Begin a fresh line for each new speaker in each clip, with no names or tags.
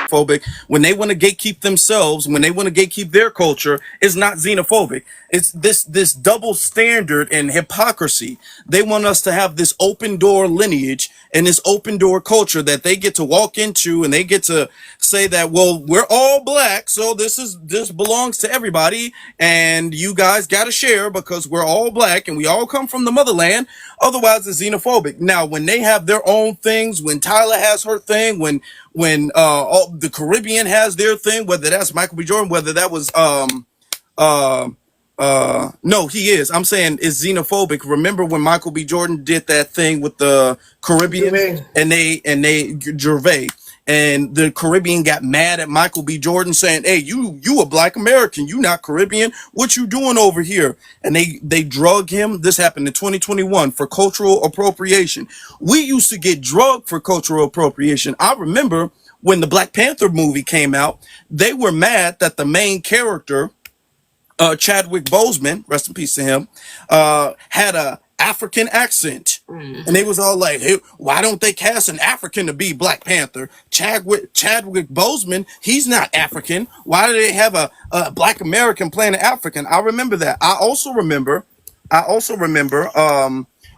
xenophobic. When they want to gatekeep themselves, when they want to gatekeep their culture, it's not xenophobic. It's this double standard and hypocrisy. They want us to have this open door lineage and this open door culture that they get to walk into, and they get to say that, well, we're all black, so this belongs to everybody, and you guys got to share because we're all black and we all come from the motherland. Otherwise, it's xenophobic. Now, when they have their own things, when Tyler has her thing, when all, the Caribbean has their thing, whether that's Michael B. Jordan, whether that was uh no, he is. I'm saying it's xenophobic. Remember when Michael B. Jordan did that thing with the Caribbeans,
Gervais.
and they Gervais, and the Caribbean got mad at Michael B. Jordan saying, "Hey, you a black American, you not Caribbean. What you doing over here?" And they drug him. This happened in 2021 for cultural appropriation. We used to get drugged for cultural appropriation. I remember when the Black Panther movie came out, they were mad that the main character, Chadwick Boseman, rest in peace to him, had a African accent, and they was all like, "Hey, why don't they cast an African to be Black Panther? Chadwick Boseman, he's not African. Why do they have a Black American playing an African?" I remember that. I also remember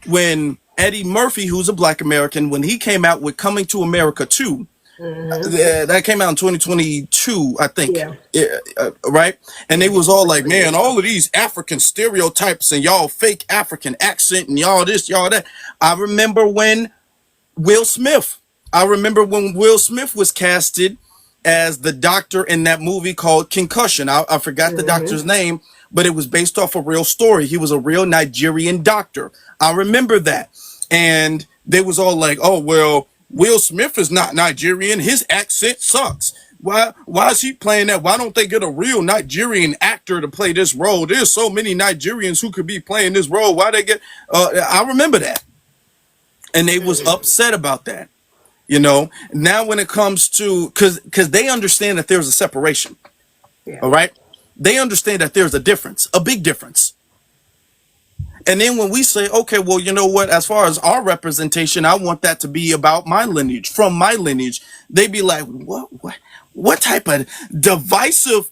when Eddie Murphy, who's a Black American, when he came out with Coming to America 2. That came out in 2022, I think.
Yeah.
Yeah, right? And they was all like, "Man, all of these African stereotypes and y'all fake African accent and y'all this, y'all that." I remember when Will Smith, I remember when Will Smith was casted as the doctor in that movie called Concussion. I forgot the doctor's name, but it was based off a real story. He was a real Nigerian doctor. I remember that. And they was all like, "Oh, well, Will Smith is not Nigerian. His accent sucks. Why is he playing that? Why don't they get a real Nigerian actor to play this role? There's so many Nigerians who could be playing this role. Why they get?" I remember that, and they was upset about that. Now when it comes to, because they understand that there's a separation.
Yeah.
All right, they understand that there's a difference, a big difference. And then when we say, "Okay, well, you know what, as far as our representation, I want that to be about my lineage, from my lineage," they be like, what type of divisive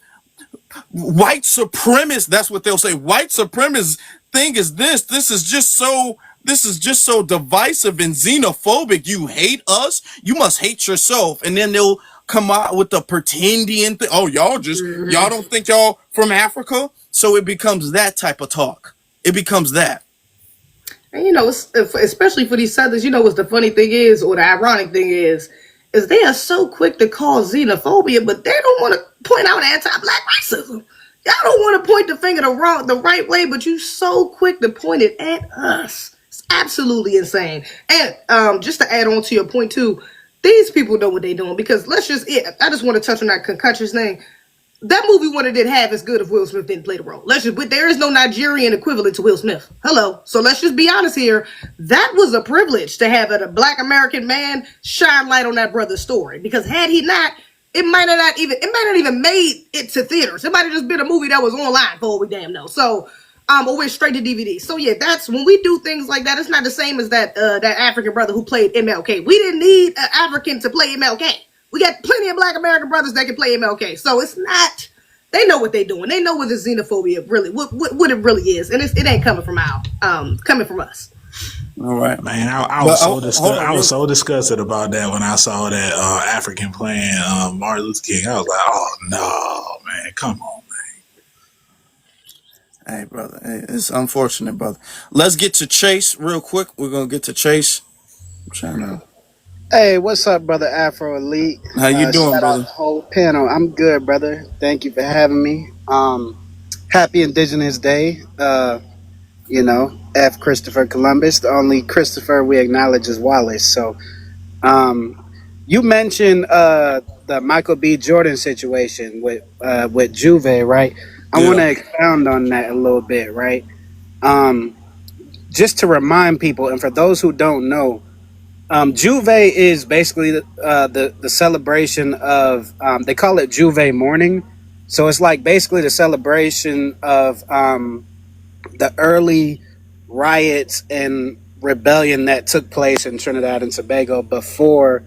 white supremacist, that's what they'll say, white supremacist thing is this? This is just so divisive and xenophobic. You hate us, you must hate yourself. And then they'll come out with the pretendian thing. "Oh, y'all don't think y'all from Africa?" So it becomes that type of talk. It becomes that.
And especially for these Southerners, what's the funny thing is, or the ironic thing is they are so quick to call xenophobia, but they don't want to point out anti-black racism. Y'all don't want to point the finger the right way, but you so quick to point it at us. It's absolutely insane. And just to add on to your point too, these people know what they're doing, because I just want to touch on that concussions thing. That movie wouldn't have did half as good if Will Smith didn't play the role. But there is no Nigerian equivalent to Will Smith. Hello. So let's just be honest here. That was a privilege to have a black American man shine light on that brother's story. Because had he not, it might not even made it to theaters. It might have just been a movie that was online for all we damn know. So, or went straight to DVD. So yeah, that's when we do things like that. It's not the same as that African brother who played MLK. We didn't need an African to play MLK. We got plenty of black American brothers that can play MLK. So it's not, they know what they're doing. They know what the xenophobia really, what it really is. And it ain't coming from coming from us.
All right,
man. I was so disgusted about that when I saw that African playing Martin Luther King. I was like, "Oh no, man, come on, man."
Hey, brother. Hey, it's unfortunate, brother. Let's get to Chase real quick. We're gonna get to Chase. I'm trying to.
Hey, what's up, brother Afro Elite?
How you doing,
Shout out
brother?
the whole panel. I'm good, brother. Thank you for having me. Happy Indigenous Day. F. Christopher Columbus. The only Christopher we acknowledge is Wallace. So, you mentioned the Michael B. Jordan situation with Juve, right? I want to expound on that a little bit, right? Just to remind people, and for those who don't know, Juve is basically the celebration of, they call it Juve Morning. So it's like basically the celebration of the early riots and rebellion that took place in Trinidad and Tobago before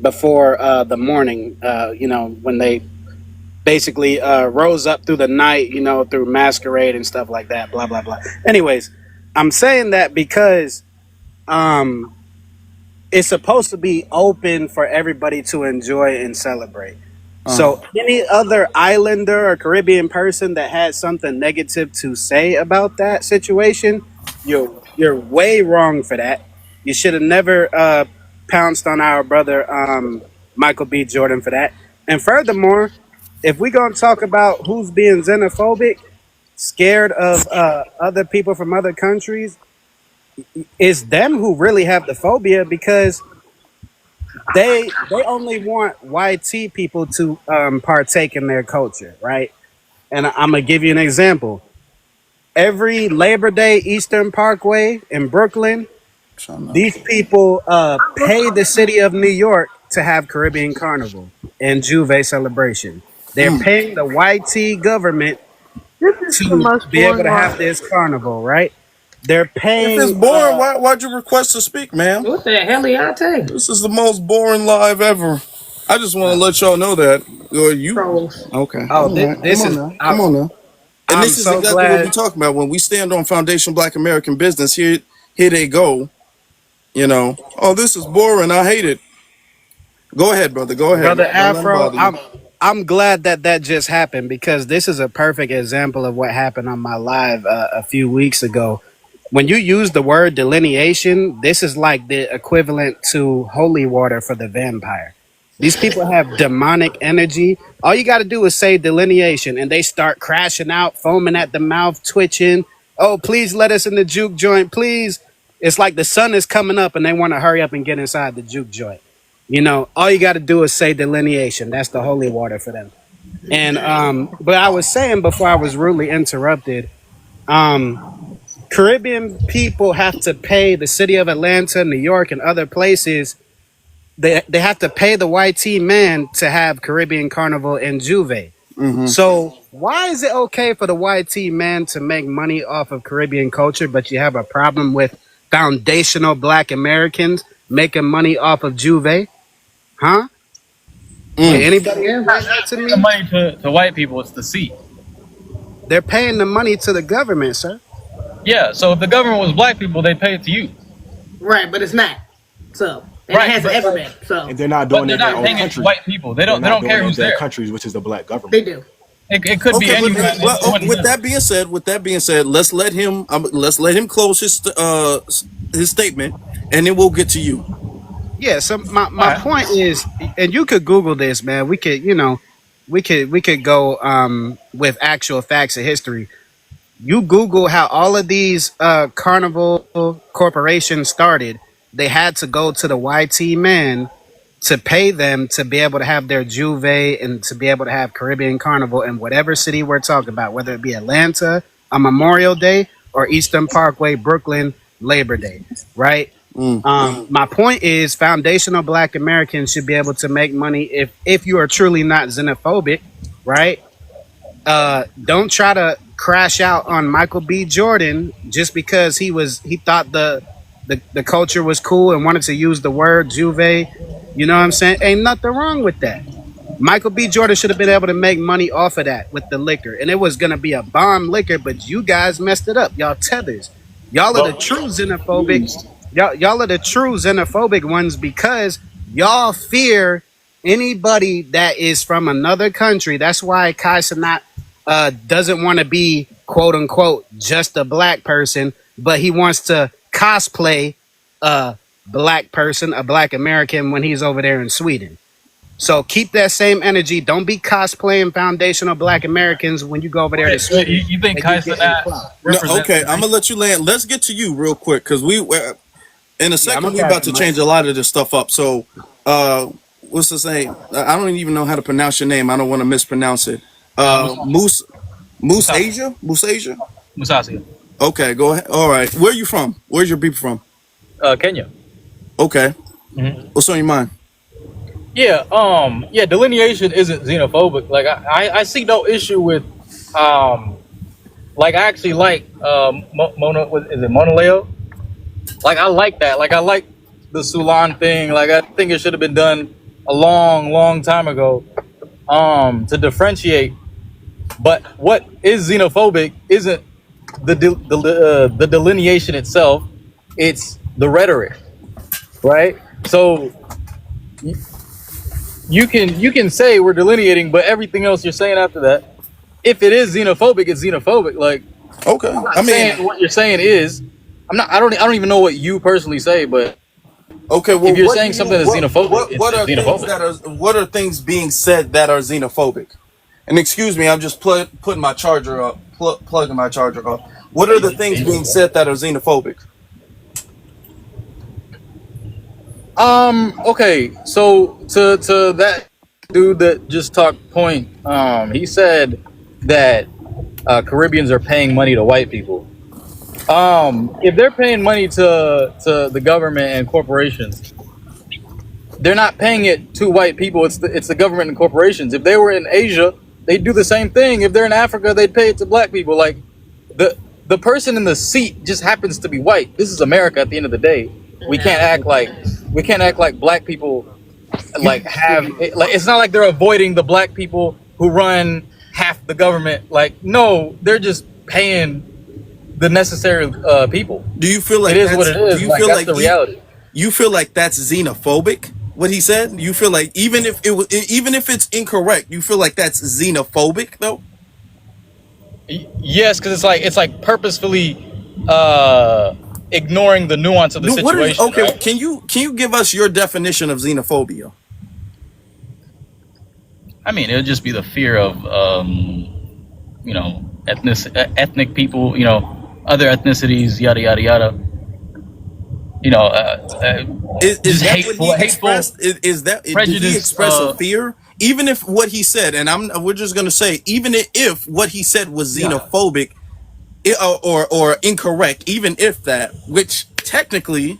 before the morning. When they basically rose up through the night, through masquerade and stuff like that. Blah blah blah. Anyways, I'm saying that because um, it's supposed to be open for everybody to enjoy and celebrate. So any other islander or Caribbean person that had something negative to say about that situation, you're way wrong for that. You should have never pounced on our brother Michael B. Jordan for that. And furthermore, if we're gonna talk about who's being xenophobic, scared of other people from other countries, it's them who really have the phobia because they only want YT people to partake in their culture, right? And I'm gonna give you an example. Every Labor Day Eastern Parkway in Brooklyn, these people pay the city of New York to have Caribbean Carnival and Juve celebration. They're paying the YT government
This is the
to
most
be able
boring
to have
line.
this carnival, right? They're
If it's
paying.
boring, why'd you request to speak, ma'am?
What the hell, Leontay?
This is the most boring live ever. I just want to let y'all know that. You
Trolls.
okay?
Oh,
All right, come
this
on
is.
now, come on now. And
I'm
this is
so
exactly what we're
glad.
talking about when we stand on Foundation Black American Business. Here they go. Oh, this is boring. I hate it. Go ahead, brother. Go ahead.
Brother
Don't let them
Afro,
bother you.
I'm glad that just happened because this is a perfect example of what happened on my live a few weeks ago. When you use the word delineation, this is like the equivalent to holy water for the vampire. These people have demonic energy. All you got to do is say delineation, and they start crashing out, foaming at the mouth, twitching. Oh, please let us in the juke joint, please. It's like the sun is coming up, and they want to hurry up and get inside the juke joint. All you got to do is say delineation. That's the holy water for them. And but I was saying before I was rudely interrupted, um, Caribbean people have to pay the city of Atlanta, New York, and other places. They have to pay the YT man to have Caribbean Carnival and Juve. So why is it okay for the YT man to make money off of Caribbean culture, but you have a problem with foundational Black Americans making money off of Juve? Huh? Can anybody
Yeah,
explain
but
that to
The
me?
money to white people, it's the seat.
They're paying the money to the government, sir.
Yeah, so if the government was black people, they pay it to you.
right, but it's not. So, and it
Right,
hasn't
but
ever been. So
And they're not
but
doing it
they're
in their
not
own
paying it to
country.
white people. They
They're
don't they
not
don't
doing
care
it in
who's
their
there.
countries, which is the black
they
government.
do.
It could be
Okay, but
anyone. It wasn't
with
them.
that being said, let's let him close his statement, and then we'll get to you.
Yeah, so
All
my
right.
point is, and you could Google this, man. We could go with actual facts of history. You Google how all of these carnival corporations started. They had to go to the YT man to pay them to be able to have their Juve and to be able to have Caribbean Carnival in whatever city we're talking about, whether it be Atlanta, a Memorial Day, or Eastern Parkway, Brooklyn, Labor Day, right? My point is, foundational Black Americans should be able to make money if you are truly not xenophobic, right? Don't try to crash out on Michael B. Jordan just because he thought the culture was cool and wanted to use the word Juve. You know what I'm saying? Ain't nothing wrong with that. Michael B. Jordan should have been able to make money off of that with the liquor, and it was gonna be a bomb liquor, but you guys messed it up. Y'all tethers. Y'all are the
Well,
true xenophobic. Y'all are the true xenophobic ones because y'all fear anybody that is from another country. That's why Kai Cenat doesn't want to be quote unquote just a black person, but he wants to cosplay a black person, a black American when he's over there in Sweden. So keep that same energy. Don't be cosplaying foundational Black Americans when you go over there to
wait,
Sweden
you think
and you
Kaiser
getting
that
clout.
No,
represents
okay,
the
I'm
race?
gonna let you land. Let's get to you real quick because in a
Yeah, I'm
second
gonna
we
pass
about
the
to
mic.
change a lot of this stuff up. So, what's his name? I don't even know how to pronounce your name. I don't want to mispronounce it. Moose
Musasia.
Asia, Moose Asia.
Musasia.
Okay, go ahead. All right, where are you from? Where's your people from?
Kenya.
Okay,
hmm
what's on your mind?
Yeah, delineation isn't xenophobic. Like I see no issue with like I actually like is it Monoleo? Like I like that. Like I like the Sulan thing. Like I think it should have been done a long time ago to differentiate. But what is xenophobic isn't the delineation itself; it's the rhetoric, right? So you can say we're delineating, but everything else you're saying after that, if it is xenophobic, it's xenophobic. Like,
Okay.
I'm
I
not
mean,
saying what you're saying is. I'm not. I don't even know what you personally say, but
okay. Well,
if you're
what do
saying
you
something that's xenophobic,
what
it's
are things
xenophobic.
that are what are things being said that are xenophobic? And excuse me, I'm just putting my charger up, plugging my charger up. What are the things being said that are xenophobic?
Okay. So to that dude that just talked point, he said that Caribbeans are paying money to white people. If they're paying money to the government and corporations, they're not paying it to white people. It's the government and corporations. If they were in Asia, they'd do the same thing. If they're in Africa, they'd pay it to black people. Like the the person in the seat just happens to be white. This is America. At the end of the day, we can't
No.
act like we can't act like black people
You
like have it, like it's not like they're avoiding the black people who run half the government. Like, no, they're just paying the necessary people.
do you feel
It
like
is what
that's
it
do
is.
you
Like,
feel
that's
like
the reality.
you feel like that's xenophobic? What he said? You feel like even if it's incorrect, you feel like that's xenophobic though?
Yes, because it's like purposefully ignoring the nuance of the
No, what is
situation,
okay?
right?
Can you give us your definition of xenophobia?
I mean, it would just be the fear of ethnic people, other ethnicities, yada yada yada.
Is
Just
that what he
hateful
expressed? Is that did he
prejudice.
express a fear? Even if what he said, and we're just gonna say, even if what he said was
Yeah.
xenophobic or incorrect, even if that, which technically,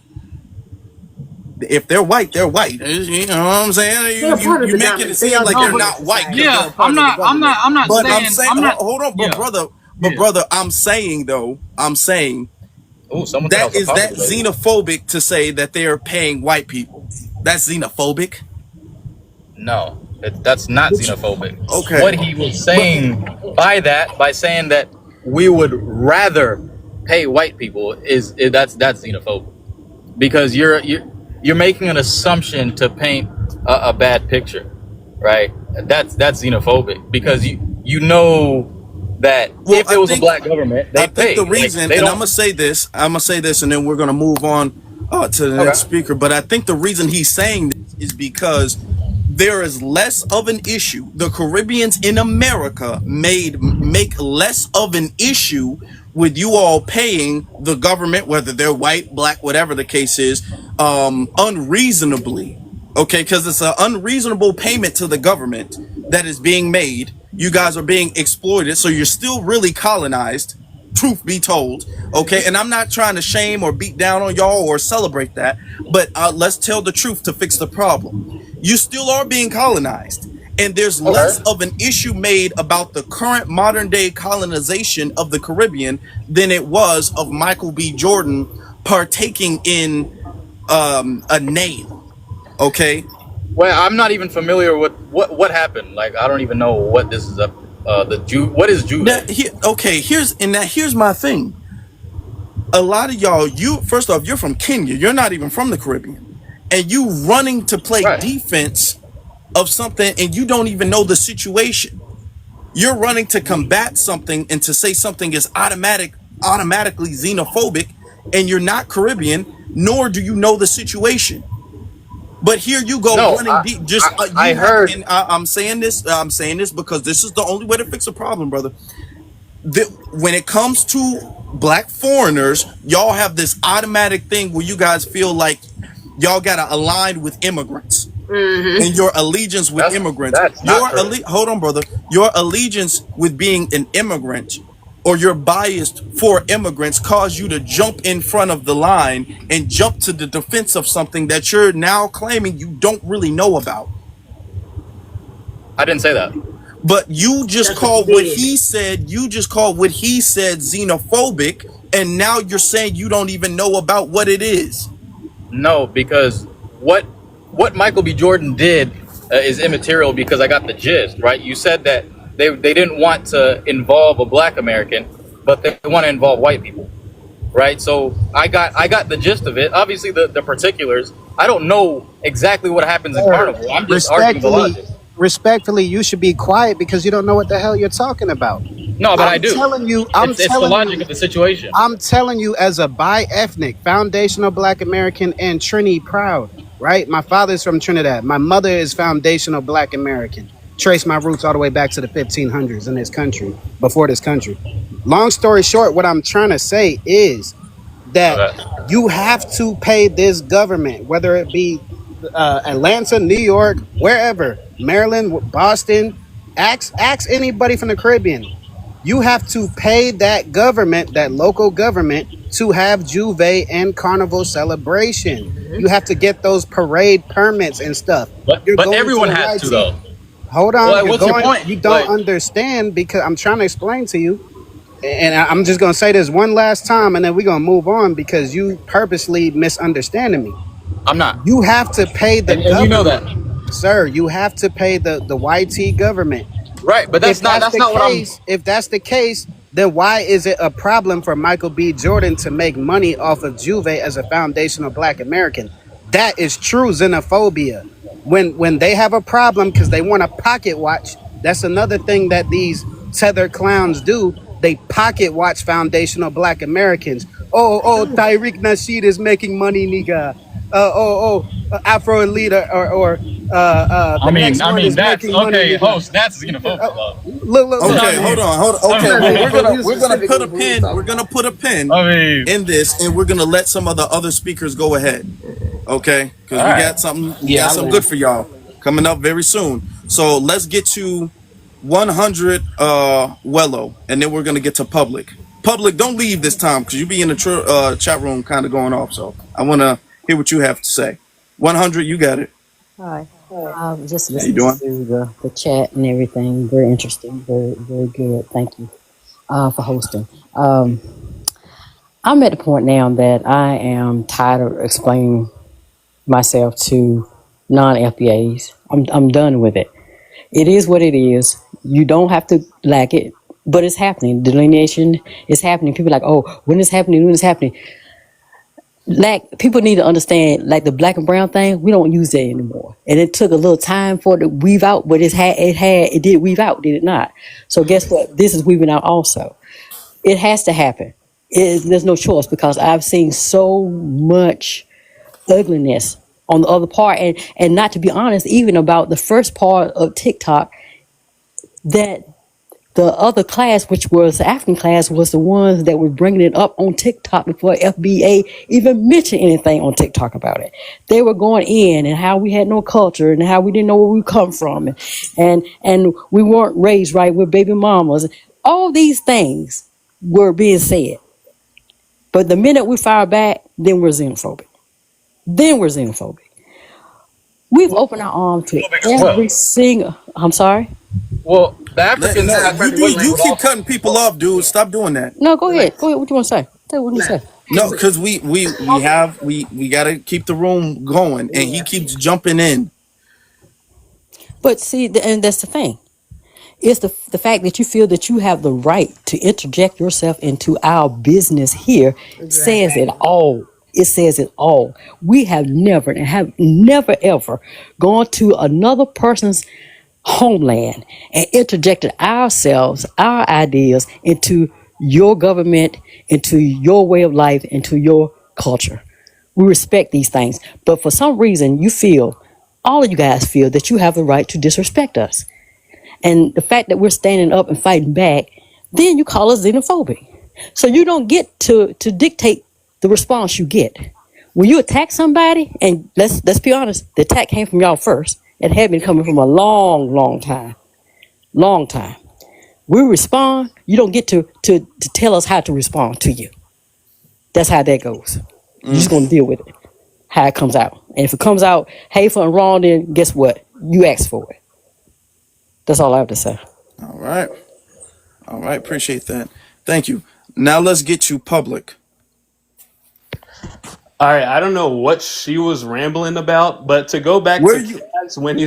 if they're white, they're white. You know what I'm saying?
They're part of
You
the
making it
government. They
seem
are
like
No,
they're
but
government
not white because
society.
they're
yeah,
a part
I'm
of the
not. I'm
government.
not. I'm not
But I'm
saying.
saying,
I'm not.
hold on,
Yeah.
but
Yeah.
brother, I'm saying though, I'm saying
Oh, someone said I
that
was a
is that
popular lady.
xenophobic to say that they are paying white people. That's xenophobic.
No, that's not
But you,
xenophobic.
okay,
What he was
but
saying by saying that we would rather pay white people that's xenophobic, because you're making an assumption to paint a bad picture, right? That's xenophobic, because you know that
well,
if it was a black government,
I
they'd
think the
pay. Like,
reason,
they
and
don't.
I'm gonna say this, and then we're gonna move on to the next
Okay.
speaker. But I think the reason he's saying this is because there is less of an issue. The Caribbeans in America make less of an issue with you all paying the government, whether they're white, black, whatever the case is, unreasonably. Okay, because it's an unreasonable payment to the government that is being made. You guys are being exploited, so you're still really colonized, truth be told. Okay, and I'm not trying to shame or beat down on y'all or celebrate that, but let's tell the truth to fix the problem. You still are being colonized, and there's less
Okay.
of an issue made about the current modern day colonization of the Caribbean than it was of Michael B. Jordan partaking in a name. Okay,
Well, I'm not even familiar with what happened. Like, I don't even know what this is up. What is Juve?
here's my thing. A lot of y'all, you first off, you're from Kenya. You're not even from the Caribbean, and you running to play
Right.
defense of something, and you don't even know the situation. You're running to combat something and to say something is automatically xenophobic, and you're not Caribbean, nor do you know the situation. But here you go
No,
running deep. Just
I
you have,
heard.
and I'm saying this. I'm saying this because this is the only way to fix a problem, brother. When it comes to black foreigners, y'all have this automatic thing where you guys feel like y'all gotta align with immigrants and your allegiance with immigrants.
That's not true.
Hold on, brother. Your allegiance with being an immigrant or your bias for immigrants cause you to jump in front of the line and jump to the defense of something that you're now claiming you don't really know about.
I didn't say that.
But you just
That's what you
called what
did.
he said, xenophobic, and now you're saying you don't even know about what it is.
No, because what Michael B. Jordan did is immaterial because I got the gist, right? You said that they didn't want to involve a black American, but they want to involve white people, right? So I got the gist of it. Obviously, the particulars. I don't know exactly what happens in
Sir,
Carnival. I'm just arguing the
respectfully,
logic.
respectfully, you should be quiet because you don't know what the hell you're talking about.
No, but I
I'm
do.
telling you, I'm
It's the
telling
logic
you,
of the situation.
I'm telling you, as a bi-ethnic, foundational Black American and Trini proud, right? My father's from Trinidad. My mother is foundational Black American. Trace my roots all the way back to the 1500s in this country, before this country. Long story short, what I'm trying to say is that
Okay.
you have to pay this government, whether it be Atlanta, New York, wherever, Maryland, Boston, ask anybody from the Caribbean. You have to pay that government, that local government, to have Juve and Carnival celebration. You have to get those parade permits and stuff. You're
But
going to
everyone
the
has to
YT.
though.
Hold on,
Well, what's your point?
you don't
Like,
understand because I'm trying to explain to you. And I'm just going to say this one last time and then we're going to move on because you purposely misunderstanding me.
I'm not,
You have to pay the
and you know
government.
that,
Sir, you have to pay the YT government.
right? But
If that's
that's
the
not what I'm.
case, then why is it a problem for Michael B. Jordan to make money off of Juve as a foundational Black American? That is true xenophobia. When they have a problem because they want a pocket watch, that's another thing that these Tether clowns do. They pocket watch foundational Black Americans. Tyreek Nasheed is making money, nigga. Afro Elite the next
I
one
mean
is
that's
making money,
okay.
nigga.
Host, that's xenophobic, though.
Look.
Okay, hold on, hold on. Okay,
I
well,
mean,
we're gonna put a pin. We're gonna put a pin
I mean,
in this, and we're gonna let some of the other speakers go ahead. Okay, because
all
we
right.
got something. We
Yeah,
got
I
some
learned.
good for y'all coming up very soon. So let's get to 100 Wello, and then we're gonna get to public. Public, don't leave this time because you be in the chat room kind of going off. So I want to hear what you have to say. 100, you got it.
Hi. Just
How you
listening
doing?
to the chat and everything. Very interesting. Very, very good. Thank you for hosting. I'm at the point now that I am tired of explaining myself to non-FBAs. I'm done with it. It is what it is. You don't have to like it, but it's happening. Delineation is happening. People are like, oh, when is happening? When is happening? Like people need to understand, like the black and brown thing, we don't use that anymore. And it took a little time for it to weave out, but it did weave out, did it not? So guess what? This is weaving out also. It has to happen. There's no choice because I've seen so much ugliness on the other part, and not to be honest, even about the first part of TikTok, that the other class, which was the African class, was the ones that were bringing it up on TikTok before FBA even mentioned anything on TikTok about it. They were going in and how we had no culture and how we didn't know where we come from, and we weren't raised right with baby mamas. All these things were being said. But the minute we fire back, then we're xenophobic. Then we're xenophobic. We've opened our arms to
Well,
every single. I'm sorry.
well, the Africans
No,
have
you
would
keep
also.
cutting people off, dude. Stop doing that.
No, go ahead. Go ahead. What you want to say? Say what you say.
No, because we gotta keep the room going, and he keeps jumping in.
But see, and that's the thing. It's the fact that you feel that you have the right to interject yourself into our business here says it all. It says it all. We have never and have never ever gone to another person's homeland and interjected ourselves, our ideas into your government, into your way of life, into your culture. We respect these things. But for some reason, all of you guys feel that you have the right to disrespect us. And the fact that we're standing up and fighting back, then you call us xenophobic. So you don't get to dictate the response you get. When you attack somebody, and let's be honest, the attack came from y'all first. It had been coming from a long, long time. Long time. We respond, you don't get to tell us how to respond to you. That's how that goes. You're just gonna deal with it. How it comes out. And if it comes out hateful and wrong, then guess what? You asked for it. That's all I have to say.
All right, all right. Appreciate that. Thank you. Now let's get you public.
All right, I don't know what she was rambling about, but to go back
Where
to
you
Kaz when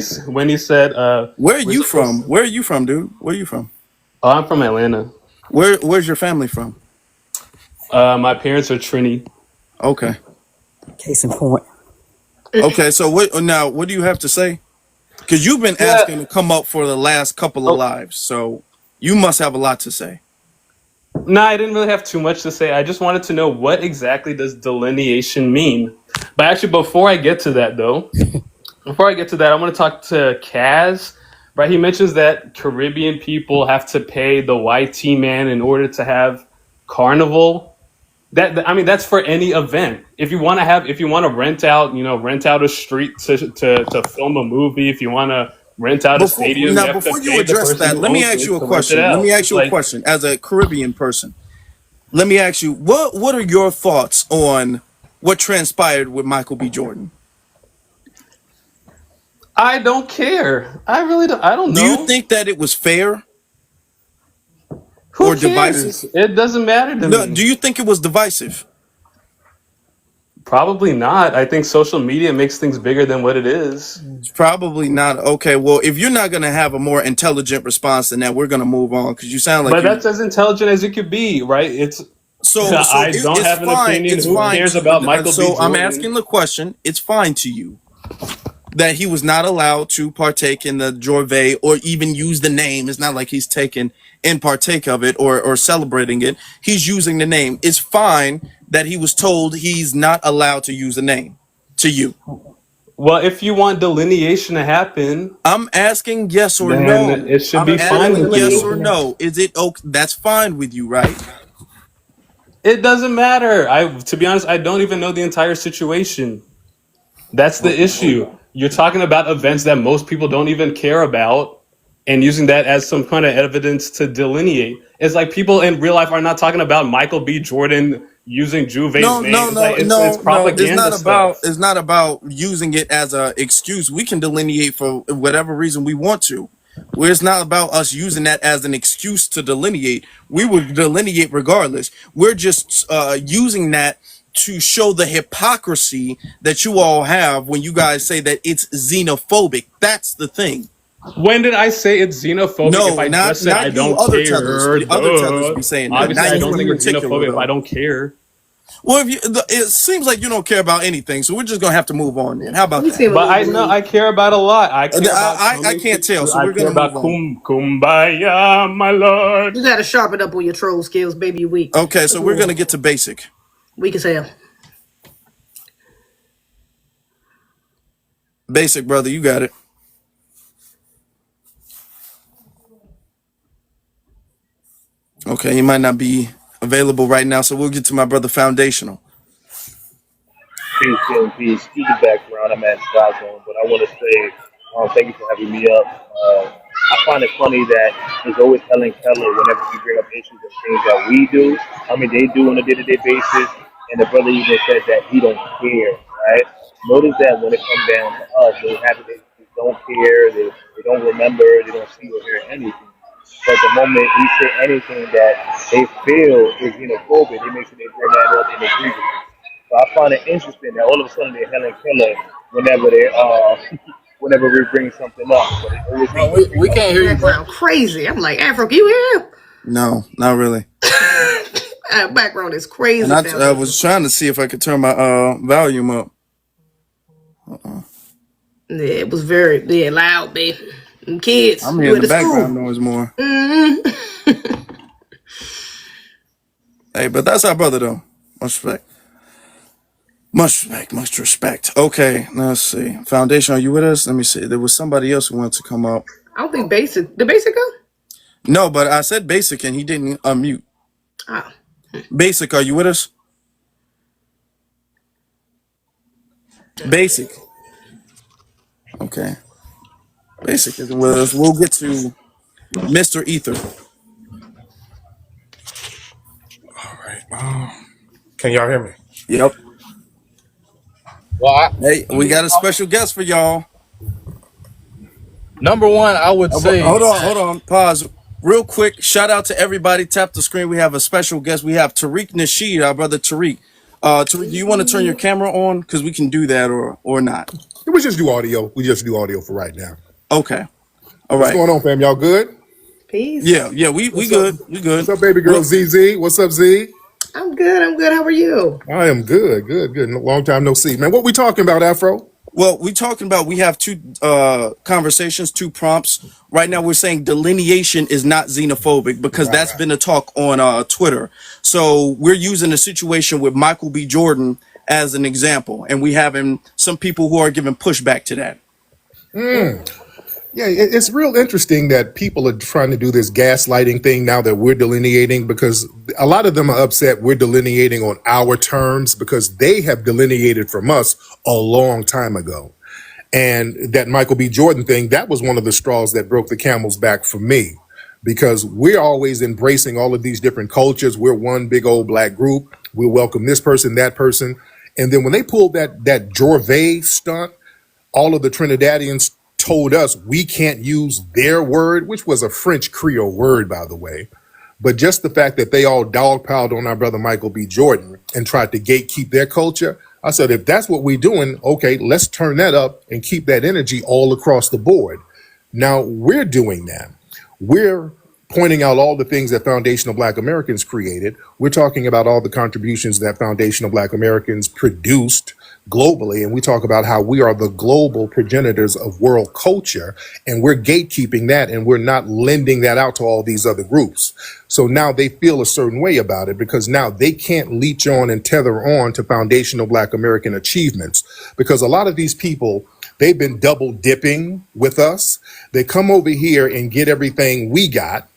he said
where are
we're
you from?
supposed to,
Where are you from, dude? Where are you from?
oh, I'm from Atlanta.
Where's your family from?
My parents are Trini.
Okay.
Case in point.
Okay, so what do you have to say? Because you've been
Yeah.
asking to come up for the last couple of
Oh,
lives, so you must have a lot to say.
no, I didn't really have too much to say. I just wanted to know what exactly does delineation mean. But actually, before I get to that, though, I want to talk to Kaz. Right, he mentions that Caribbean people have to pay the YT man in order to have carnival. I mean, that's for any event. If you want to rent out a street to film a movie. If you want to rent out a stadium, you have to
Before you
pay the
address
person
that,
who
let me
owns
ask you
it
a
to rent it
question. Let
out.
me ask
It's
you a
like,
question as a Caribbean person. Let me ask you what are your thoughts on what transpired with Michael B. Jordan?
I don't care. I really don't. I don't
Do you
know.
think that it was fair
Who
or
cares?
divisive?
It doesn't matter to
No,
me.
do you think it was divisive?
Probably not. I think social media makes things bigger than what it is.
It's probably not. Okay, well, if you're not going to have a more intelligent response than that, we're going to move on because you sound like
But
you.
that's as intelligent as it could be, right? It's I don't
It's
have an
fine.
opinion.
It's
Who
fine
cares
to.
about Michael B.
So I'm
Jordan?
asking the question. It's fine to you that he was not allowed to partake in the Jorvay or even use the name. It's not like he's taken and partake of it or celebrating it. He's using the name. It's fine that he was told he's not allowed to use the name to you.
Well, if you want delineation to happen,
I'm asking yes or
then
no.
it should
I'm
be
What's the
fine
asking
with
yes
you.
or
delineation?
no. Is it okay? That's fine with you, right?
It doesn't matter. To be honest, I don't even know the entire situation. That's the issue. You're talking about events that most people don't even care about and using that as some kind of evidence to delineate. It's like people in real life are not talking about Michael B. Jordan using Juve's
No,
name.
no,
It's like
no,
it's
no, no. It's
propaganda
not
stuff.
about. It's not about using it as a excuse. We can delineate for whatever reason we want to. Where it's not about us using that as an excuse to delineate. We would delineate regardless. We're just using that to show the hypocrisy that you all have when you guys say that it's xenophobic. That's the thing.
When did I say it's xenophobic if
No,
I just said I
not you.
don't
Other tethers,
care?
the other tethers
Duh.
be saying that.
Obviously,
Not
I
you
don't
in
think it's
particular,
xenophobic if I
though.
don't care.
Well, it seems like you don't care about anything, so we're just gonna have to move on. Then, how about
You
that?
seem a
But
little
I know
blue.
I care about a lot. I care about
I
coming
can't tell, so
I
we're
care
gonna move
about
on.
kumbaya, my lord.
You gotta sharpen up on your troll skills, baby. You weak.
Okay, so
Let's
we're
move
gonna
on.
get to basic.
Weak as hell.
Basic, brother, you got it. Okay, he might not be available right now, so we'll get to my brother foundational.
Peace and peace. Excuse the background. I'm at Sky Zone, but I want to say thank you for having me up. I find it funny that there's always Helen Keller whenever we bring up issues and things that we do. I mean, they do on a day-to-day basis, and the brother even said that he don't care, right? Notice that when it comes down to us, they don't care, they don't remember, they don't see or hear anything. But the moment we say anything that they feel is xenophobic, they make sure they bring that up and agree with it. So I find it interesting that all of a sudden they're Helen Keller whenever they whenever we bring something up, but they always seem
Bro,
to bring
we
up
can't hear you, bro.
Background crazy. I'm like, Afro, you here?
No, not really.
Background is
And
crazy,
I
foundation.
was trying to see if I could turn my volume up.
Yeah, it was very loud, baby. And kids,
I'm
you
hearing
at
the
the
background
school.
noise more.
Mm-hmm.
Hey, but that's our brother though. Much respect. Much respect. Much respect. Okay, let's see. Foundation, are you with us? Let me see. There was somebody else who wanted to come up.
I don't think basic. The basic go?
No, but I said basic and he didn't unmute.
Oh.
Basic, are you with us? Basic. Okay. Basic isn't with us. We'll get to Mr. Ether.
All right. Can y'all hear me?
Yep.
Well,
Hey, we got a special guest for y'all.
number one, I would say
Hold on. Pause. Real quick, shout out to everybody. Tap the screen. We have a special guest. We have Tariq Nasheed, our brother Tariq. Tariq, do you want to turn your camera on? Because we can do that or not.
We just do audio. We just do audio for right now.
Okay. All
What's
right.
going on, fam? Y'all good?
Peace.
Yeah. We
What's up?
good. We good.
What's up, baby girl
Well,
ZZ? What's up, Z?
I'm good. I'm good. How are you?
I am good. Long time no see, man. What we talking about, Afro?
Well, we talking about we have two conversations, two prompts. Right now, we're saying delineation is not xenophobic because that's
Right.
been a talk on Twitter. So we're using a situation with Michael B. Jordan as an example, and we having some people who are giving pushback to that.
Yeah, it's real interesting that people are trying to do this gaslighting thing now that we're delineating because a lot of them are upset we're delineating on our terms because they have delineated from us a long time ago. And that Michael B. Jordan thing, that was one of the straws that broke the camel's back for me because we're always embracing all of these different cultures. We're one big old black group. We'll welcome this person, that person. And then when they pulled that Gervais stunt, all of the Trinidadians told us we can't use their word, which was a French Creole word, by the way. But just the fact that they all dogpiled on our brother Michael B. Jordan and tried to gatekeep their culture, I said, if that's what we're doing, okay, let's turn that up and keep that energy all across the board. Now we're doing that. We're pointing out all the things that foundational Black Americans created. We're talking about all the contributions that foundational Black Americans produced globally. And we talk about how we are the global progenitors of world culture and we're gatekeeping that and we're not lending that out to all these other groups. So now they feel a certain way about it because now they can't leech on and tether on to foundational Black American achievements because a lot of these people, they've been double dipping with us. They come over here and get everything we got.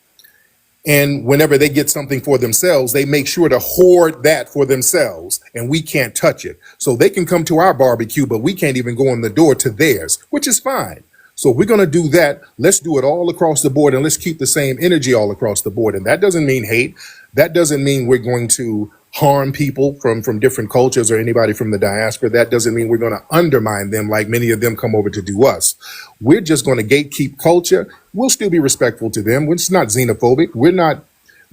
And whenever they get something for themselves, they make sure to hoard that for themselves and we can't touch it. So they can come to our barbecue, but we can't even go in the door to theirs, which is fine. So if we're going to do that, let's do it all across the board and let's keep the same energy all across the board. And that doesn't mean hate. That doesn't mean we're going to harm people from different cultures or anybody from the diaspora. That doesn't mean we're going to undermine them like many of them come over to do us. We're just going to gatekeep culture. We'll still be respectful to them. It's not xenophobic. We're not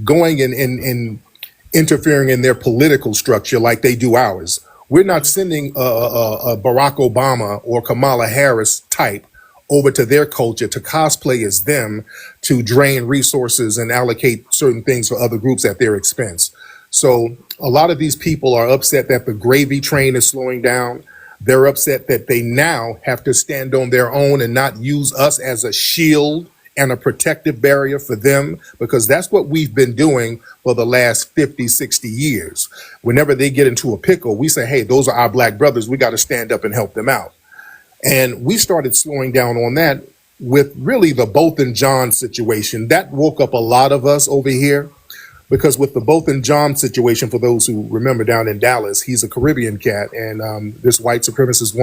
going and interfering in their political structure like they do ours. We're not sending a Barack Obama or Kamala Harris type over to their culture to cosplay as them to drain resources and allocate certain things for other groups at their expense. So a lot of these people are upset that the gravy train is slowing down. They're upset that they now have to stand on their own and not use us as a shield and a protective barrier for them, because that's what we've been doing for the last 50, 60 years. Whenever they get into a pickle, we say, hey, those are our Black brothers. We got to stand up and help them out. And we started slowing down on that with really the Botham John situation. That woke up a lot of us over here. Because with the Botham John situation, for those who remember down in Dallas, he's a Caribbean cat. And this white tea supremacist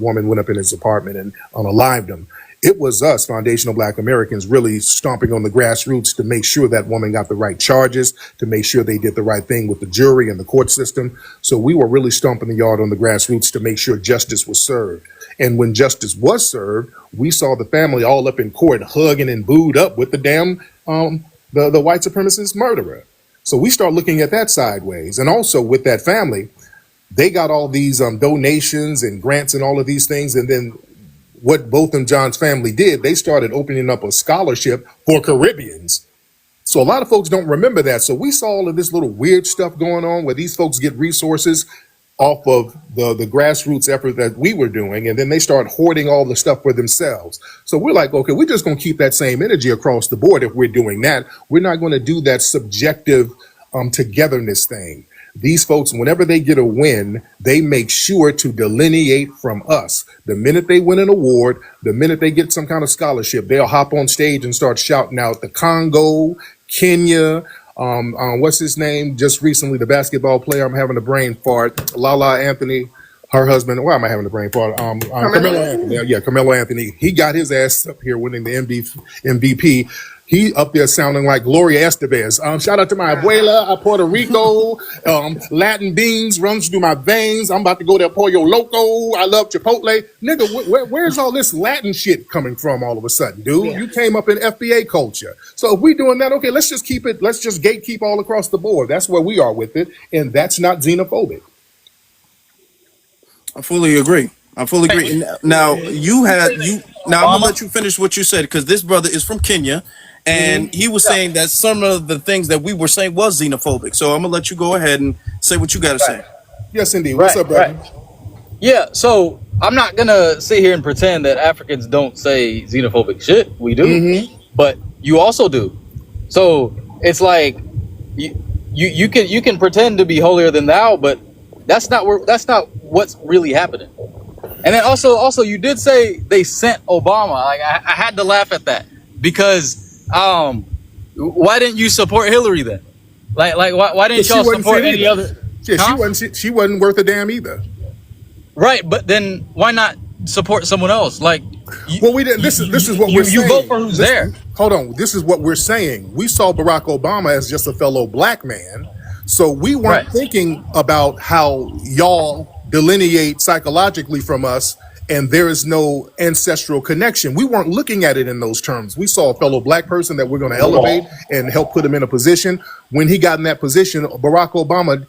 woman went up in his apartment and unalived him. It was us, foundational Black Americans, really stomping on the grassroots to make sure that woman got the right charges, to make sure they did the right thing with the jury and the court system. So we were really stomping the yard on the grassroots to make sure justice was served. And when justice was served, we saw the family all up in court hugging and booed up with the damn the white supremacist murderer. So we start looking at that sideways. And also with that family, they got all these donations and grants and all of these things. And then what Botham John's family did, they started opening up a scholarship for Caribbeans. So a lot of folks don't remember that. So we saw all of this little weird stuff going on where these folks get resources off of the grassroots effort that we were doing, and then they start hoarding all the stuff for themselves. So we're like, okay, we're just going to keep that same energy across the board. If we're doing that, we're not going to do that subjective togetherness thing. These folks, whenever they get a win, they make sure to delineate from us. The minute they win an award, the minute they get some kind of scholarship, they'll hop on stage and start shouting out the Congo, Kenya, what's his name? Just recently, the basketball player, I'm having a brain fart. Lala Anthony, her husband. Why am I having a brain fart? Carmelo Anthony. Yeah, Carmelo Anthony. He got his ass up here winning the MVP. He up there sounding like Gloria Estevez. Shout out to my abuela, Puerto Rico. Latin beans runs through my veins. I'm about to go to Pollo Loco. I love Chipotle. Nigga, where's all this Latin shit coming from all of a sudden, dude?
Yeah.
You came up in FBA culture. So if we doing that, okay, let's just keep it, let's just gatekeep all across the board. That's where we are with it. And that's not xenophobic.
I fully agree. I fully agree. Now Now I'm gonna let you finish what you said because this brother is from Kenya, and he was saying that some of the things that we were saying was xenophobic. So I'm gonna let you go ahead and say what you got to say.
Yes, indeed. What's up, brother?
Yeah, so I'm not gonna sit here and pretend that Africans don't say xenophobic shit. We do, but you also do. So it's like you can pretend to be holier than thou, but that's not what's really happening. And then also you did say they sent Obama. Like I had to laugh at that because why didn't you support Hillary then? Like why didn't y'all support any other?
Yeah,
Huh?
she wasn't worth a damn either.
Right, but then why not support someone else? Like,
Well, we didn't. This is what we're saying.
You vote for who's there.
Hold on. This is what we're saying. We saw Barack Obama as just a fellow black man, so we weren't thinking about how y'all delineate psychologically from us, and there is no ancestral connection. We weren't looking at it in those terms. We saw a fellow black person that we're going to elevate and help put him in a position. When he got in that position, Barack Obama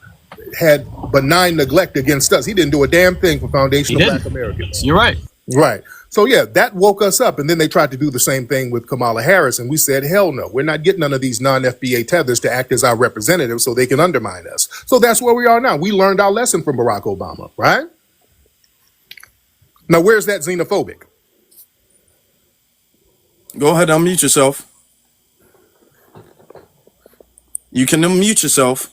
had benign neglect against us. He didn't do a damn thing for foundational black Americans.
You're right.
Right. So yeah, that woke us up. And then they tried to do the same thing with Kamala Harris. And we said, hell no, we're not getting none of these non-FBA tethers to act as our representatives so they can undermine us. So that's where we are now. We learned our lesson from Barack Obama, right? Now, where's that xenophobic?
Go ahead, unmute yourself. You can unmute yourself.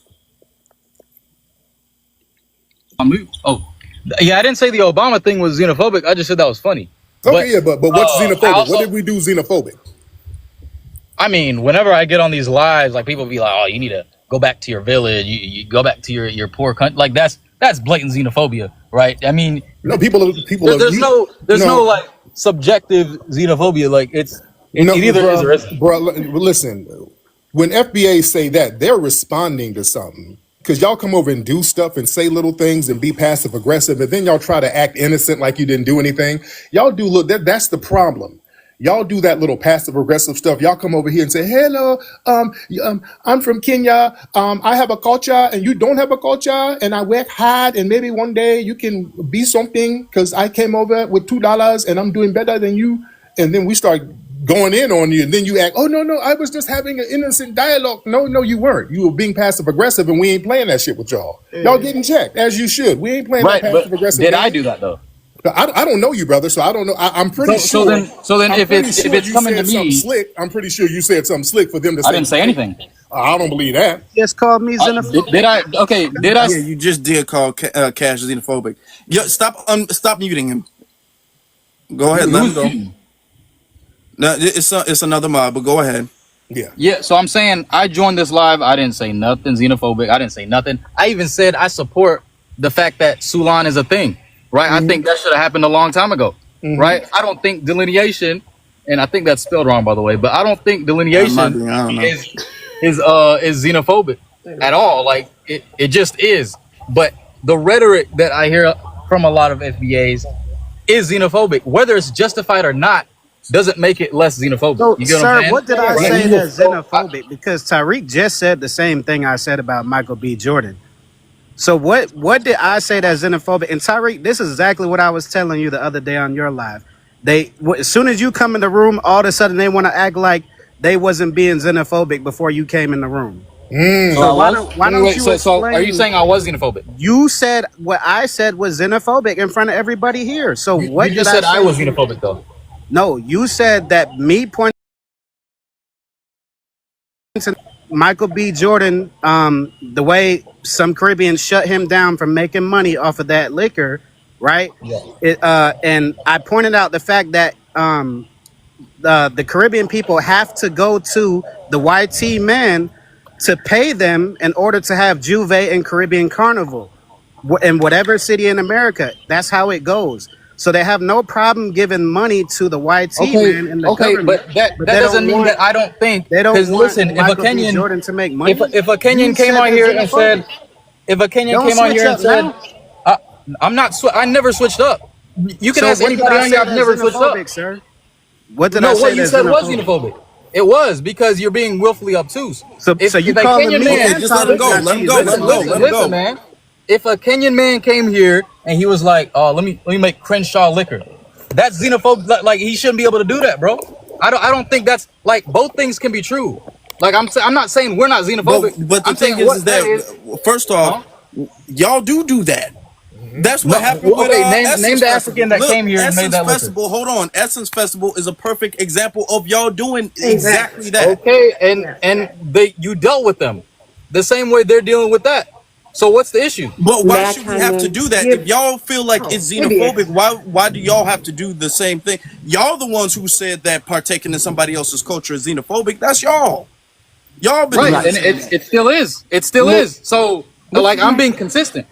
Oh, yeah, I didn't say the Obama thing was xenophobic. I just said that was funny.
Okay, but what's xenophobic?
Also,
what did we do xenophobic?
I mean, whenever I get on these lives, like people be like, "Oh, you need to go back to your village. You go back to your poor country." Like that's blatant xenophobia, right? I mean,
no, there's
no like subjective xenophobia. Like it either is or isn't.
Bro, listen, when FBA say that, they're responding to something. Because y'all come over and do stuff and say little things and be passive aggressive, and then y'all try to act innocent like you didn't do anything. Y'all do look that's the problem. Y'all do that little passive aggressive stuff. Y'all come over here and say, "Hello, I'm from Kenya. I have a culture, and you don't have a culture, and I work hard, and maybe one day you can be something because I came over with $2 and I'm doing better than you." And then we start going in on you, and then you act, "Oh no, I was just having an innocent dialogue." No, you weren't. You were being passive aggressive, and we ain't playing that shit with y'all. Y'all getting checked as you should. We ain't playing that passive aggressive.
Did I do that though?
I don't know you, brother, so I don't know. I'm pretty sure.
So then, if it's coming to me,
slick, I'm pretty sure you said something slick for them to say.
I didn't say anything.
I don't believe that.
Just called me xenophobic.
Did I? Okay, did I?
Yeah, you just did call Cash xenophobic. Yeah, stop muting him. Go ahead, let him go. No, it's another mob, but go ahead.
Yeah. So I'm saying I joined this live. I didn't say nothing xenophobic. I didn't say nothing. I even said I support the fact that Sulan is a thing. Right. I think that should have happened a long time ago. Right. I don't think delineation, and I think that's spelled wrong by the way, but I don't think delineation is xenophobic at all. Like it just is. But the rhetoric that I hear from a lot of FBAs is xenophobic, whether it's justified or not. Doesn't make it less xenophobic.
So,
you get
sir, what did I say that's xenophobic? Because Tariq just said the same thing I said about Michael B. Jordan. So what did I say that's xenophobic? And Tariq, this is exactly what I was telling you the other day on your live. As soon as you come in the room, all of a sudden they want to act like they wasn't being xenophobic before you came in the room.
So why don't you explain? So are you saying I was xenophobic?
You said what I said was xenophobic in front of everybody here. So what
you just said I was xenophobic though.
No, you said that me pointing to Michael B. Jordan, the way some Caribbeans shut him down from making money off of that liquor, right? Yeah. And I pointed out the fact that the Caribbean people have to go to the YT man to pay them in order to have Juve and Caribbean Carnival in whatever city in America. That's how it goes. So they have no problem giving money to the YT man in the
Okay,
government,
but that
but
that doesn't mean that I don't think.
they don't
Because
want
listen, if a
Michael B.
Kenyan,
Jordan to make money.
if a
You
Kenyan came
said
on
they're
here and
xenophobic.
said, if a Kenyan
Don't
came on
switch
here and
up
said,
now.
I'm not, I never switched up. You can
So
ask
what did
anybody
I
on here.
say
I've
that's
never switched up.
xenophobic, sir? What did I
No,
say
what you
that's
said was
xenophobic?
xenophobic. It was because you're being willfully obtuse.
So
If
you
a
calling
Kenyan
me
Okay,
man,
and
just let him
Talib
go.
listen,
Let him
Yati
go. Let him
listen,
go.
xenophobic?
listen,
Let him
listen,
go.
man. If a Kenyan man came here and he was like, "Oh, let me make Crenshaw liquor," that's xenophobic. Like he shouldn't be able to do that, bro. I don't think that's like both things can be true. Like I'm not saying we're not xenophobic.
But the
I'm
thing
saying
is
what that
that
is,
first off,
huh?
y'all do that. That's what
No,
happened with
okay. Name
Essence
the
Festival.
African that
Look,
came here and made
Essence
that liquor.
Festival. Hold on, Essence Festival is a perfect example of y'all doing
Exactly.
exactly that.
Okay,
Yeah.
and you dealt with them the same way they're dealing with that. So what's the issue?
But why
May I
should we
chime
have to
in?
do that if
Give.
y'all feel like
Oh,
it's
maybe.
xenophobic? Why do y'all have to do the same thing? Y'all the ones who said that partaking in somebody else's culture is xenophobic. That's y'all. Y'all been the
Right,
ones
and
Right.
saying that.
it still is. It still
Mu-
is. So like I'm
Mu-
being consistent.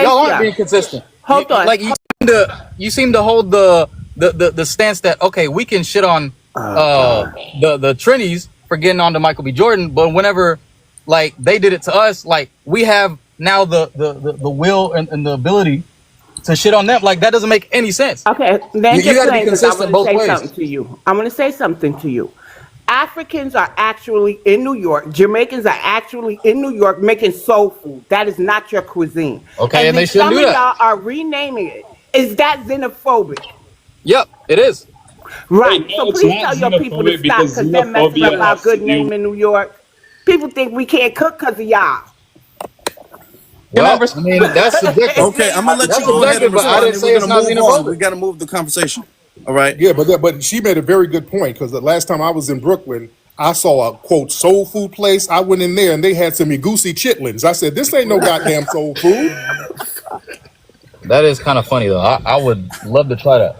Y'all aren't
Mutasia.
being consistent.
Hold on.
You seem to hold the stance that okay, we can shit on
Oh God.
the Trinis for getting on to Michael B. Jordan, but whenever like they did it to us, like we have now the will and the ability to shit on them. Like that doesn't make any sense.
Okay,
You,
land your
you got to be
plane because I
consistent
want to
both
say
ways.
something to you. I want to say something to you. Africans are actually in New York. Jamaicans are actually in New York making soul food. That is not your cuisine.
Okay,
And
and
then
they shouldn't
some
do
of
that.
y'all are renaming it. Is that xenophobic?
Yep, it is.
Right.
Wait, no,
So
it's
please
not
tell your people to
xenophobic
stop
because
because they're messing up
xenophobia
our
has to
good
do.
name in New York. People think we can't cook because of y'all.
Can I
Well, I
respond?
mean that's subjective.
Okay, I'm gonna let
That's
you go ahead and
subjective, but I
respond.
didn't
Then we're
say it's
gonna
not
move on. We
xenophobic.
got to move the conversation. All right.
Yeah, but she made a very good point because the last time I was in Brooklyn, I saw a quote soul food place. I went in there and they had some Egusi chitlins. I said, "This ain't no goddamn soul food."
That is kind of funny though. I would love to try that.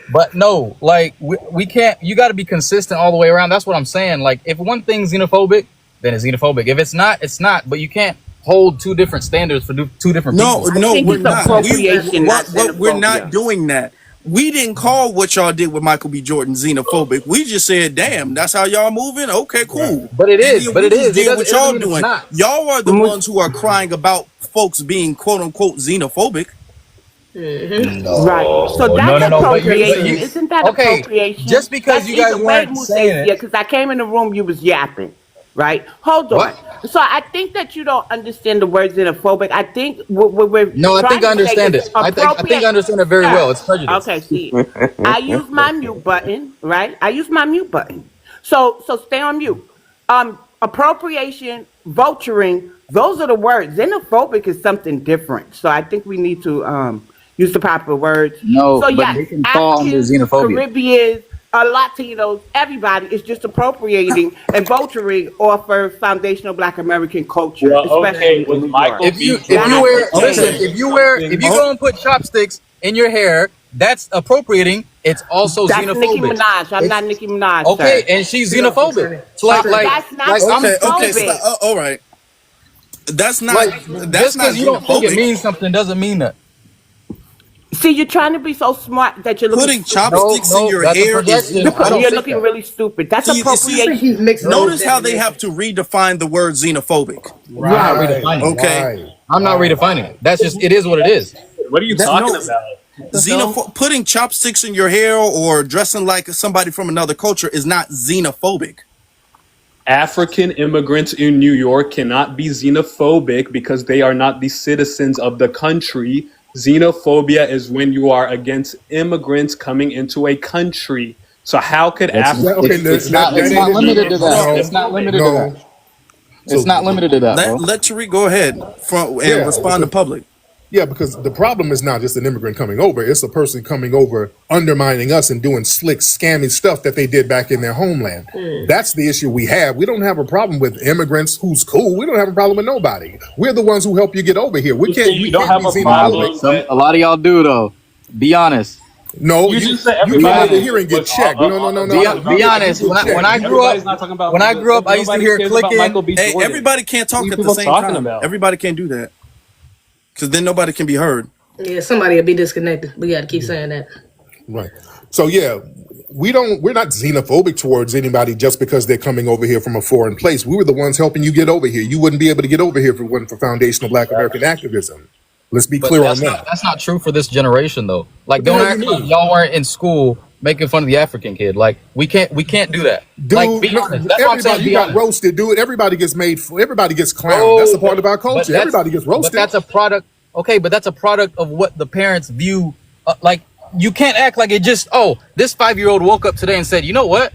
But no, like we can't. You got to be consistent all the way around. That's what I'm saying. Like if one thing's xenophobic, then it's xenophobic. If it's not, it's not. But you can't hold two different standards for two different
No,
people.
I
no,
think
we're
it's
not. We
Exactly.
appropriation, not
what we're not
xenophobia.
doing that. We didn't call what y'all did with Michael B. Jordan xenophobic. We just said, "Damn, that's how y'all moving." Okay,
Right.
cool.
But it
And
is.
then
But
we
it
just
is.
did what
It doesn't
y'all
mean it's
doing.
not.
Y'all are the
Mus-
ones who are crying about folks being quote unquote xenophobic.
Right. So
No, no,
that's
no, no. But
appropriation.
you.
Isn't that
Okay,
appropriation?
just because
That's
you guys
either way,
weren't saying
Musasia,
it.
because I came in the room, you was yapping. Right? Hold
What?
on. So I think that you don't understand the word xenophobic. I think what we're
No, I think
trying
I
to say
understand
is
it. I think I
appropriate.
understand it very well.
Sir.
It's prejudice.
Okay, see. I use my mute button, right? I use my mute button. So stay on mute. Appropriation, vulturing, those are the words. Xenophobic is something different. So I think we need to use the proper words.
No,
So
but
yes,
they can fall under
Africans,
xenophobia.
Caribbeans, Latinos, everybody is just appropriating and vulturing off of foundational Black American culture,
Well, okay,
especially in
with
New York.
Michael B.
If
That
you
has
Jordan
to
wear listen,
change.
Okay.
if
protecting.
you
Oh,
go and put chopsticks in your hair, that's appropriating. It's also
That's Nicki
xenophobic.
Minaj. I'm not
It's
Nicki Minaj,
okay,
sir.
and she's
Chill,
xenophobic.
Sonny.
So like like
That's not
like I'm
okay. Okay. Stop.
xenophobic.
All right. That's not.
like
That's
just
not
because you don't think it
xenophobic.
means something doesn't mean that.
See, you're trying to be so smart that you're looking
Putting
stupid.
No,
chopsticks in
no,
your
that's a
hair is
projection. I don't
You're
think
looking
that.
really stupid. That's
see.
I think he's
appropriation.
mixing up
No,
his
Notice how they have
definition.
to redefine the word xenophobic.
I'm not
Right.
Right.
redefining it.
Okay.
Right.
I'm not
Right.
redefining it. That's just it is what it
That's
is.
stupid. What are you
That
talking
no
about? What the hell?
putting chopsticks in your hair or dressing like somebody from another culture is not xenophobic.
African immigrants in New York cannot be xenophobic because they are not the citizens of the country. Xenophobia is when you are against immigrants coming into a country. So how could
It's
That,
African
okay.
it's
That
not
immigrants
it's
that
be
ain't
not
it.
limited to that.
xenophobic?
No.
It's not limited to that.
No.
It's
So
not limited to that,
Let
bro.
let Tariq go ahead from and
yeah,
respond to
because
public.
yeah, because the problem is not just an immigrant coming over; it's a person coming over, undermining us and doing slick, scammy stuff that they did back in their homeland. That's the issue we have. We don't have a problem with immigrants who's cool. We don't have a problem with nobody. We're the ones who help you get over here. We
You say
can't.
you
We
don't
can't
have
be
a
xenophobic.
problem
Some
with.
a lot of y'all do though. Be honest.
No,
You just said
you
Be
come over
everybody
here
honest.
and get
was.
checked. No, no, no, no,
Be
no.
be
You
honest.
get
When
checked.
I
You
grew
get
up,
Everybody's not talking about.
when I grew up, I used to
Nobody
hear
cares about
clicking.
Michael B.
Hey,
Jordan.
everybody can't
What are
talk
you
at the
people
same
talking
time.
about?
Everybody can't do that because then nobody can be heard.
Yeah, somebody will be disconnected. We got to keep saying that.
Right. So yeah, we're not xenophobic towards anybody just because they're coming over here from a foreign place. We were the ones helping you get over here. You wouldn't be able to get over here if it wasn't for foundational Black American activism. Let's be
But
clear on that.
that's not true for this generation though.
What
Like,
the
don't
hell you
act like
mean?
y'all weren't in school making fun of the African kid. Like, we can't do that. Like,
Dude,
be
no,
honest. That's what I'm saying.
everybody, you
Be
got
honest.
roasted, dude. Everybody gets everybody gets clowned. That's
Bro,
a part of our
but
culture.
that's
Everybody gets
but
roasted.
that's a product. Okay, but that's a product of what the parents view. Like, you can't act like it just. Oh, this 5-year-old woke up today and said, you know what?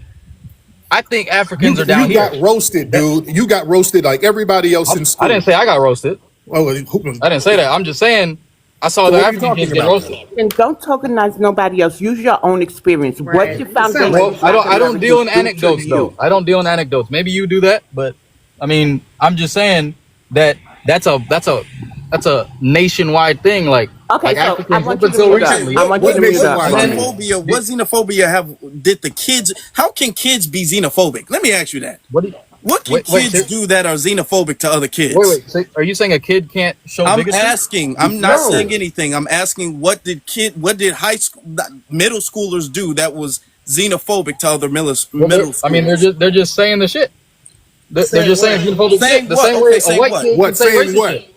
I think Africans are down
You
here.
got roasted, dude. You got roasted like everybody else in school.
I didn't say I got roasted.
Oh,
I didn't say that. I'm just saying I saw
so
the
what are you
African
talking
kids get
about?
roasted.
And don't tokenize nobody else. Use your own experience.
Right.
What's your
It sounds
foundation?
like
Well,
it's
I don't deal in
Americans do to
anecdotes though.
you?
I don't deal in anecdotes. Maybe you do that, but I mean, I'm just saying that that's a nationwide thing. Like,
Okay, so I
Africans
want
up
you to
until
mute up.
recently.
I want you
what
to mute up.
nationwide
Go
thing?
ahead.
Xenophobia, what xenophobia did the kids, how can kids be xenophobic? Let me ask you that.
What? Do you,
What can
wait,
kids do that are xenophobic to other kids?
wait. So are you saying a kid can't show
I'm
bigotry?
asking, I'm not
No.
saying anything. I'm asking what did high school, middle schoolers do that was xenophobic to other middle schoolers?
I mean, they're just saying the shit. They're just saying xenophobic
Saying
shit. The
what?
same
Okay,
way a
saying
white
what?
kid
What
can say
saying
racist
what?
shit.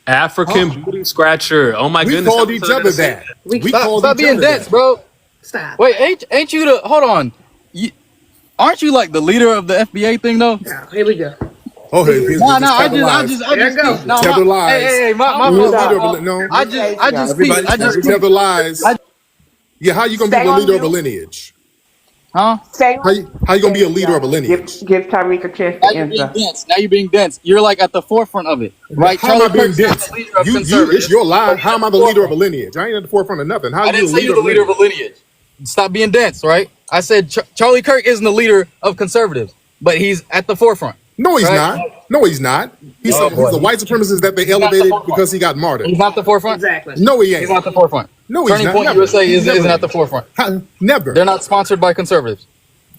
African booty scratcher. Oh my
We
goodness.
called
how
each
was I
other
gonna say
that. We
Stop,
called
stop
each
being
other
dense,
that.
bro.
Stop.
Wait, ain't you the? Hold on. Aren't you like the leader of the FBA thing though?
Now, here we go.
Oh, here's
No,
tether lies.
There it goes.
no,
Tether lies.
hey, my
Don't
You're
mute
a leader
up.
of a no.
I just speak.
Everybody-
I just speak.
Tether lies. Yeah, how you gonna be
Stay
the
on
leader of a
mute.
lineage?
Huh?
Stay
How
on
you gonna be a leader of a lineage?
Give Tyreek a chance
Now
to
you're being
answer.
dense. Now you're being dense. You're like at the forefront of it, right?
How am I
Charlie
being
Kirk's not
dense?
the leader of
It's
conservatives,
your lie.
but he's
How
at
am I
the
the leader of a
forefront.
lineage? I ain't at the forefront of nothing. How
I
are you
didn't
the
say
leader
you're
of
the
a
leader of a
lineage?
lineage. Stop being dense, right? I said Charlie Kirk isn't the leader of conservatives, but he's at the forefront,
No, he's
right?
not. No, he's not. He's
Oh
he's
boy,
a white supremacist that they
he's not the
elevated
forefront.
because he got martyred.
He's not the forefront.
Exactly.
No, he
He's
ain't.
not the forefront.
No, he's
Turning
not.
Point
Never.
USA
He's never
isn't at
been.
the forefront.
Never.
They're not sponsored by conservatives.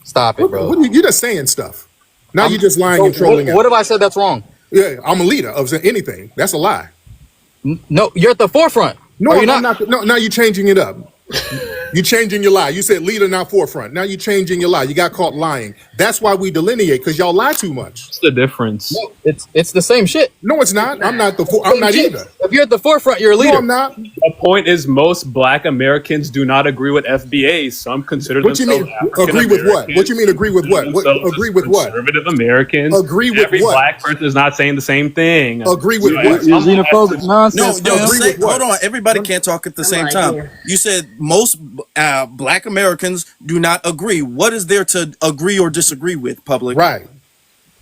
Stop it, bro.
You're just saying stuff. Now you're just lying
So
and trolling
what
out.
have I said that's wrong?
Yeah, I'm a leader of anything. That's a lie.
No, you're at the forefront.
No,
Are you
I'm not. No, now you're changing it up. You're changing your lie. You said leader, not forefront. Now you're changing your lie. You got caught lying. That's why we delineate, because y'all lie too much.
What's the difference?
No, it's the same shit.
No, it's not. I'm not I'm not either.
If you're at the forefront, you're a leader.
No, I'm not.
The point is, most Black Americans do not agree with FBAs. Some consider
What you
themselves
mean?
African
Agree with what?
Americans.
What you mean agree with what? What
Themselves
agree
as
with what?
Conservative Americans.
Agree with
Every
what?
Black person is not saying the same thing.
Agree with
Right?
what?
You're
Some
xenophobic
Black-
nonsense,
No,
man.
Agree with what?
hold on. Everybody can't talk at the same
like,
time.
yeah.
You said most Black Americans do not agree. What is there to agree or disagree with, public?
Right.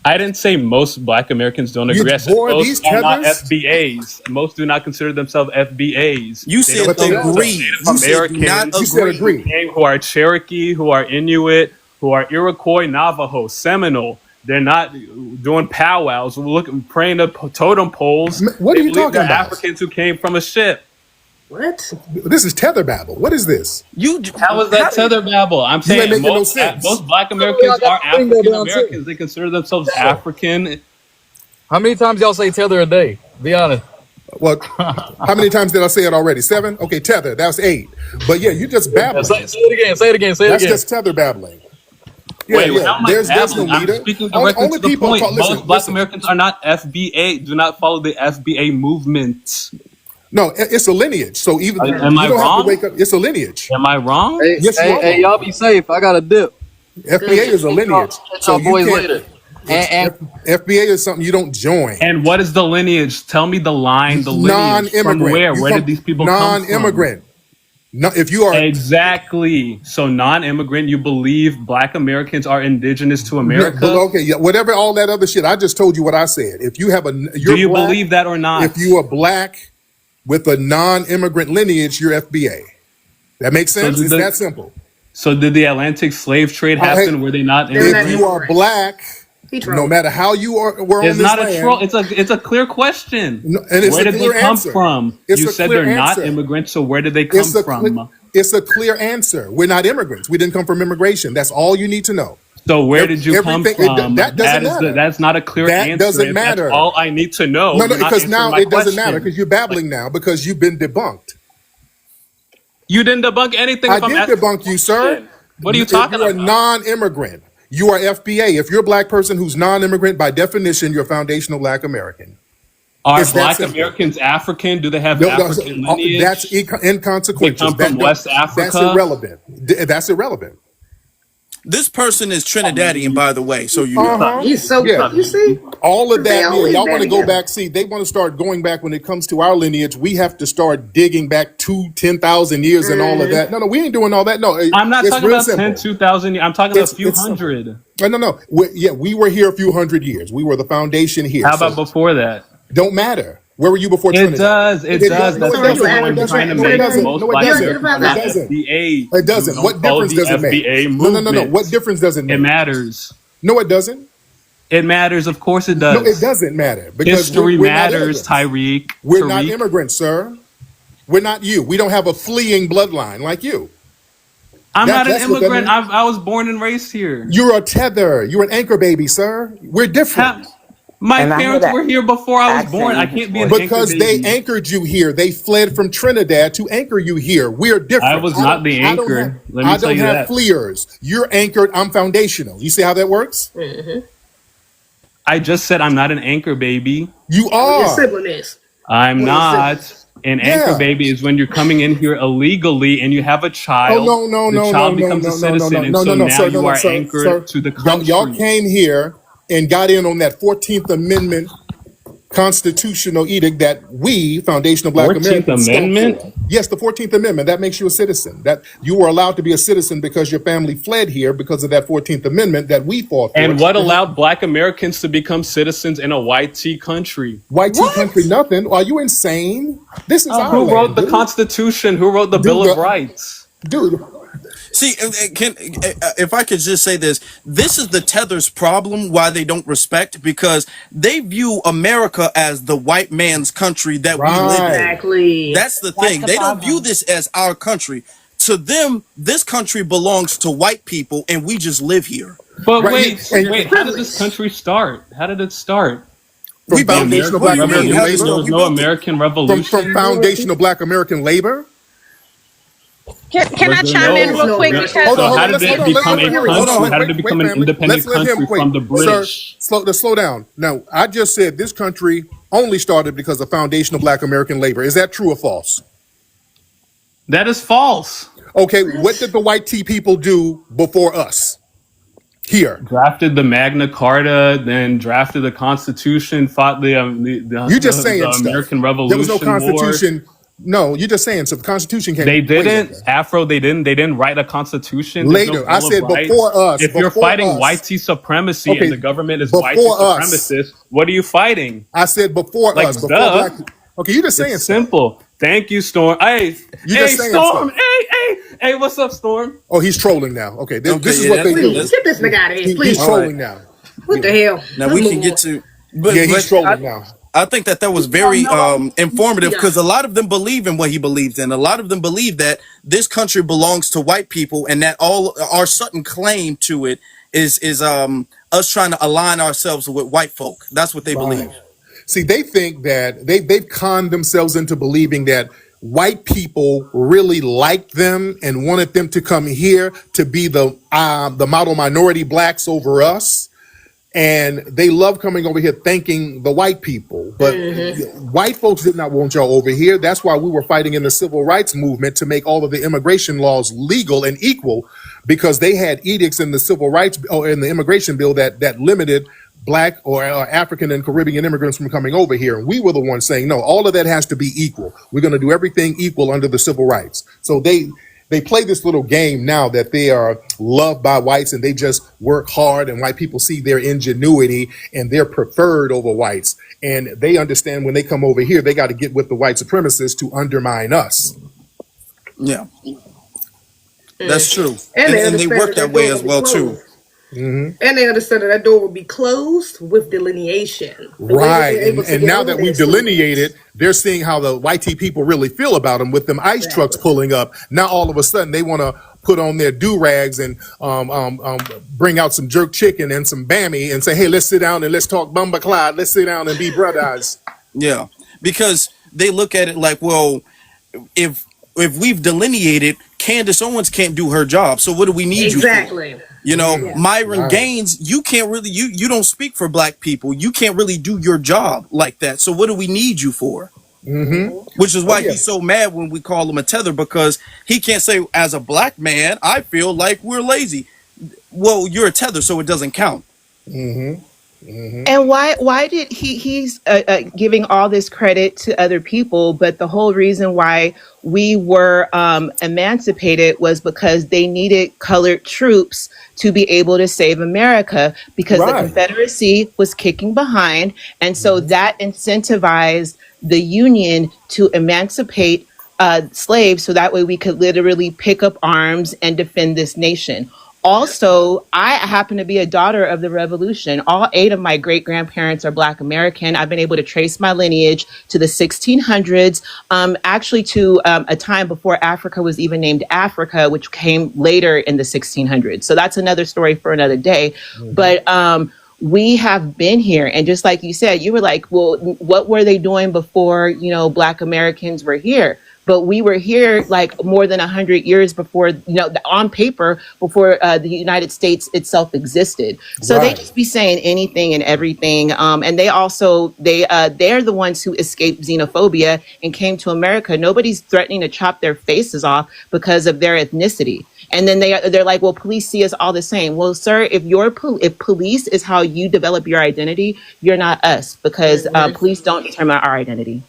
I didn't say most Black Americans don't agree. I said
boy,
most
these
are not
tethers?
FBAs. Most do not consider themselves FBAs.
You
They
said
don't consider
don't.
agree.
themselves
You said do not
Americans.
You said
agree.
agree.
Who are Cherokee, who are Inuit, who are Iroquois, Navajo, Seminole. They're not doing powwows, praying to totem poles.
What are
They
you
believe
talking
they're
about?
Africans who came from a ship.
What?
This is tether babble. What is this?
How was that tether babble? I'm
ain't
saying
making no
most,
sense.
most Black Americans are
I bring that
African
down, too.
Americans. They consider themselves African.
How many times y'all say tether a day? Be honest.
Well, how many times did I say it already? 7? Okay, tether. That's 8. But yeah, you just babbling.
Say it again. Say it again. Say it
That's
again.
just tether babbling. Yeah,
Wait,
yeah.
how am I
There's no
babbling? I'm
leader.
speaking directly
Only
to the
people
point.
talk.
Most Black
Listen.
Americans are not FBA. Do not follow the FBA movement.
No, it's a lineage. So even
Am
you
I
don't have
wrong?
to wake up. It's a lineage.
Am I wrong?
Hey,
Yes, you are.
hey, y'all be safe. I got a dip.
FBA is a lineage.
Catch
So
y'all
you
boys
can't.
later. And
FBA is something you don't join.
And what is the lineage? Tell me the line, the lineage. From
Non-immigrant.
where?
You
Where
come-
did these people come from?
Non-immigrant. No, if you are
Exactly. So non-immigrant, you believe Black Americans are indigenous to America?
But okay, yeah, whatever all that other shit. I just told you what I said. If you have you're
Do you
black,
believe that or not?
If you are black with a non-immigrant lineage, you're FBA. That makes sense.
did
It's
the-
that simple.
So did the Atlantic slave trade happen?
hey,
Were they not
They're not
If
immigrants?
you are black,
He
no
trolled.
matter how you were on
It's
this
not a
land,
troll. It's a clear question.
No, and it's
Where
a
did
clear
they come
answer.
from?
It's
You
a
said
clear
they're not
answer.
immigrants. So where did they come from?
It's a clear answer. We're not immigrants. We didn't come from immigration. That's all you need to know.
So where did you come
Everything that
from?
doesn't matter.
That's not a clear
That
answer.
doesn't
If that's
matter.
all I need to know,
No,
you're not
because
answering
now
my
it doesn't matter
question.
because you're
Like,
babbling now because you've been debunked.
you didn't debunk anything
I
if I'm
did
asking
debunk
a
you, sir.
question. What are you
If
talking
you're a
about?
non-immigrant, you are FBA. If you're a black person who's non-immigrant, by definition, you're foundational black American.
Are
It's that
Black
simple.
Americans African? Do they have
No,
African
that's
lineage? They
inconsequential.
come from West
That's
Africa.
irrelevant. That's irrelevant.
This person is
I
Trinidadian,
mean,
by the way, so you
Uh
know.
huh.
He's so
Yeah.
you see,
All of
they
that, yeah.
always
Y'all want
band
to go
together.
back. See, they want to start going back when it comes to our lineage. We have to start digging back 10,000 years and all of that. No, we ain't doing all that. No,
I'm not
it's
talking
real
about 10,
simple.
2,000. I'm talking about a few
It's simple.
hundred.
No. We were here a few hundred years. We were the foundation here.
How about
So
before that?
don't matter. Where were you before
It
Trinidad?
does. It does.
No,
That's
it
So are you
doesn't.
the
No,
point
it
I'm
African
doesn't.
trying to
No, it
make.
Trinidadian?
doesn't.
Most
No, it
Black
You
doesn't.
identify
Americans are
It
not
that?
doesn't.
FBA.
It doesn't.
Don't
What
follow
difference
the
does it make?
FBA
No.
movement.
What difference does it
It
make?
matters.
No, it doesn't.
It matters. Of course it
No, it
does.
doesn't matter because
History
we're not
matters,
immigrants.
Tyreek.
We're not
Tariq.
immigrants, sir. We're not you. We don't have a fleeing bloodline like you.
I'm not an
That's what that
immigrant.
means.
I was born and raised here.
You're a tether. You're an anchor baby, sir. We're different.
My
And I hear
parents
that
were here before I was born.
accent
I
in his
can't be an
voice.
anchor
Because they
baby.
anchored you here. They fled from Trinidad to anchor you here. We're
I
different.
was not the anchor. Let me
I
tell
don't
you
have
that.
fleers. You're anchored. I'm foundational. You see how that works?
I just said I'm not an anchor baby.
You
Your
are.
sibling is.
I'm
One of your
not.
siblings.
An anchor
Yeah.
baby is when you're coming in here illegally and you have a
Oh
child.
no no
The
no no
child
no
becomes a
no no no
citizen,
no
and
no
so
no no
now
sir no
you
no
are
sir
anchored
sir.
to the
Y'all
country.
came here and got in on that 14th Amendment constitutional edict that we, foundational Black
14th
Americans, stood
Amendment?
for. Yes, the 14th Amendment. That makes you a citizen. That you were allowed to be a citizen because your family fled here because of that 14th Amendment that we fought for.
And what allowed Black Americans to become citizens in a white tea country?
White tea
What?
country, nothing. Are you insane? This is our
Who wrote
land,
the
dude.
Constitution? Who wrote the Bill
Dude,
of Rights?
dude.
See, if I could just say this is the Tether's problem why they don't respect, because they view America as the white man's country that we live in.
Right.
Exactly.
That's the thing. They don't view this as our country. To them, this country belongs to white people and we just live here.
But
Right.
wait, how did this country start? How did it start?
From
We built it.
foundational
What do
Black
you mean?
American
How
There
did it
labor.
start?
was
We
no
built it.
American
From
Revolution.
foundational Black American labor.
Can
Was
I
there
chime in
no?
real quick?
there-
Because
Hold on,
So
hold
how
on.
did
Let's
it
hold on.
become
Let
a
him hear it.
country?
Hold on.
How did it become an
family.
independent
Let's let him
country from the British?
Sir, let's slow down. Now, I just said this country only started because of foundational Black American labor. Is that true or false?
That is false.
Okay, what did the white tea people do before us here?
Drafted the Magna Carta, then drafted the Constitution, fought
You just saying
the
stuff.
American
There was no
Revolution War.
constitution. No, you're just saying. So the Constitution came
They
way
didn't,
later.
Afro. They didn't write a constitution. There's no
Later, I
Bill of
said
Rights.
before us.
If you're
Before
fighting
us.
white tea supremacy
Okay,
and the government is white tea
before us.
supremacist, what are you fighting?
I said before
Like,
us. Before
duh.
Black. Okay, you're just saying
It's
stuff.
simple. Thank you, Storm. Hey,
You
hey,
just saying
Storm.
stuff.
Hey, what's up, Storm?
Oh, he's trolling now. Okay, this
Okay,
is
yeah,
what they do.
Please get this nigga out of here,
He's
please.
trolling now.
What the hell?
Now we can get to,
Yeah, he's trolling now.
I think that was very informative,
Yeah.
because a lot of them believe in what he believes in. A lot of them believe that this country belongs to white people and that all our sudden claim to it is us trying to align ourselves with white folk. That's what they believe.
See, they think that they've conned themselves into believing that white people really liked them and wanted them to come here to be the model minority blacks over us. And they love coming over here thanking the white people. But white folks did not want y'all over here. That's why we were fighting in the civil rights movement to make all of the immigration laws legal and equal, because they had edicts in the civil rights or in the immigration bill that limited Black or African and Caribbean immigrants from coming over here. And we were the ones saying, no, all of that has to be equal. We're going to do everything equal under the civil rights. So they play this little game now that they are loved by whites and they just work hard and white people see their ingenuity and they're preferred over whites. And they understand when they come over here, they got to get with the white supremacists to undermine us.
Yeah, that's true.
And they
And they
understand
work
that
that way
door
as
will be
well too.
closed. And they understand that door will be closed with delineation. The way that
Right.
they're able to
And
get
now
over
that
there
we've
is through
delineated, they're seeing how the white tea people really feel about them with them ice trucks pulling up. Now all of a sudden they want to put on their do rags and bring out some jerk chicken and some bammy and say, "Hey, let's sit down and let's talk Bumba Clyde. Let's sit down and be brothers."
Yeah, because they look at it like, well, if we've delineated, Candace Owens can't do her job, so what do we need you for?
Exactly.
You know, Myron
Right.
Gaines, you can't really, you don't speak for black people. You can't really do your job like that. So what do we need you for? Which is
Oh
why
yeah.
he's so mad when we call him a tether, because he can't say, as a black man, I feel like we're lazy. Well, you're a tether, so it doesn't count.
And why did he's giving all this credit to other people, but the whole reason why we were emancipated was because they needed colored troops to be able to save America, because the
Right.
Confederacy was kicking behind, and so that incentivized the Union to emancipate slaves, so that way we could literally pick up arms and defend this nation. Also, I happen to be a daughter of the revolution. All eight of my great grandparents are Black American. I've been able to trace my lineage to the 1600s, actually to a time before Africa was even named Africa, which came later in the 1600s. So that's another story for another day. But we have been here. And just like you said, you were like, well, what were they doing before, Black Americans were here? But we were here like more than 100 years before, on paper, before the United States itself existed. So they
Right.
just be saying anything and everything. And they're the ones who escaped xenophobia and came to America. Nobody's threatening to chop their faces off because of their ethnicity. And then they're like, well, police see us all the same. Well, sir, if police is how you develop your identity, you're not us, because police don't determine our identity.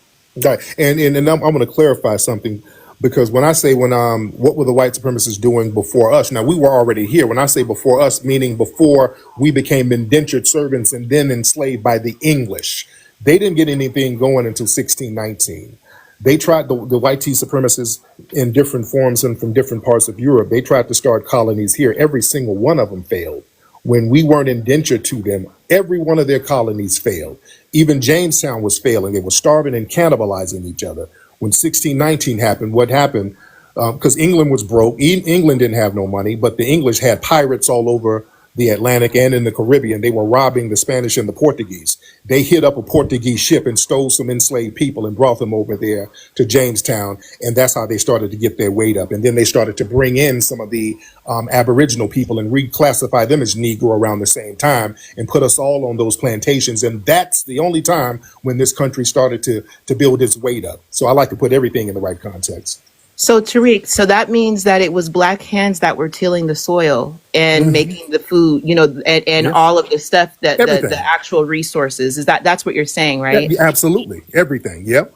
Right. And I'm going to clarify something, because when I say what were the white supremacists doing before us? Now, we were already here. When I say before us, meaning before we became indentured servants and then enslaved by the English. They didn't get anything going until 1619. They tried, the white tea supremacists in different forms and from different parts of Europe, they tried to start colonies here. Every single one of them failed. When we weren't indentured to them, every one of their colonies failed. Even Jamestown was failing. They were starving and cannibalizing each other. When 1619 happened, what happened? Because England was broke. England didn't have no money, but the English had pirates all over the Atlantic and in the Caribbean. They were robbing the Spanish and the Portuguese. They hit up a Portuguese ship and stole some enslaved people and brought them over there to Jamestown. And that's how they started to get their weight up. And then they started to bring in some of the Aboriginal people and reclassify them as Negro around the same time and put us all on those plantations. And that's the only time when this country started to build its weight up. So I like to put everything in the right context.
So Tariq, so that means that it was black hands that were tilling the soil and making the food, and
Yeah.
all of the stuff that
Everything.
the actual resources. That's what you're saying, right?
Yeah, absolutely. Everything. Yep.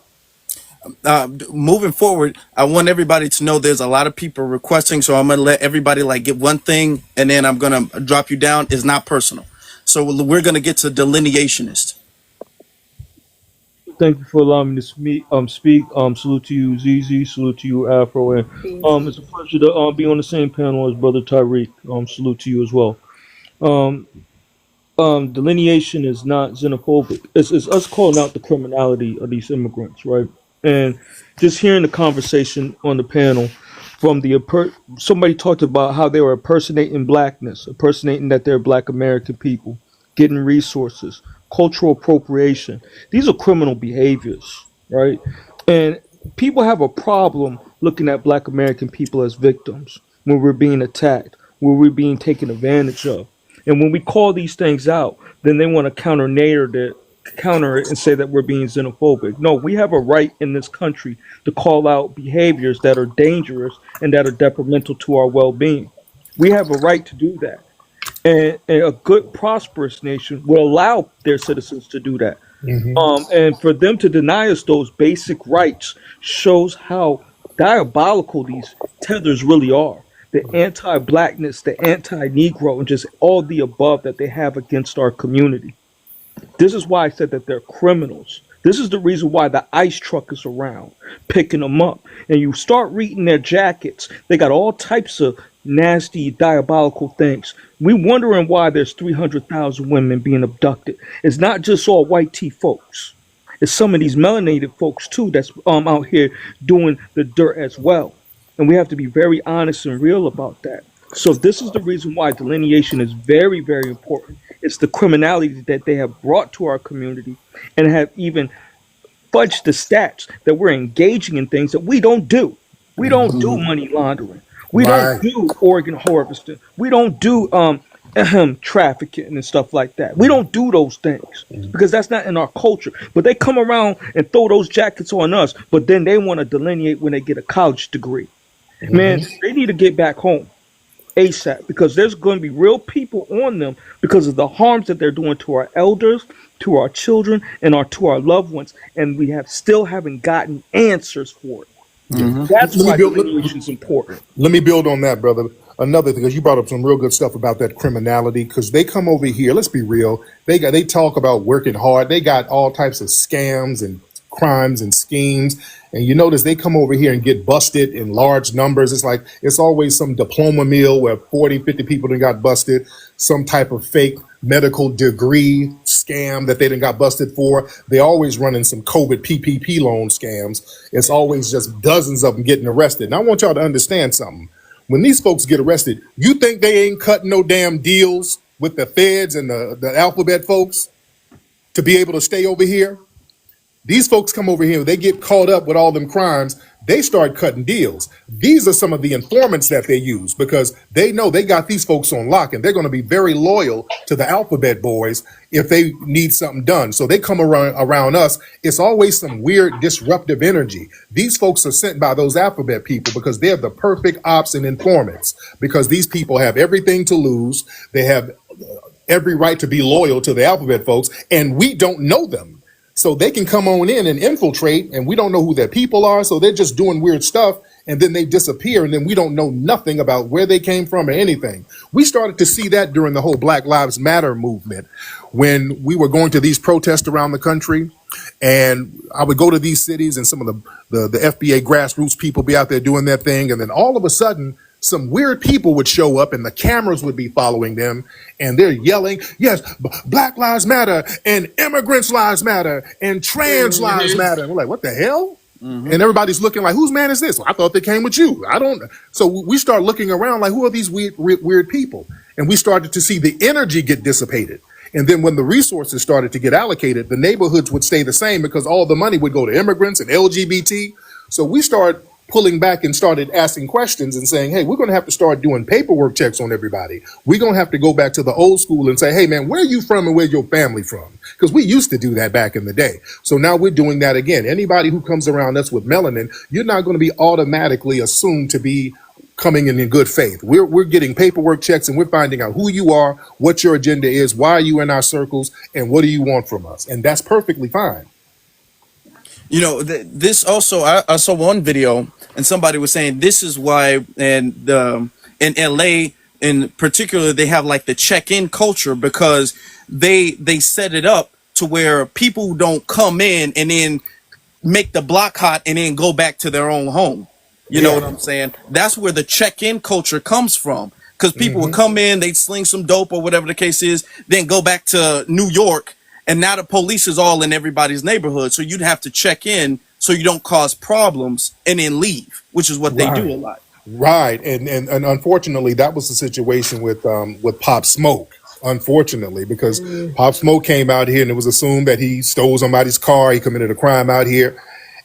Moving forward, I want everybody to know there's a lot of people requesting, so I'm gonna let everybody like get one thing, and then I'm gonna drop you down. It's not personal, so we're gonna get to delineationist.
Thank you for allowing me to speak. Salute to you, ZZ. Salute to you, Afro. And it's a pleasure to be on the same panel as Brother Tyreek. Salute to you as well. Um, Delineation is not xenophobic. It's us calling out the criminality of these immigrants, right? And just hearing the conversation on the panel from somebody talked about how they were impersonating blackness, impersonating that they're Black American people, getting resources, cultural appropriation. These are criminal behaviors, right? And people have a problem looking at Black American people as victims when we're being attacked, when we're being taken advantage of. And when we call these things out, then they want to counter it and say that we're being xenophobic. No, we have a right in this country to call out behaviors that are dangerous and that are detrimental to our well-being. We have a right to do that. And a good, prosperous nation will allow their citizens to do that. And for them to deny us those basic rights shows how diabolical these tethers really are. The anti-blackness, the anti-Negro, and just all the above that they have against our community. This is why I said that they're criminals. This is the reason why the ICE truck is around, picking them up. And you start reading their jackets, they got all types of nasty, diabolical things. We wondering why there's 300,000 women being abducted. It's not just all white tea folks. It's some of these melanated folks too that's out here doing the dirt as well. And we have to be very honest and real about that. So this is the reason why delineation is very, very important. It's the criminality that they have brought to our community and have even fudged the stats that we're engaging in things that we don't do. We don't do money laundering. We don't
Right.
do organ harvesting. We don't do trafficking and stuff like that. We don't do those things because that's not in our culture. But they come around and throw those jackets on us, but then they want to delineate when they get a college degree. Man, they need to get back home ASAP because there's going to be real people on them because of the harms that they're doing to our elders, to our children, and to our loved ones, and we still haven't gotten answers for it. That's
Let me
why
build.
delineation is important.
Let me build on that, brother. Another thing, because you brought up some real good stuff about that criminality. Because they come over here. Let's be real. They talk about working hard. They got all types of scams and crimes and schemes. And you notice they come over here and get busted in large numbers. It's like it's always some diploma mill where 40, 50 people done got busted. Some type of fake medical degree scam that they done got busted for. They always running some COVID PPP loan scams. It's always just dozens of them getting arrested. And I want y'all to understand something. When these folks get arrested, you think they ain't cutting no damn deals with the feds and the alphabet folks to be able to stay over here? These folks come over here, they get caught up with all them crimes, they start cutting deals. These are some of the informants that they use because they know they got these folks on lock and they're going to be very loyal to the alphabet boys if they need something done. So they come around us. It's always some weird disruptive energy. These folks are sent by those alphabet people because they're the perfect ops and informants because these people have everything to lose. They have every right to be loyal to the alphabet folks, and we don't know them. So they can come on in and infiltrate, and we don't know who their people are. So they're just doing weird stuff, and then they disappear, and then we don't know nothing about where they came from or anything. We started to see that during the whole Black Lives Matter movement when we were going to these protests around the country. And I would go to these cities, and some of the FBA grassroots people be out there doing their thing. And then all of a sudden, some weird people would show up and the cameras would be following them and they're yelling, yes, Black Lives Matter and immigrants lives matter and trans lives matter. And we're like, what the hell? And everybody's looking like, whose man is this? Well, I thought they came with you. I don't. So we start looking around like, who are these weird people? And we started to see the energy get dissipated. And then when the resources started to get allocated, the neighborhoods would stay the same because all the money would go to immigrants and LGBT. So we started pulling back and started asking questions and saying, hey, we're going to have to start doing paperwork checks on everybody. We're going to have to go back to the old school and say, hey, man, where are you from and where's your family from? Because we used to do that back in the day. So now we're doing that again. Anybody who comes around us with melanin, you're not going to be automatically assumed to be coming in good faith. We're getting paperwork checks and we're finding out who you are, what your agenda is, why are you in our circles, and what do you want from us? And that's perfectly fine.
You know, this also, I saw one video and somebody was saying this is why, and in LA in particular, they have like the check-in culture because they set it up to where people don't come in and then make the block hot and then go back to their own home. You know what I'm saying? That's where the check-in culture comes from. Because people would come in, they'd sling some dope or whatever the case is, then go back to New York, and now the police is all in everybody's neighborhood. So you'd have to check in so you don't cause problems and then leave, which is what they do a lot.
Right. And unfortunately, that was the situation with Pop Smoke. Unfortunately, because Pop Smoke came out here and it was assumed that he stole somebody's car, he committed a crime out here.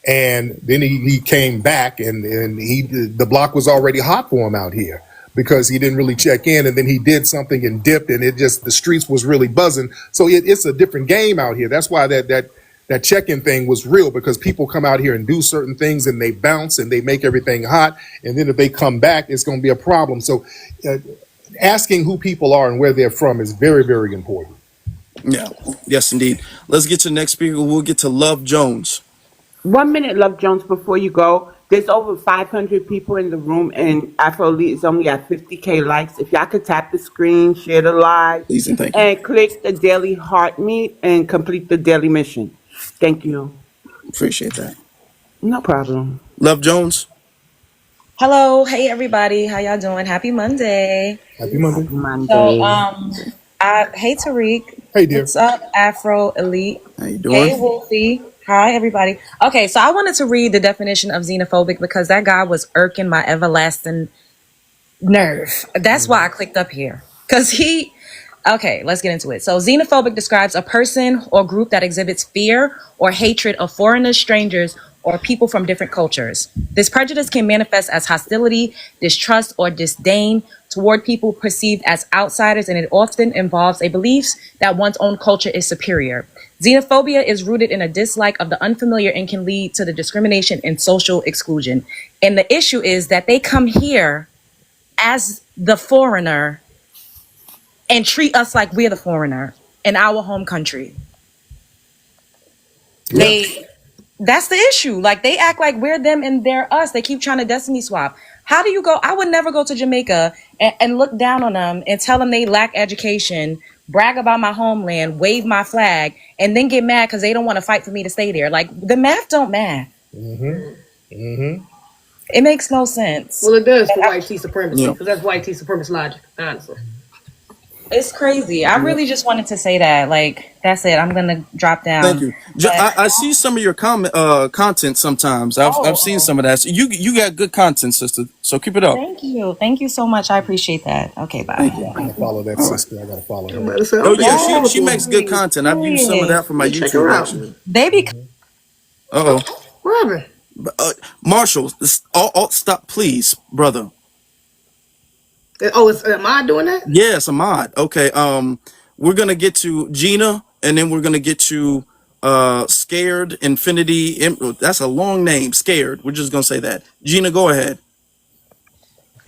And then he came back and the block was already hot for him out here because he didn't really check in, and then he did something and dipped, and the streets was really buzzing. So it's a different game out here. That's why that check-in thing was real, because people come out here and do certain things and they bounce and they make everything hot, and then if they come back, it's going to be a problem. So asking who people are and where they're from is very, very important.
Yeah. Yes, indeed. Let's get to the next speaker. We'll get to Love Jones.
1 minute, Love Jones, before you go. There's over 500 people in the room, and Afro Elite is only at 50K likes. If y'all could tap the screen, share the live,
Please and thank you.
and click the daily heart meet and complete the daily mission. Thank you.
Appreciate that.
No problem.
Love Jones.
Hello, hey everybody, how y'all doing? Happy Monday.
Happy Monday.
Monday.
So, hey Tariq.
Hey, dear.
What's up, Afro Elite?
How you doing?
Hey Wolfie. Hi, everybody. Okay, so I wanted to read the definition of xenophobic because that guy was irking my everlasting nerve. That's why I clicked up here. Because okay, let's get into it. So, xenophobic describes a person or group that exhibits fear or hatred of foreigners, strangers, or people from different cultures. This prejudice can manifest as hostility, distrust, or disdain toward people perceived as outsiders, and it often involves a belief that one's own culture is superior. Xenophobia is rooted in a dislike of the unfamiliar and can lead to the discrimination and social exclusion. And the issue is that they come here as the foreigner and treat us like we're the foreigner in our home country.
Yeah.
That's the issue. Like, they act like we're them and they're us. They keep trying to destiny swap. How do you go? I would never go to Jamaica and look down on them and tell them they lack education, brag about my homeland, wave my flag, and then get mad because they don't want to fight for me to stay there. Like, the math don't math. It makes no sense.
Well, it does for white tea supremacy,
Yeah.
because that's white tea supremacist logic, honestly.
It's crazy. I really just wanted to say that. Like, that's it. I'm gonna drop down.
Thank you. I see some of your content sometimes. I've seen some of that. So you got good content, sister. So keep it up.
Thank you. Thank you so much. I appreciate that. Okay, bye.
Thank you.
I gotta follow that sister. I gotta follow her.
Oh yeah, she makes good content. I've used some of that for my
Check her
YouTube
out.
actually.
They be
Uh oh.
What happened?
Marshall, stop, please, brother.
Oh, am I doing that?
Yes, Ahmad. Okay. We're gonna get to Gina, and then we're gonna get to Scared Infinity. That's a long name. Scared. We're just gonna say that. Gina, go ahead.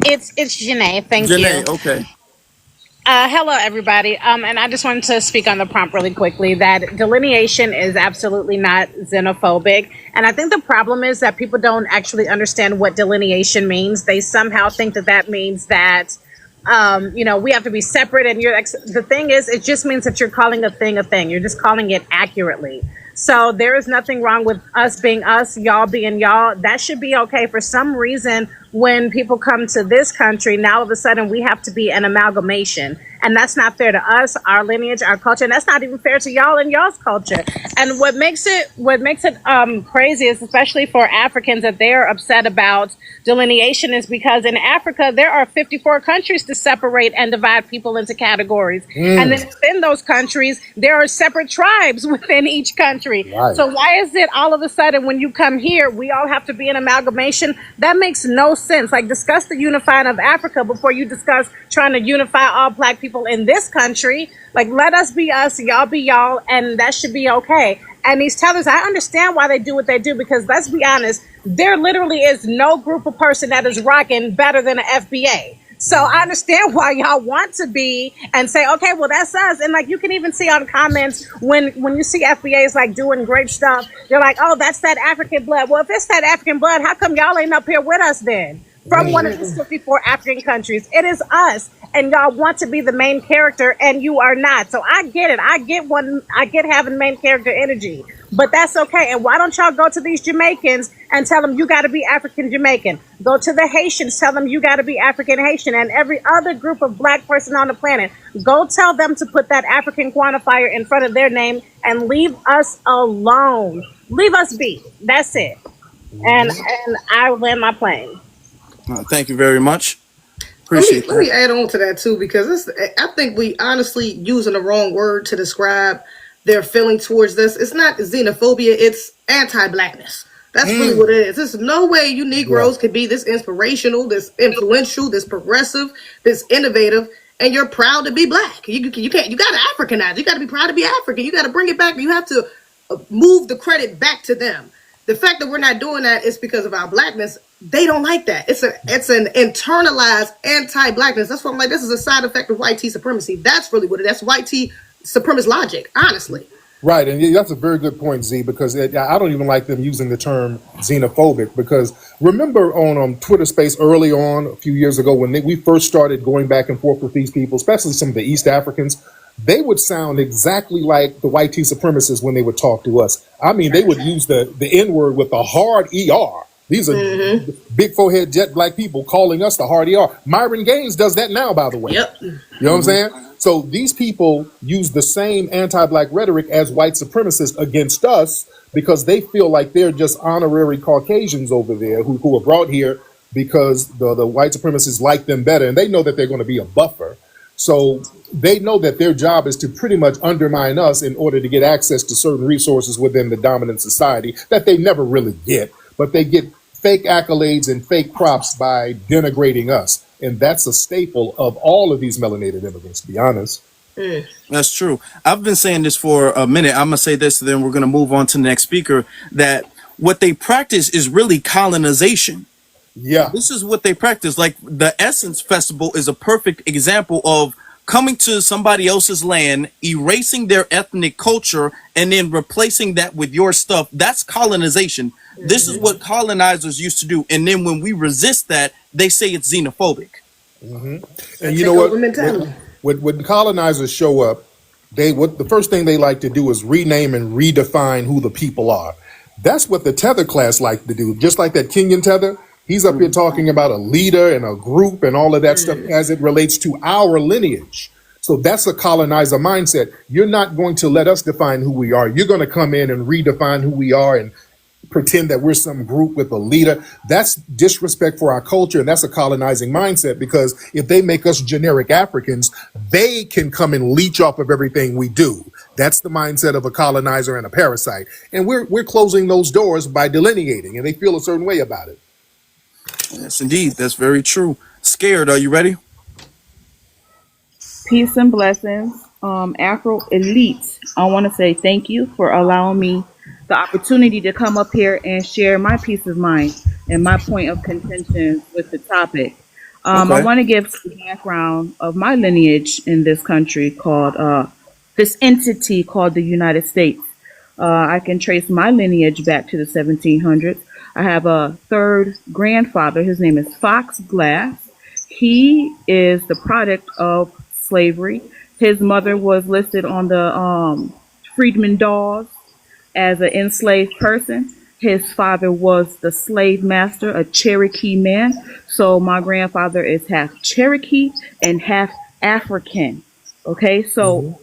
It's Janae. Thank you.
Janae. Okay.
Hello, everybody. And I just wanted to speak on the prompt really quickly that delineation is absolutely not xenophobic. And I think the problem is that people don't actually understand what delineation means. They somehow think that that means that, we have to be separate. And the thing is, it just means that you're calling a thing a thing. You're just calling it accurately. So there is nothing wrong with us being us, y'all being y'all. That should be okay. For some reason, when people come to this country, now all of a sudden we have to be an amalgamation. And that's not fair to us, our lineage, our culture, and that's not even fair to y'all and y'all's culture. And what makes it crazy is, especially for Africans, that they are upset about delineation is because in Africa there are 54 countries to separate and divide people into categories. And then within those countries there are separate tribes within each country.
Right.
So why is it all of a sudden when you come here we all have to be an amalgamation? That makes no sense. Like, discuss the unifying of Africa before you discuss trying to unify all black people in this country. Like, let us be us, y'all be y'all, and that should be okay. And these tethers, I understand why they do what they do, because let's be honest, there literally is no group of person that is rocking better than the FBA. So I understand why y'all want to be and say, okay, well, that's us. And like, you can even see on comments when you see FBAs like doing great stuff, they're like, oh, that's that African blood. Well, if it's that African blood, how come y'all ain't up here with us then? From one of these 54 African countries. It is us. And y'all want to be the main character and you are not. So I get it. I get having main character energy. But that's okay. And why don't y'all go to these Jamaicans and tell them you got to be African Jamaican? Go to the Haitians, tell them you got to be African Haitian, and every other group of black person on the planet. Go tell them to put that African quantifier in front of their name and leave us alone. Leave us be. That's it. And I land my plane.
Thank you very much.
Let
Appreciate
me
that.
add on to that too, because I think we honestly using the wrong word to describe their feeling towards this. It's not xenophobia, it's anti-blackness. That's really what it is. There's no way you Negroes could be this inspirational, this influential, this progressive, this innovative, and you're proud to be black. You can't. You got to Africanize. You got to be proud to be African. You got to bring it back. You have to move the credit back to them. The fact that we're not doing that is because of our blackness. They don't like that. It's an internalized anti-blackness. That's why I'm like, this is a side effect of white tea supremacy. That's really what it is. That's white tea supremacist logic, honestly.
Right, and that's a very good point, Z, because I don't even like them using the term xenophobic, because remember on Twitter Space early on, a few years ago, when we first started going back and forth with these people, especially some of the East Africans, they would sound exactly like the white tea supremacists when they would talk to us. I mean, they would use the N-word with the hard ER. These are big forehead jet black people calling us the hard ER. Myron Gaines does that now, by the way.
Yep.
You know what I'm saying? So these people use the same anti-black rhetoric as white supremacists against us because they feel like they're just honorary Caucasians over there who are brought here because the white supremacists like them better, and they know that they're going to be a buffer. So they know that their job is to pretty much undermine us in order to get access to certain resources within the dominant society that they never really get, but they get fake accolades and fake props by denigrating us. And that's a staple of all of these melanated immigrants, to be honest.
That's true. I've been saying this for a minute. I'm gonna say this, then we're gonna move on to the next speaker. That what they practice is really colonization.
Yeah.
This is what they practice. Like the Essence Festival is a perfect example of coming to somebody else's land, erasing their ethnic culture, and then replacing that with your stuff. That's colonization. This is what colonizers used to do. And then when we resist that, they say it's xenophobic.
And you know what? When colonizers show up, the first thing they like to do is rename and redefine who the people are. That's what the Tether class like to do. Just like that Kenyan Tether, he's up here talking about a leader and a group and all of that stuff as it relates to our lineage. So that's a colonizer mindset. You're not going to let us define who we are. You're going to come in and redefine who we are and pretend that we're some group with a leader. That's disrespect for our culture, and that's a colonizing mindset, because if they make us generic Africans, they can come and leech off of everything we do. That's the mindset of a colonizer and a parasite. And we're closing those doors by delineating, and they feel a certain way about it.
Yes, indeed. That's very true. Scared, are you ready?
Peace and blessings. Afro Elite, I want to say thank you for allowing me the opportunity to come up here and share my peace of mind and my point of contention with the topic. I want to give some background of my lineage in this country called, this entity called the United States. I can trace my lineage back to the 1700s. I have a third grandfather. His name is Fox Glass. He is the product of slavery. His mother was listed on the Freedmen Dolls as an enslaved person. His father was the slave master, a Cherokee man. So my grandfather is half Cherokee and half African. Okay, so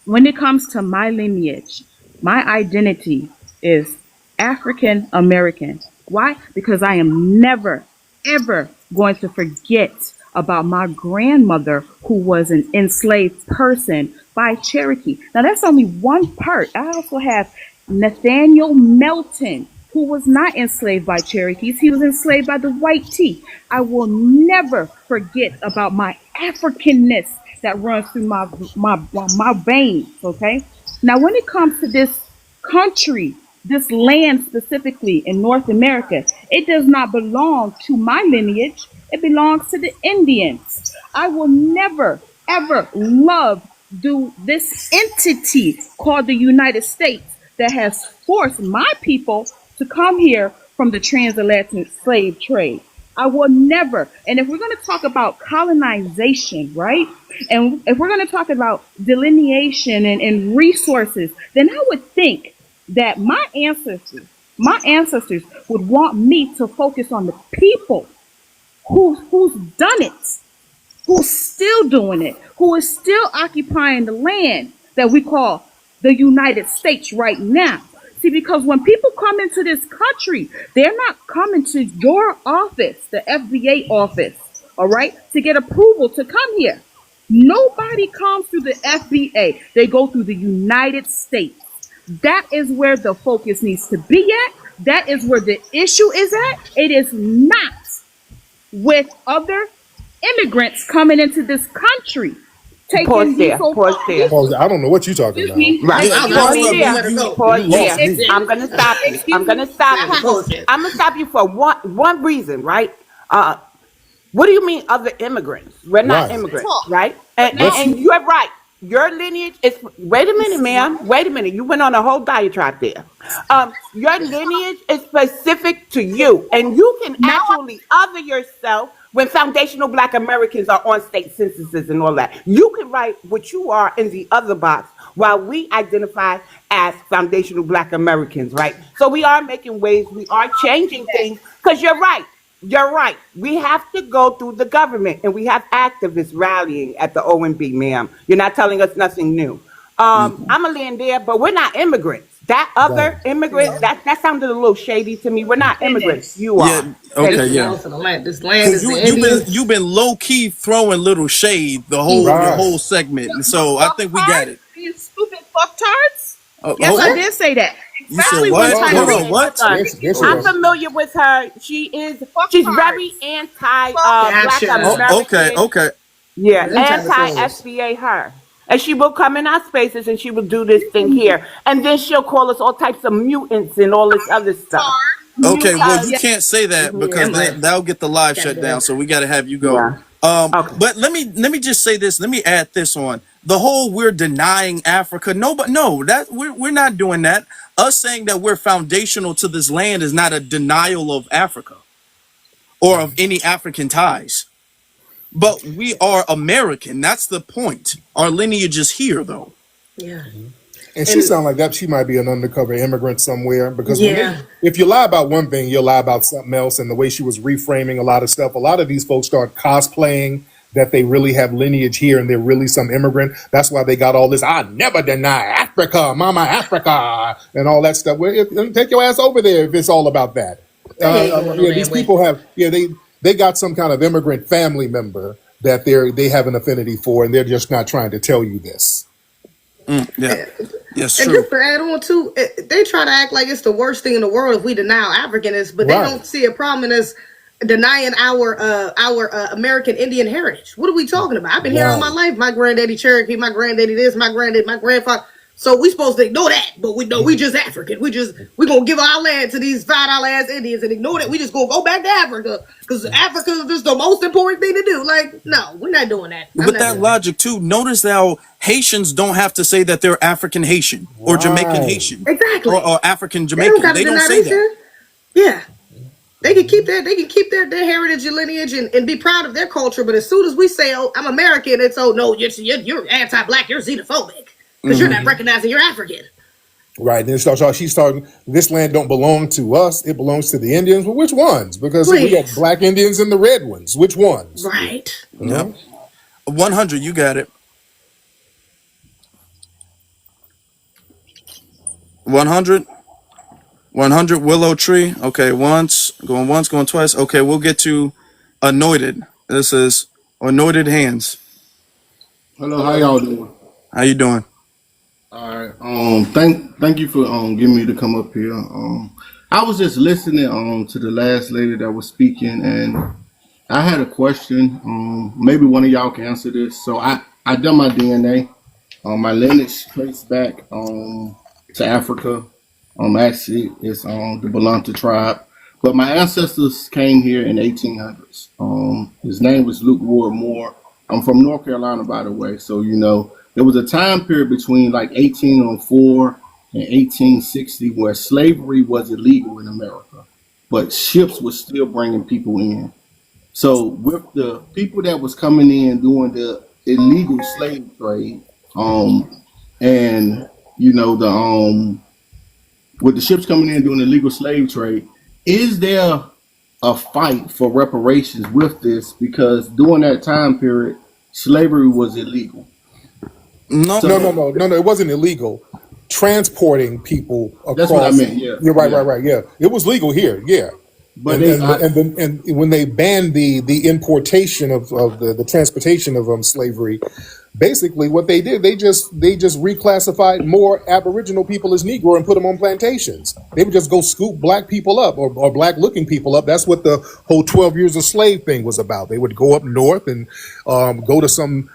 when it comes to my lineage, my identity is African American. Why? Because I am never, ever going to forget about my grandmother, who was an enslaved person by Cherokee. Now, that's only one part. I also have Nathaniel Melton, who was not enslaved by Cherokees. He was enslaved by the white tea. I will never forget about my Africanness that runs through my veins, okay? Now, when it comes to this country, this land specifically in North America, it does not belong to my lineage. It belongs to the Indians. I will never, ever do this entity called the United States that has forced my people to come here from the transatlantic slave trade. I will never. And if we're going to talk about colonization, right? And if we're going to talk about delineation and resources, then I would think that my ancestors would want me to focus on the people who's done it, who's still doing it, who is still occupying the land that we call the United States right now. See, because when people come into this country, they're not coming to your office, the FBA office, all right, to get approval to come here. Nobody comes through the FBA. They go through the United States. That is where the focus needs to be at. That is where the issue is at. It is not with other immigrants coming into this country.
Pause there.
I don't know what you're talking about.
Right.
Pause
there. I'm going to stop you. I'm going to stop you for one reason, right? What do you mean other immigrants? We're not immigrants, right? And you're right. Your lineage is, wait a minute, ma'am. Wait a minute. You went on a whole diatribe there. Your lineage is specific to you, and you can actually other yourself when foundational Black Americans are on state censuses and all that. You can write what you are in the other box while we identify as foundational Black Americans, right? So we are making waves, we are changing things, because you're right. You're right. We have to go through the government, and we have activists rallying at the OMB, ma'am. You're not telling us nothing new. I'm a land there, but we're not immigrants. That
Right.
other immigrants, that sounded a little shady to me. We're not
It
immigrants.
is.
You
Yeah.
are.
Okay.
Thank
This
you.
Yeah.
belongs to the land. This land
Because
is the
you've
Indians.
been low key throwing little shade the
Right.
whole segment, and so I think we got
Fucktards?
it.
You stupid fucktards? Yes, I
Oh,
What?
did say that.
you said
Exactly what
what?
Whoa,
Hold
whoa.
Tyreek
on.
said.
What?
Yes,
I'm
yes.
familiar with her. She's very
Fucktards.
anti Black
Gotcha.
Oh, okay.
American.
Okay.
Yeah,
Them type of
anti
souls.
FBA her. And she will come in our spaces and she will do this thing here. And then she'll call us all types of mutants and all this other stuff.
Okay, well, you
Because,
can't say that because
That might
that'll get the live
gotta
shut
go.
down. So we got to have you go.
yeah. Okay.
But let me just say this. Let me add this on the whole we're denying Africa. No, but no, that we're not doing that. Us saying that we're foundational to this land is not a denial of Africa or of any African ties. But we are American. That's the point. Our lineage is here, though.
Yeah.
And she
And
sounds like that she might be an undercover immigrant somewhere because
yeah.
if you lie about one thing, you'll lie about something else. And the way she was reframing a lot of stuff, a lot of these folks start cosplaying that they really have lineage here and they're really some immigrant. That's why they got all this, I never deny Africa, mama Africa, and all that stuff. Well, take your ass over there if it's all about that.
They ain't going no
Yeah,
damn
these
way.
people have, yeah, they got some kind of immigrant family member that they have an affinity for, and they're just not trying to tell you this.
Yeah, yes,
And
true.
just to add on too, they try to act like it's the worst thing in the world if we deny Africanness, but they
Right.
don't see a problem in us denying our American Indian heritage. What are we talking about? I've been here all my
Right.
life. My granddaddy Cherokee, my granddaddy this, my granddaddy, my grandfather. So we supposed to ignore that, but we know we just African. We gonna give our land to these $5 ass Indians and ignore that. We just gonna go back to Africa because Africa is just the most important thing to do. Like, no, we're not doing that. I'm
With
not
that
doing that.
logic too, notice how Haitians don't have to say that they're African Haitian or Jamaican
Right.
Haitian
Exactly.
or African
They don't
Jamaican.
gotta
They don't
deny
say
they
that.
shit. Yeah. They can keep their heritage and lineage and be proud of their culture. But as soon as we say, "Oh, I'm American," it's "Oh no, you're anti-black, you're xenophobic because you're not recognizing you're African."
Right. Then she's talking, this land don't belong to us. It belongs to the Indians. Well, which ones? Because we got
Please,
black Indians and the red ones. Which ones?
right?
You
Yep.
know?
100, you got it. 100. 100 willow tree. Okay, once, going twice. Okay, we'll get to anointed. This is anointed hands.
Hello, how y'all doing?
How you doing?
All right. Thank you for giving me to come up here. I was just listening to the last lady that was speaking, and I had a question. Maybe one of y'all can answer this. So I done my DNA. My lineage traced back to Africa. Actually, it's the Balanta tribe. But my ancestors came here in 1800s. His name was Luke Ward Moore. I'm from North Carolina, by the way. So, you know, there was a time period between like 1804 and 1860 where slavery was illegal in America, but ships were still bringing people in. So with the people that was coming in doing the illegal slave trade, and you know with the ships coming in doing illegal slave trade, is there a fight for reparations with this? Because during that time period, slavery was illegal.
No.
No,
So
no, no, no, no. It wasn't illegal. Transporting people
that's what I
across.
meant. Yeah,
You're right,
yeah.
right, right. Yeah, it was legal here. Yeah,
But they,
and when they banned the importation of the transportation of slavery, basically what they did, they just reclassified more Aboriginal people as Negro and put them on plantations. They would just go scoop black people up or black looking people up. That's what the whole 12 years a slave thing was about. They would go up north and go to some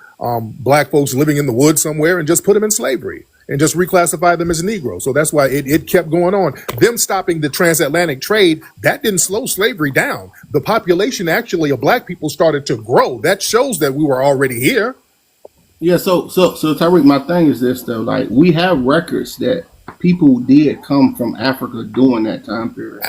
black folks living in the woods somewhere and just put them in slavery and just reclassify them as Negro. So that's why it kept going on. Them stopping the transatlantic trade, that didn't slow slavery down. The population actually of black people started to grow. That shows that we were already here.
yeah. So Tyreek, my thing is this though. Like we have records that people did come from Africa during that time period.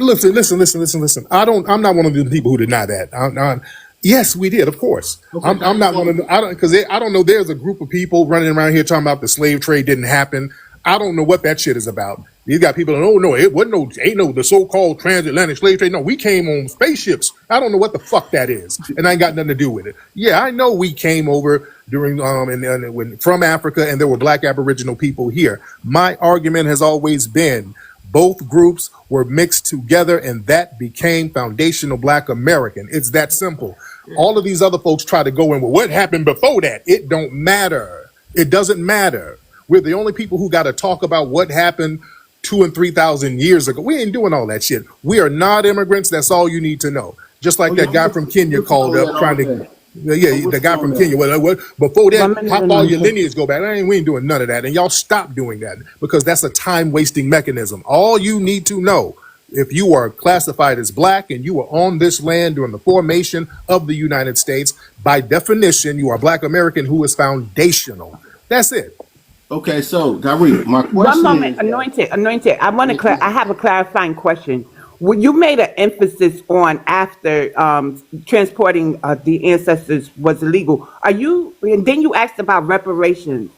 Listen. I'm not one of the people who deny that. Yes, we did. Of course,
Okay,
I'm not going
so
to. I don't because I don't know. There's a group of people running around here talking about the slave trade didn't happen. I don't know what that shit is about. You got people that oh no, it wasn't no ain't no the so-called transatlantic slave trade. No, we came on spaceships. I don't know what the fuck that is, and I ain't got nothing to do with it. Yeah, I know we came over during and when from Africa, and there were black Aboriginal people here. My argument has always been both groups were mixed together, and that became foundational Black American. It's that simple. All of these other folks try to go in, well, what happened before that? It don't matter. It doesn't matter. We're the only people who got to talk about what happened 2,000 and 3,000 years ago. We ain't doing all that shit. We are not immigrants. That's all you need to know. Just like that guy from Kenya
with you
called
on
up
that
trying
all
to,
day.
yeah,
I'm
the
with you
guy
on
from
that.
Kenya. Well, before that,
1 minute
how
and
far your
19.
lineage go back? We ain't doing none of that. And y'all stop doing that because that's a time wasting mechanism. All you need to know if you are classified as black and you were on this land during the formation of the United States, by definition, you are Black American who is foundational. That's it.
Okay, so Tyreek, my
One
question
moment,
is,
anointed. I have a clarifying question. Well, you made an emphasis on after transporting the ancestors was illegal. Are you? And then you asked about reparations.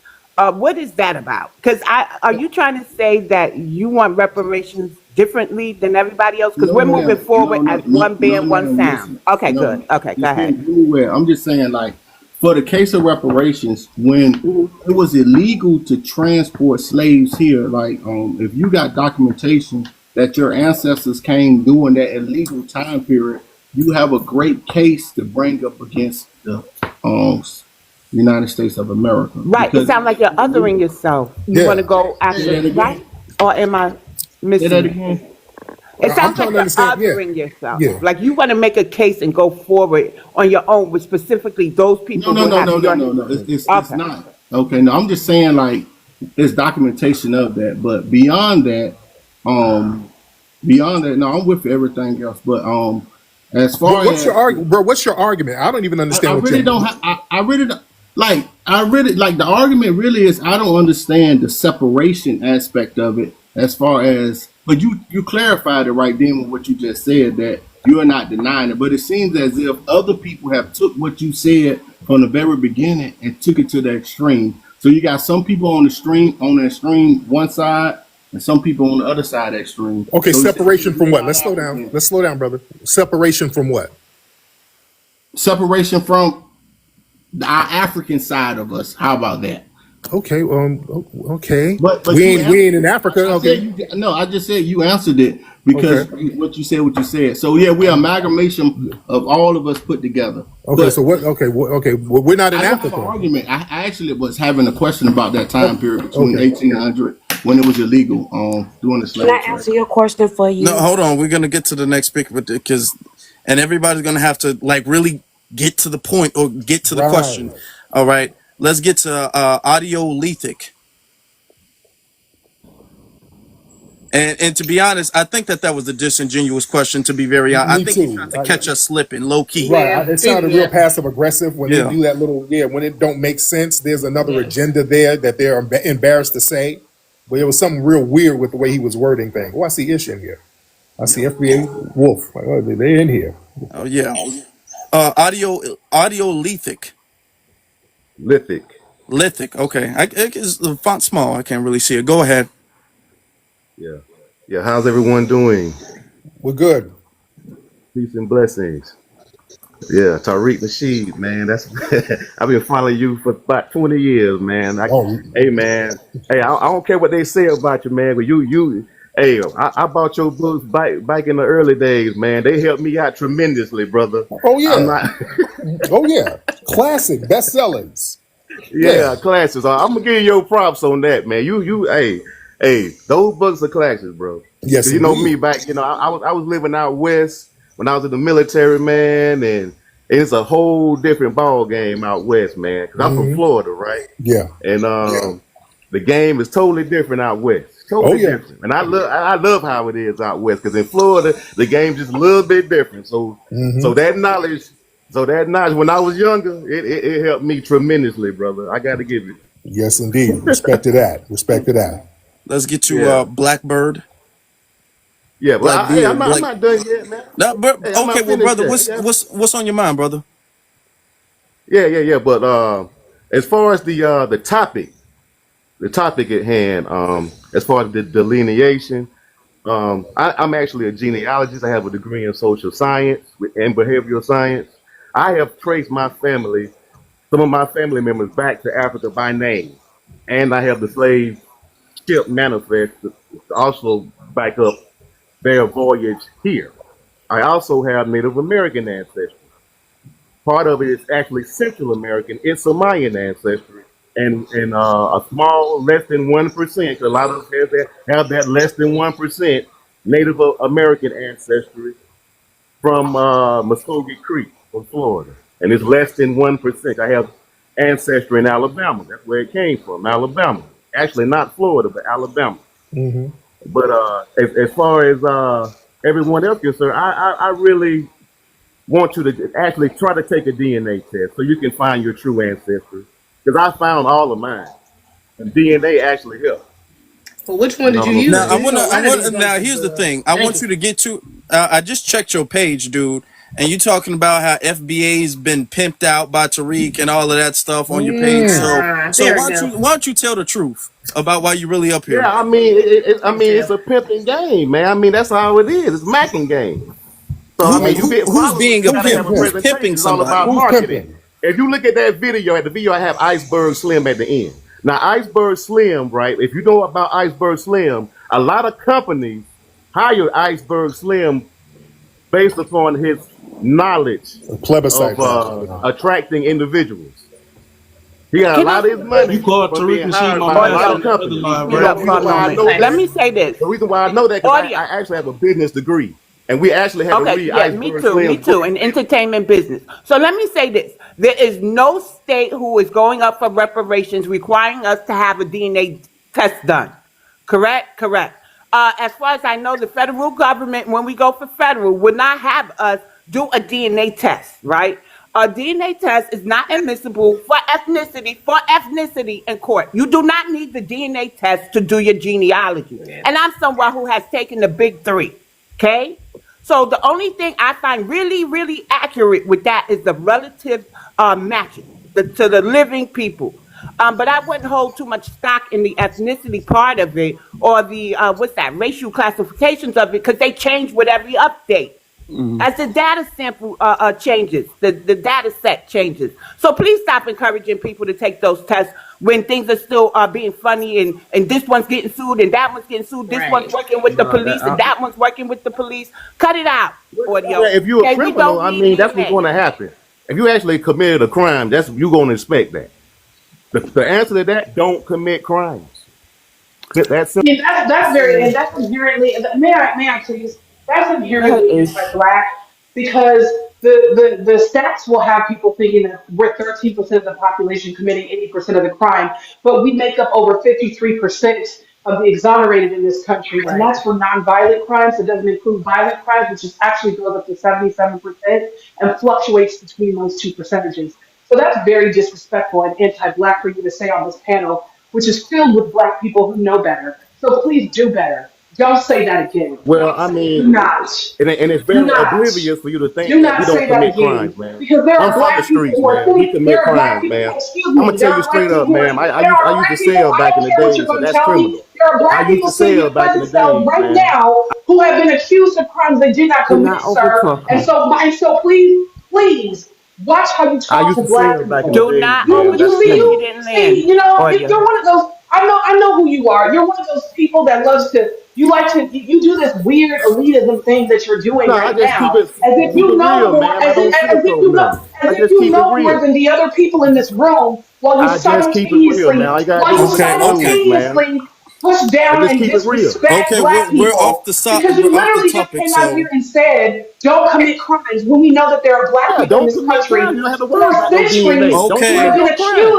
What is that about? Because are you trying to say that you want reparations differently than everybody else? Because
no,
we're moving
ma'am,
forward as one
no,
band, one
ma'am.
sound.
Listen,
Okay, good.
no,
Okay, go
just
ahead.
hear me well. I'm just saying, like, for the case of reparations, when it was illegal to transport slaves here, like, if you got documentation that your ancestors came during that illegal time period, you have a great case to bring up against the um United States of America
Right. It
because
sounds like you're othering yourself. You want to
Yeah.
go
say
after,
that
right?
again.
Or am I
Say that
missing it?
again.
It
I'm
sounds
trying
like
to
you're
understand. Yeah.
othering yourself.
Yeah.
Like you want to make a case and go forward on your own, but specifically those
No,
people
no,
will
no,
have
no, no,
your.
no, no. It's
Okay.
not. Okay, no, I'm just saying like there's documentation of that, but um, beyond that, no, I'm with everything else. But as far
What's your
as
argument, bro? What's your argument? I don't even
I
understand what
really
you're.
don't. I really don't, like. I really like the argument. Really is I don't understand the separation aspect of it. As far as, but you clarified it right then with what you just said that you are not denying it. But it seems as if other people have took what you said from the very beginning and took it to the extreme. So you got some people on the extreme one side, and some people on the other side of the extreme.
Okay,
So it's
separation from
we're
what?
not
Let's slow down.
African.
Let's slow down, brother. Separation from what?
Separation from our African side of us. How about that?
Okay, okay.
But
We
you
ain't
answered.
we ain't in Africa.
I said
Okay,
you. No, I just said you answered it
okay,
because what you said. What you said. So yeah, we're amalgamation of all of us put together.
okay.
But
So what? Okay, okay. Well, we're not in
I don't have an
Africa.
argument. I actually was having a question about that time
Oh,
period between
okay.
1800 when it was illegal doing the
Can
slave
I
trade.
answer your question for
No,
you?
hold on. We're gonna get to the next speaker, but because and everybody's gonna have to like really get to the point or get to the question.
Right.
All right, let's get to audiolithic. And to be honest, I think that was a disingenuous question. To be very honest, I
Me
think he tried
too.
to catch us slipping, low key.
Right.
Yeah.
It sounded real
Yeah.
passive aggressive when they
Yeah.
do that little. Yeah, when it don't make sense. There's another
Yeah.
agenda there that they're embarrassed to say. But it was something real weird with the way he was wording things. Oh, I see Ish in here. I see FBA Wolf. Like, oh, they in here.
Oh yeah. Audiolithic.
Lithic.
Lithic. Okay. Is the font small? I can't really see it. Go ahead.
Yeah. Yeah. How's everyone doing?
We're good.
Peace and blessings. Yeah, Tariq Nasheed, man. That's I've been following you for about 20 years, man.
Oh,
Hey man. Hey, I don't care what they say about you, man, but hey, I bought your books back in the early days, man. They helped me out tremendously, brother.
oh
I'm
yeah.
not
Oh yeah. Classic bestsellers. Yeah.
Yeah, classes. I'm gonna give you your props on that, man. Hey, those books are classes, bro.
Yes,
Cause you know me
indeed.
back, I was living out west when I was in the military, man, and it's a whole different ball game out west, man. Cause I'm from
Hmm.
Florida, right?
Yeah.
And the game is totally different out west.
Oh
Totally
yeah.
different. And I love how it is out west. Cause in Florida, the game's just a little bit different. So
Hmm.
so that knowledge when I was younger, it helped me tremendously, brother. I gotta give it.
Yes, indeed. Respect to that. Respect to that.
Let's get to
Yeah.
Blackbird.
Yeah, but
Black
hey,
beard.
I'm
Black.
not done yet, man.
No,
Hey, I'm
okay.
not
Well,
finished
brother,
yet.
what's on your mind, brother?
yeah. But as far as the topic at hand, as far as the delineation, I'm actually a genealogist. I have a degree in social science and behavioral science. I have traced some of my family members back to Africa by name, and I have the slave ship manifest to also back up their voyage here. I also have Native American ancestry. Part of it is actually Central American. It's Samoan ancestry, and a small, less than 1%. A lot of us have that less than 1% Native American ancestry from Muskogee Creek from Florida, and it's less than 1%. I have ancestry in Alabama. That's where it came from, Alabama. Actually, not Florida, but Alabama.
Hmm.
But as far as everyone else concerned, I really want you to actually try to take a DNA test so you can find your true ancestry. Because I found all of mine, and DNA actually helps.
Well, which one
You know
did you
what I'm
use?
Now
saying?
I
Because you
wanna,
know a
I
lot of these
want.
guys
Now
is
here's the thing. I want you
gangsters.
to get to. I just checked your page, dude, and you talking about how FBA's been pimped out by Tariq and all of that stuff on your page. So, so
There
why
we
don't
go.
you, why don't you tell the truth about why you really up
Yeah,
here?
I mean,
You
it's
tell.
a pimping game, man. I mean, that's how it is. It's macking game. So I
Who,
mean,
Like
you
who
get
who's
followers,
being
you
a
who's
gotta
being
have
pimp?
a
Who's
pimped?
presentation.
pimping
It's all about
somebody?
Who's
marketing.
pimping?
If you look at that video, at the video I have Iceberg Slim at the end. Now, Iceberg Slim, right? If you know about Iceberg Slim, a lot of companies hire Iceberg Slim based upon his knowledge
A
of
plebiscite project.
attracting individuals. He got a
Can I
lot of
say
his
this?
You
money
called
from
Tariq
being
Nasheed
hired
my
by a lot
master
of
on the other
companies.
Please
line,
mute
And
right?
up
the
for
reason
a
why I
moment.
know
Let
that,
me say this.
the reason why I know that, because I
Audience.
actually have a business degree, and we actually had to
Okay,
read
yeah, me
Iceberg
too, me
Slim's book.
too, in entertainment business. So let me say this. There is no state who is going up for reparations requiring us to have a DNA test done. Correct? Correct. As far as I know, the federal government, when we go for federal, would not have us do a DNA test, right? A DNA test is not admissible for ethnicity in court. You do not need the DNA test to do your genealogy. And I'm someone who has taken the big three. Okay? So the only thing I find really, really accurate with that is the relative matching to the living people. But I wouldn't hold too much stock in the ethnicity part of it or the what's that racial classifications of it because they change with every update. As the data sample changes, the data set changes. So please stop encouraging people to take those tests when things are still being funny and this one's getting sued and that one's getting sued. This one's
Right.
working with the
No,
police and that one's working with the police. Cut it out, audio.
If you're a
Okay, we
criminal,
don't
I
need
mean, that's what's going
DNA.
to happen. If you actually committed a crime, that's you're going to expect that. The answer to that: don't commit crimes. That's
I
simple.
mean, that's very, and that's inherently, may I please, that's
That
inherently
is
anti-black because the stats will have people thinking that we're 13% of the population committing 80% of the crime, but we make up over 53% of the exonerated in this country, and
Right.
that's for nonviolent crimes. It doesn't include violent crimes, which is actually goes up to 77% and fluctuates between those two percentages. So that's very disrespectful and anti-black for you to say on this panel, which is filled with black people who know better. So please do better. Don't say that again.
Well, I
Do
mean,
not.
and it's
Do
very
not.
oblivious for you to think
Do
that we
not
don't
say that
commit
again.
crimes, man.
Because there
I'm
are
from the
black people
streets,
who are
man. We
sitting,
commit
there are black
crimes,
people,
man.
excuse
I'm
me,
gonna
there
tell you
are black
straight
people
up,
who are,
man. I
there
used
are
I used to
black people,
sell
I
back in
don't
the
care what you're
day, so
going to
that's
tell me,
criminal.
there are
I
black
used
people
to
sitting
sell
in
back in
prison
the
cells
days,
right
man.
now who have been accused of crimes they did not
do
commit,
not
sir.
overtalk
And
her.
so please, please watch how you
I
talk
used
to
to
black
sell back in
people.
the
Do
days,
not
man. That's
overtalk her. She
criminal.
didn't
See,
land,
you're
audio.
one of those. I know who you are. You're one of those people that loves to. You do this weird elitism thing that you're doing
No, I
right
just keep
now,
it keep it real, man. I don't sugarcoat nothing. I
as if
just
you
keep it
know more
real.
than the other people in this room,
I just keep it real, man. All you gotta do is just
Okay, okay,
simultaneously push
I
down
just
and
keep it real.
disrespect
okay.
black
We're off
people
the
because you
we're off the
literally just
topic.
came out here
So
and said don't commit crimes when we know that there are black
Yeah,
people in
don't
this
commit crimes.
country
You don't have to worry
for
about no
centuries
DNA. Don't
who
okay,
have
commit
been
no crime.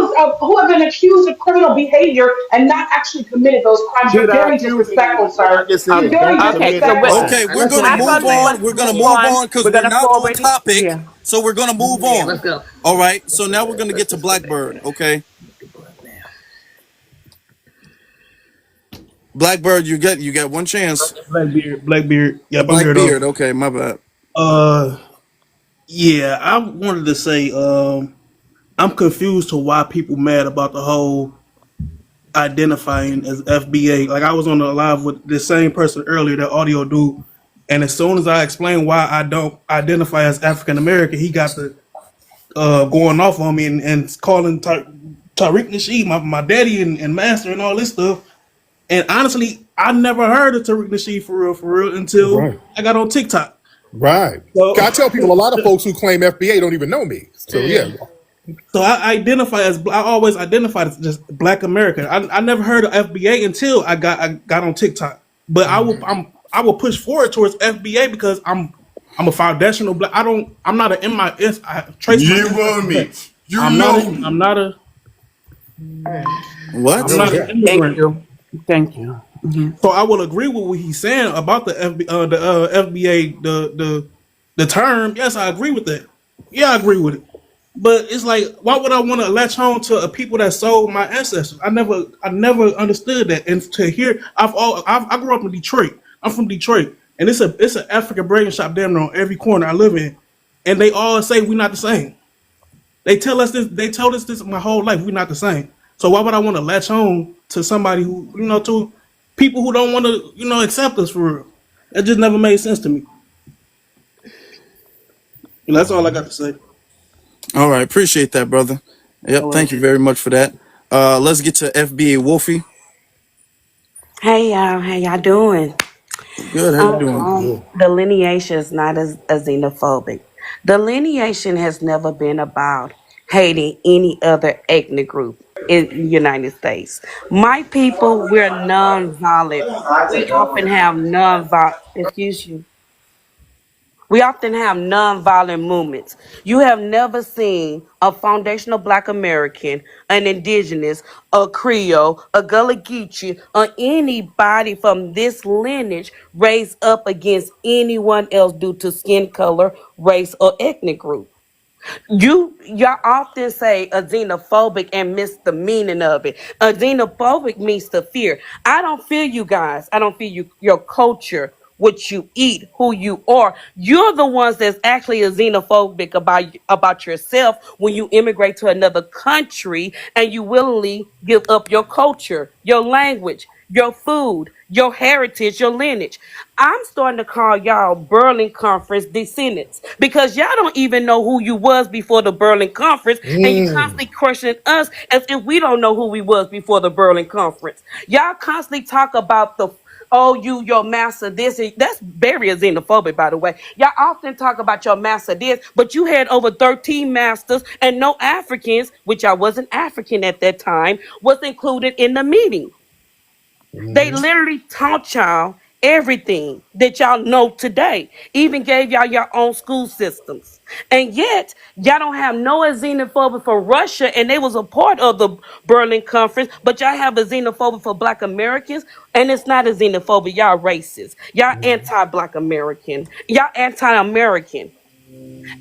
accused of criminal behavior and not actually committed those crimes. You're
Did I
very
accuse
disrespectful,
anyone? No, I
sir.
just
You're
said
very
don't
Okay,
commit
so
disrespectful.
okay.
crimes.
We're
Let's
gonna
I
move
move
thought we
on.
on.
wanted
We're
to
gonna
move
move
on.
on because
We're
we're
gonna
not on
forward it.
topic.
Yeah.
So we're gonna move
Yeah,
on.
let's go.
All right. So now we're gonna get to
Let's go back
Blackbird.
there.
Okay,
Get the button there.
Blackbird. You got one chance.
Blackbeard, Blackbeard. Yep, I'm here though.
Blackbeard. Okay, my bad.
Uh, yeah, I wanted to say,
I'm confused to why people mad about the whole identifying as FBA. Like I was on the live with the same person earlier, that audio dude, and as soon as I explained why I don't identify as African American, he got the going off on me and calling Tariq Nasheed my daddy and master and all this stuff. And honestly, I never heard of Tariq Nasheed for real until
Right.
I got on TikTok.
Right.
So,
I tell people a lot of folks who claim FBA don't even know me. So yeah.
so I identify as I always identified as just Black American. I never heard of FBA until I got on TikTok. But I will push forward towards FBA because I'm a foundational Black. I'm not an MIS. I trace my
You
ancestors
want
back.
me? You know me.
I'm
What?
not an
Thank
immigrant.
you. Thank you.
So I will agree with what he's saying about the FBA, the term. Yes, I agree with that. Yeah, I agree with it. But it's like, why would I want to latch on to a people that sold my ancestors? I never understood that. And to hear, I grew up in Detroit. I'm from Detroit, and it's an African brain shop damn near on every corner I live in, and they all say we're not the same. They tell us this. They told us this my whole life. We're not the same. So why would I want to latch on to somebody who, to people who don't want to, accept us for real? That just never made sense to me. And that's all I got to say.
All right, appreciate that, brother. Yep, thank you very much for that. Let's get to FBA Wolfie.
Hey y'all, how y'all doing?
Good, how you doing?
Delineation is not as xenophobic. Delineation has never been about hating any other ethnic group in the United States. My people, we're non-violent. We often have non-violent, excuse you. We often have nonviolent movements. You have never seen a foundational Black American, an indigenous, a Creole, a Gullah Geechee, or anybody from this lineage raised up against anyone else due to skin color, race, or ethnic group. Y'all often say a xenophobic and miss the meaning of it. A xenophobic means to fear. I don't fear you guys. I don't fear you, your culture, what you eat, who you are. You're the ones that's actually a xenophobic about yourself when you immigrate to another country and you willingly give up your culture, your language, your food, your heritage, your lineage. I'm starting to call y'all Berlin Conference descendants because y'all don't even know who you was before the Berlin Conference, and you constantly questioning us as if we don't know who we was before the Berlin Conference. Y'all constantly talk about your master this. That's very xenophobic, by the way. Y'all often talk about your master this, but you had over 13 masters and no Africans, which I wasn't African at that time, was included in the meeting. They literally taught y'all everything that y'all know today, even gave y'all your own school systems. And yet, y'all don't have no xenophobia for Russia, and they was a part of the Berlin Conference, but y'all have a xenophobia for Black Americans, and it's not a xenophobia. Y'all racist. Y'all anti-Black American. Y'all anti-American.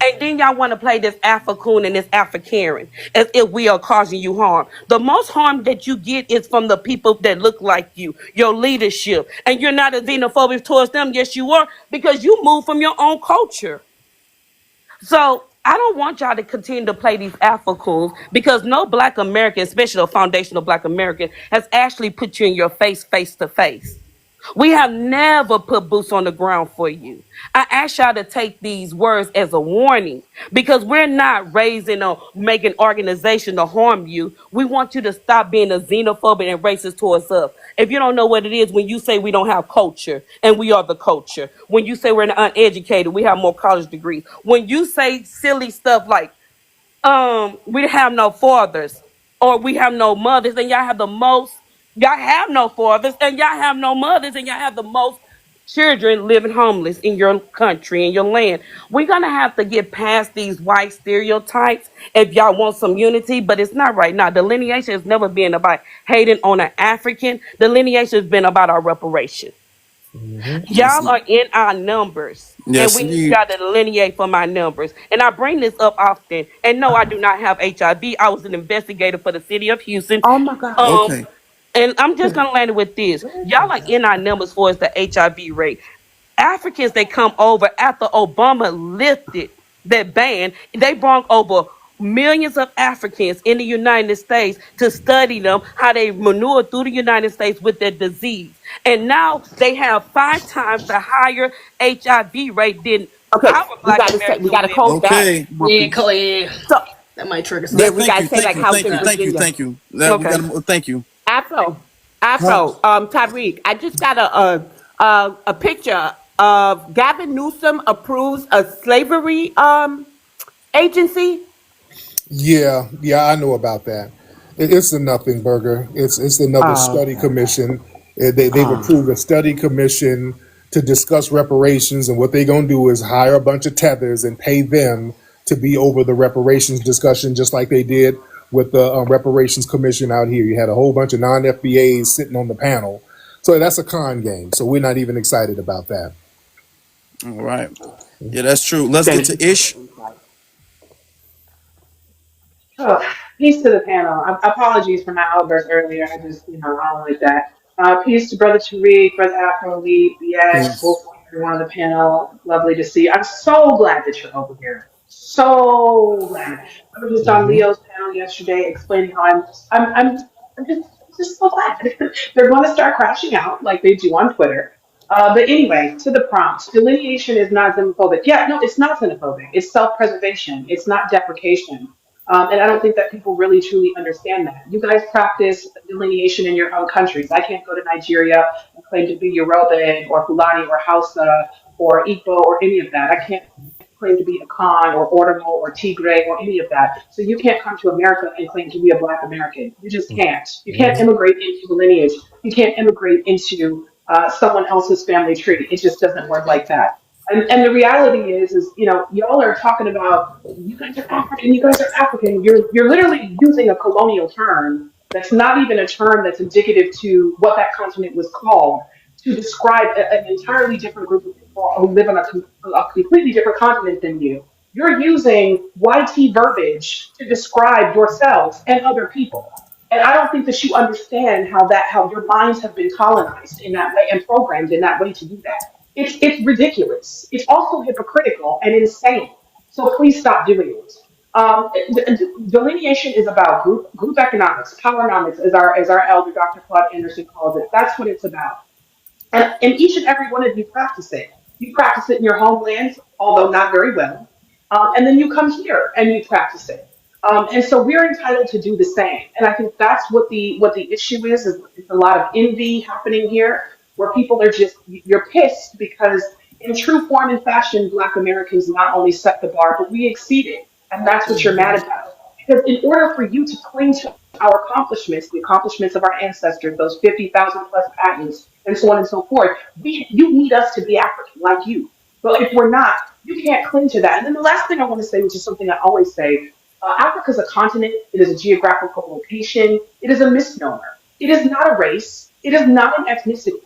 And then y'all want to play this African and this African as if we are causing you harm. The most harm that you get is from the people that look like you, your leadership. And you're not a xenophobic towards them. Yes, you are, because you move from your own culture. So I don't want y'all to continue to play these Africans because no Black American, especially a foundational Black American, has actually put you in your face to face. We have never put boots on the ground for you. I ask y'all to take these words as a warning because we're not raising or making organization to harm you. We want you to stop being a xenophobic and racist towards us. If you don't know what it is, when you say we don't have culture and we are the culture, when you say we're uneducated, we have more college degrees. When you say silly stuff like we have no fathers or we have no mothers, and y'all have no fathers and y'all have no mothers, and y'all have the most children living homeless in your country, in your land. We're gonna have to get past these white stereotypes if y'all want some unity, but it's not right now. Delineation has never been about hating on an African. Delineation has been about our reparation. Y'all are in our numbers, and
Yes,
we need
indeed.
y'all to delineate from our numbers. And I bring this up often. And no, I do not have HIV. I was an investigator for the city of Houston.
Oh my God.
Um,
Okay.
and I'm just gonna land it with this: y'all are in our numbers for the HIV rate. Africans they come over after Obama lifted that ban. They brought over millions of Africans in the United States to study them, how they maneuver through the United States with their disease. And now they have 5 times the higher HIV rate than
Okay,
our Black
we
American
gotta
women.
code that.
Okay.
Yeah, yeah.
So
That might trigger
then
something.
we
Thank
gotta
you.
say
Thank
like
you.
House
Thank
in
you. Thank you.
Virginia.
Thank you. That we
Okay.
got to. Thank you.
Afro,
Huh?
Tyreek, I just got a picture of Gavin Newsom approves a slavery agency.
Yeah, yeah, I know about that. It's a nothing burger. It's another study
Okay.
commission. They've approved a study commission to discuss reparations, and what they're gonna do is hire a bunch of tethers and pay them to be over the reparations discussion, just like they did with the reparations commission out here. You had a whole bunch of non-FBAs sitting on the panel, so that's a con game. So we're not even excited about that.
All right. Yeah, that's true. Let's get
Thank
to
you for
Ish.
the insight.
Oh, peace to the panel. Apologies for my outburst earlier. I just, I don't like that. Peace to Brother Tariq, Brother Afro Elite, BX,
Peace.
Wolf, everyone on the panel. Lovely to see you. I'm so glad that you're over here. So glad. I was just on Leo's panel yesterday explaining how I'm just so glad. They're going to start crashing out like they do on Twitter. But anyway, to the prompt, delineation is not xenophobic. Yeah, no, it's not xenophobic. It's self-preservation. It's not deprecation. And I don't think that people really truly understand that. You guys practice delineation in your own countries. I can't go to Nigeria and claim to be Yoruba or Fulani or Hausa or Igbo or any of that. I can't claim to be Akan or Oromo or Tigray or any of that. So you can't come to America and claim to be a Black American. You just can't. You can't immigrate into the lineage. You can't immigrate into someone else's family tree. It just doesn't work like that. And the reality is, y'all are talking about you guys are African, you guys are African. You're literally using a colonial term that's not even a term that's indicative to what that continent was called to describe an entirely different group of people who live on a completely different continent than you. You're using YT verbiage to describe yourselves and other people. And I don't think that you understand how your minds have been colonized in that way and programmed in that way to do that. It's ridiculous. It's also hypocritical and insane. So please stop doing it. Delineation is about group economics, powernomics, as our elder Dr. Claude Anderson calls it. That's what it's about. And each and every one of you practice it. You practice it in your homelands, although not very well. And then you come here and you practice it. And so we're entitled to do the same. And I think that's what the issue is it's a lot of envy happening here, where people are just you're pissed because in true form and fashion, Black Americans not only set the bar, but we exceeded. And that's what you're mad about. Because in order for you to cling to our accomplishments, the accomplishments of our ancestors, those 50,000 plus patents, and so on and so forth, you need us to be African like you. But if we're not, you can't cling to that. And then the last thing I want to say, which is something I always say, Africa is a continent. It is a geographical location. It is a misnomer. It is not a race. It is not an ethnicity.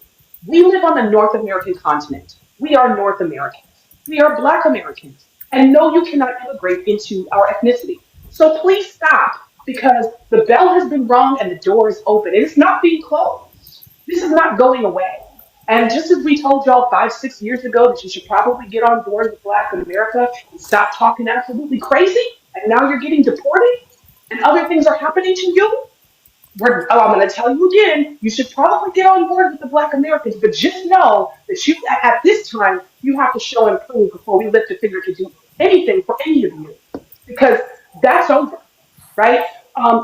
We live on the North American continent. We are North Americans. We are Black Americans. And no, you cannot immigrate into our ethnicity. So please stop because the bell has been rung and the door is open. It is not being closed. This is not going away. And just as we told y'all 5, 6 years ago that you should probably get on board with Black America and stop talking absolutely crazy, and now you're getting deported and other things are happening to you, I'm going to tell you again, you should probably get on board with the Black Americans, but just know that at this time, you have to show and prove before we lift a finger to do anything for any of you, because that's over, right?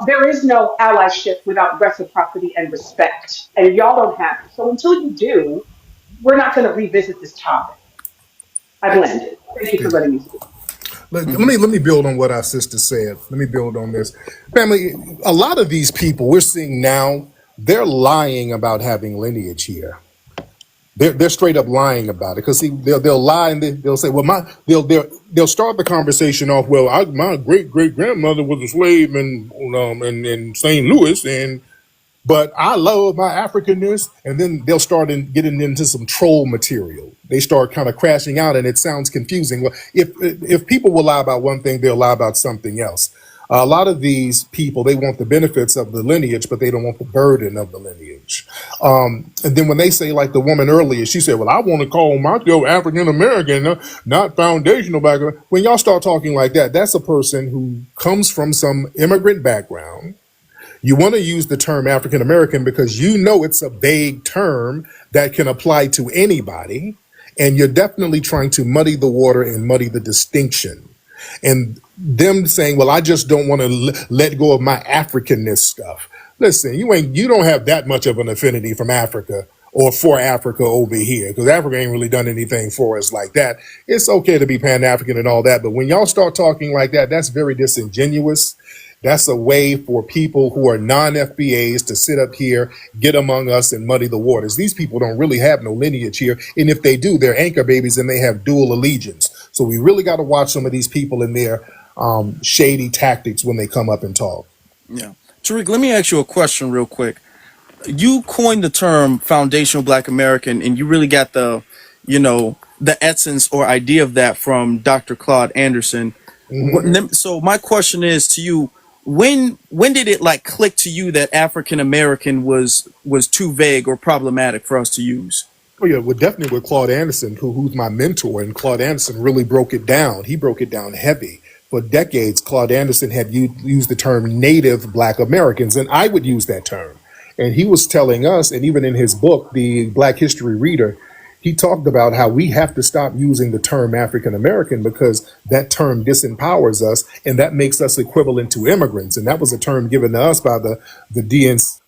There is no allyship without reciprocity and respect, and y'all don't have it. So until you do, we're not going to revisit this topic. I've landed. Thank you for letting me speak.
Let me build on what our sister said. Let me build on this. Family, a lot of these people we're seeing now, they're lying about having lineage here. They're straight up lying about it because they'll lie and they'll say, well, they'll start the conversation off, well, my great grandmother was a slave in St. Louis, but I love my Africanness, and then they'll start getting into some troll material. They start kind of crashing out, and it sounds confusing. Well, if people will lie about one thing, they'll lie about something else. A lot of these people, they want the benefits of the lineage, but they don't want the burden of the lineage. And then when they say, like the woman earlier, she said, well, I want to call myself African American, not foundational background. When y'all start talking like that, that's a person who comes from some immigrant background. You want to use the term African American because you know it's a vague term that can apply to anybody. And you're definitely trying to muddy the water and muddy the distinction. And them saying, well, I just don't want to let go of my Africanness stuff. Listen, you don't have that much of an affinity from Africa or for Africa over here, because Africa ain't really done anything for us like that. It's okay to be Pan-African and all that, but when y'all start talking like that, that's very disingenuous. That's a way for people who are non-FBAs to sit up here, get among us, and muddy the waters. These people don't really have no lineage here, and if they do, they're anchor babies and they have dual allegiance. So we really got to watch some of these people in their shady tactics when they come up and talk.
Yeah. Tariq, let me ask you a question real quick. You coined the term foundational Black American, and you really got the essence or idea of that from Dr. Claude Anderson. So my question is to you, when did it like click to you that African American was too vague or problematic for us to use?
Oh yeah, well definitely with Claude Anderson, who's my mentor, and Claude Anderson really broke it down. He broke it down heavy. For decades, Claude Anderson had used the term Native Black Americans, and I would use that term. And he was telling us, and even in his book, The Black History Reader, he talked about how we have to stop using the term African American because that term disempowers us, and that makes us equivalent to immigrants. And that was a term given to us by the DNC.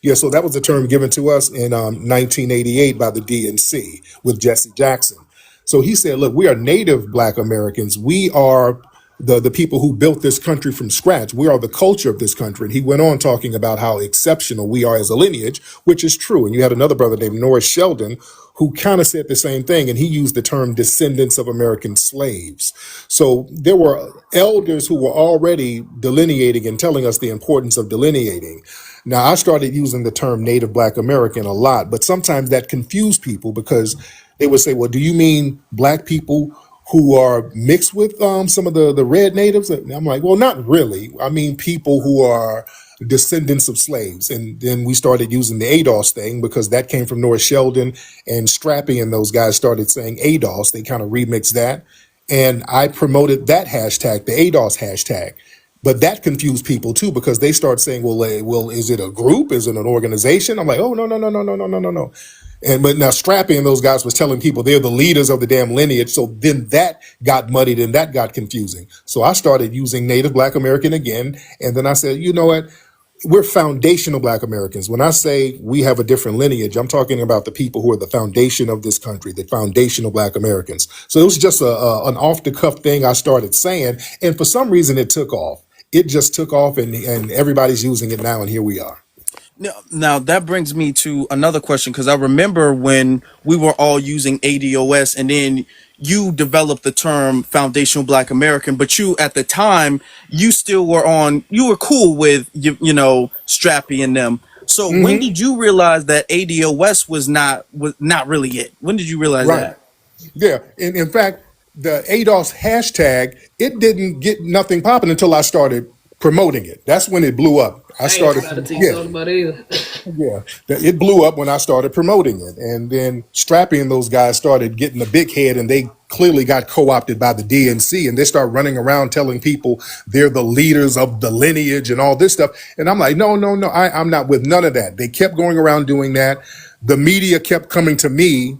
Yeah, so that was a term given to us in 1988 by the DNC with Jesse Jackson. So he said, look, we are Native Black Americans. We are the people who built this country from scratch. We are the culture of this country. And he went on talking about how exceptional we are as a lineage, which is true. And you had another brother named Norris Sheldon who kind of said the same thing. And he used the term descendants of American slaves. So there were elders who were already delineating and telling us the importance of delineating. Now, I started using the term Native Black American a lot, but sometimes that confused people because they would say, well, do you mean Black people who are mixed with some of the red natives? And I'm like, well, not really. I mean, people who are descendants of slaves. And then we started using the ADOS thing because that came from North Sheldon, and Strappy and those guys started saying ADOS. They kind of remixed that. And I promoted that hashtag, the ADOS hashtag. But that confused people too because they start saying, well, is it a group? Is it an organization? I'm like, oh, no, no, no, no, no, no, no, no, no. But now Strappy and those guys was telling people they're the leaders of the damn lineage. So then that got muddied and that got confusing. So I started using Native Black American again. And then I said, you know what? We're foundational Black Americans. When I say we have a different lineage, I'm talking about the people who are the foundation of this country, the foundational Black Americans. So it was just an off the cuff thing I started saying. And for some reason it took off. It just took off and everybody's using it now. And here we are.
Now that brings me to another question because I remember when we were all using ADOS and then you developed the term foundational Black American, but you at the time you were cool with Strappy and them. So when did you realize that ADOS was not really it? When did you realize
Right.
that?
Yeah. And in fact, the ADOS hashtag, it didn't get nothing popping until I started promoting it. That's when it blew up. I
I ain't
started,
about to teach
yeah.
something about it either.
Yeah, it blew up when I started promoting it. And then Strappy and those guys started getting a big head and they clearly got co-opted by the DNC and they start running around telling people they're the leaders of the lineage and all this stuff. And I'm like, no, no, no, I'm not with none of that. They kept going around doing that. The media kept coming to me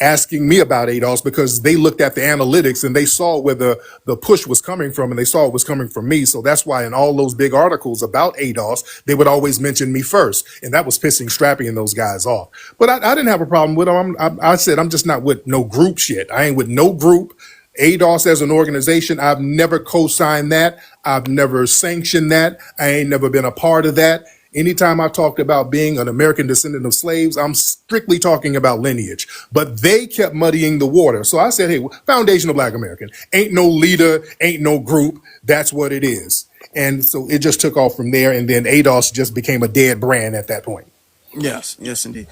asking me about ADOS because they looked at the analytics and they saw where the push was coming from and they saw it was coming from me. So that's why in all those big articles about ADOS, they would always mention me first. And that was pissing Strappy and those guys off. But I didn't have a problem with them. I said, I'm just not with no group shit. I ain't with no group. ADOS as an organization, I've never co-signed that. I've never sanctioned that. I ain't never been a part of that. Anytime I talked about being an American descendant of slaves, I'm strictly talking about lineage. But they kept muddying the water. So I said, hey, foundational Black American. Ain't no leader, ain't no group. That's what it is. And so it just took off from there. And then ADOS just became a dead brand at that point.
Yes, indeed.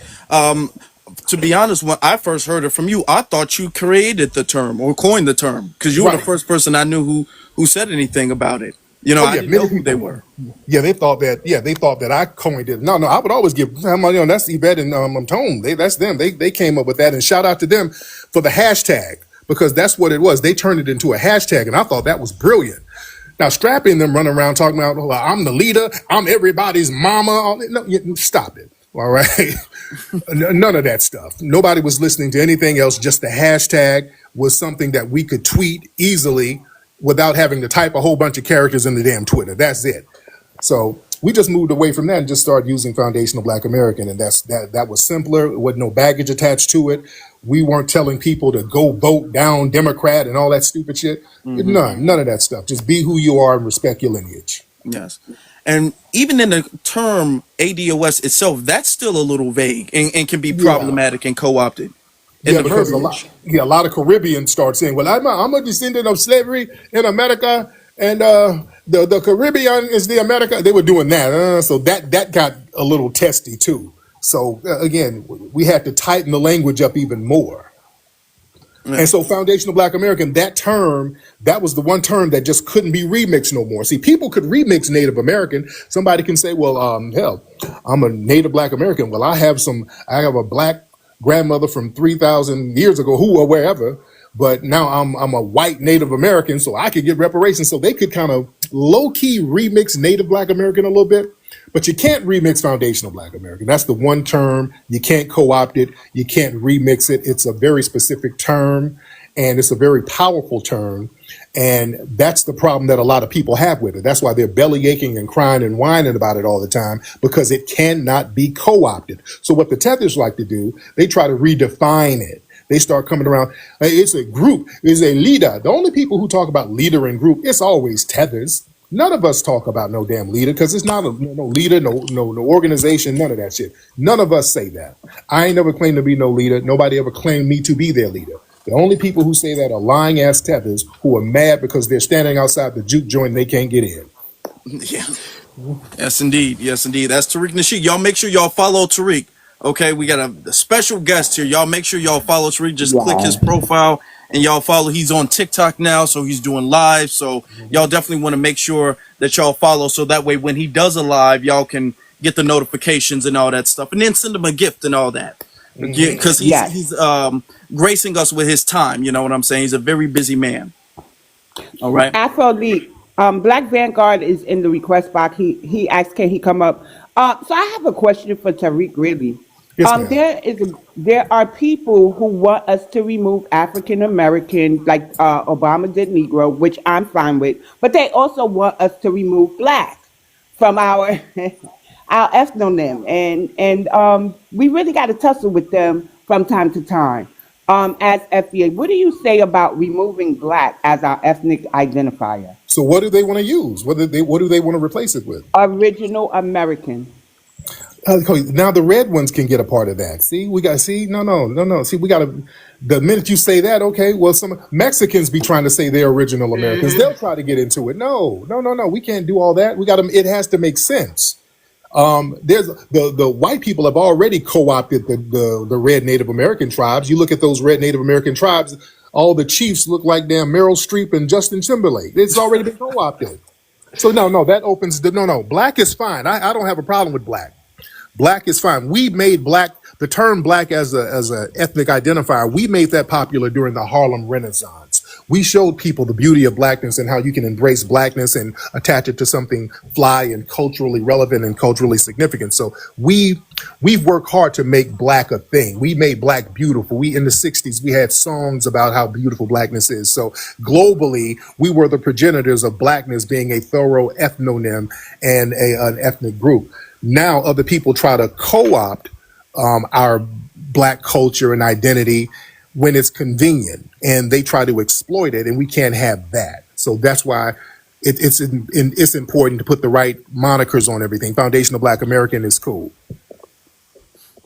to be honest, when I first heard it from you, I thought you created the term or coined the term because you were the
Right.
first person I knew who said anything about it. You know,
Oh
I
yeah,
didn't know
many
who they
people.
were.
Yeah, they thought that. Yeah, they thought that I coined it. No, I would always give. That's Yvette and Tone. That's them. They came up with that, and shout out to them for the hashtag because that's what it was. They turned it into a hashtag, and I thought that was brilliant. Now, Strappy and them running around talking about, well, I'm the leader, I'm everybody's mama. No, stop it. All right. None of that stuff. Nobody was listening to anything else. Just the hashtag was something that we could tweet easily without having to type a whole bunch of characters in the damn Twitter. That's it. So we just moved away from that and just started using Foundational Black American, and that was simpler. With no baggage attached to it. We weren't telling people to go vote down Democrat and all that stupid shit.
Hmm.
None of that stuff. Just be who you are and respect your lineage.
Yes. And even in the term ADOS itself, that's still a little vague and can be
Yeah.
problematic and co-opted in
Yeah,
the
because
verbiage.
a lot of Caribbeans start saying, "Well, I'm a descendant of slavery in America, and the Caribbean is the America." They were doing that, so that got a little testy too. So again, we had to tighten the language up even more. And
Yeah.
so foundational Black American, that term, that was the one term that just couldn't be remixed no more. See, people could remix Native American. Somebody can say, well, hell, I'm a Native Black American. Well, I have a black grandmother from 3,000 years ago, who or wherever, but now I'm a white Native American, so I could get reparations. So they could kind of low-key remix Native Black American a little bit. But you can't remix foundational Black American. That's the one term. You can't co-opt it. You can't remix it. It's a very specific term, and it's a very powerful term. And that's the problem that a lot of people have with it. That's why they're belly aching and crying and whining about it all the time, because it cannot be co-opted. So what the Tethers like to do, they try to redefine it. They start coming around. It's a group. It's a leader. The only people who talk about leader and group, it's always Tethers. None of us talk about no damn leader because it's not no leader, no organization, none of that shit. None of us say that. I ain't never claimed to be no leader. Nobody ever claimed me to be their leader. The only people who say that are lying ass tethers who are mad because they're standing outside the juke joint and they can't get in.
Yeah. Yes, indeed. Yes, indeed. That's Tariq Nasheed. Y'all make sure y'all follow Tariq. Okay, we got a special guest here. Y'all make sure y'all follow Tariq. Just click his
Yeah.
profile and y'all follow. He's on TikTok now, so he's doing live. So y'all definitely want to make sure that y'all follow, so that way when he does a live, y'all can get the notifications and all that stuff, and then send him a gift and all that. Because
Yes.
he's gracing us with his time. You know what I'm saying? He's a very busy man. All right.
Afrobeat. Black Vanguard is in the request box. He asked, can he come up? So I have a question for Tariq. Really,
Yes, ma'am.
there are people who want us to remove African American, like Obama did Negro, which I'm fine with, but they also want us to remove Black from our our ethnonym, and we really got to tussle with them from time to time. As FBA, what do you say about removing Black as our ethnic identifier?
So what do they want to use? What do they want to replace it with?
Original American.
Now the red ones can get a part of that. See, we got no. See, we got to. The minute you say that, okay, well, some Mexicans be trying to say they're original Americans. They'll try to get into it. No. We can't do all that. We got to. It has to make sense. There's the white people have already co-opted the red Native American tribes. You look at those red Native American tribes, all the chiefs look like damn Meryl Streep and Justin Timberlake. It's already been co-opted. So no, that opens the no. Black is fine. I don't have a problem with black. Black is fine. We made black the term black as a ethnic identifier. We made that popular during the Harlem Renaissance. We showed people the beauty of blackness and how you can embrace blackness and attach it to something fly and culturally relevant and culturally significant. So we've worked hard to make black a thing. We made black beautiful. We in the 60s we had songs about how beautiful blackness is. So globally, we were the progenitors of blackness being a thorough ethnonym and an ethnic group. Now other people try to co-opt our black culture and identity when it's convenient, and they try to exploit it, and we can't have that. So that's why it's important to put the right monikers on everything. Foundational Black American is cool.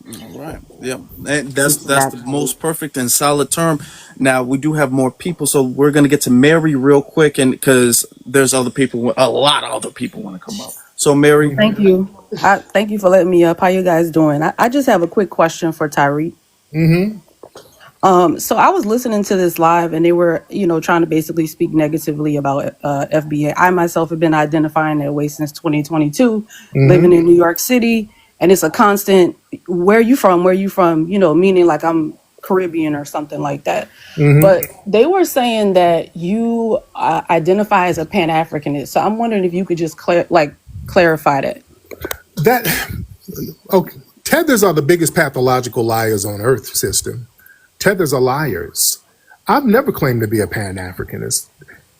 All right. Yeah. And that's the
Exactly.
most perfect and solid term. Now we do have more people, so we're gonna get to Mary real quick, and because there's other people, a lot of other people want to come up. So Mary,
Thank you. Thank you for letting me up. How you guys doing? I just have a quick question for Tyreek.
Mm-hmm.
So I was listening to this live, and they were, trying to basically speak negatively about FBA. I myself have been identifying that way since 2022, living
Mm-hmm.
in New York City, and it's a constant. Where you from? Where you from? Meaning like I'm Caribbean or something like that.
Mm-hmm.
But they were saying that you identify as a Pan Africanist. So I'm wondering if you could just clarify that.
That okay. Tethers are the biggest pathological liars on Earth, system. Tethers are liars. I've never claimed to be a Pan Africanist.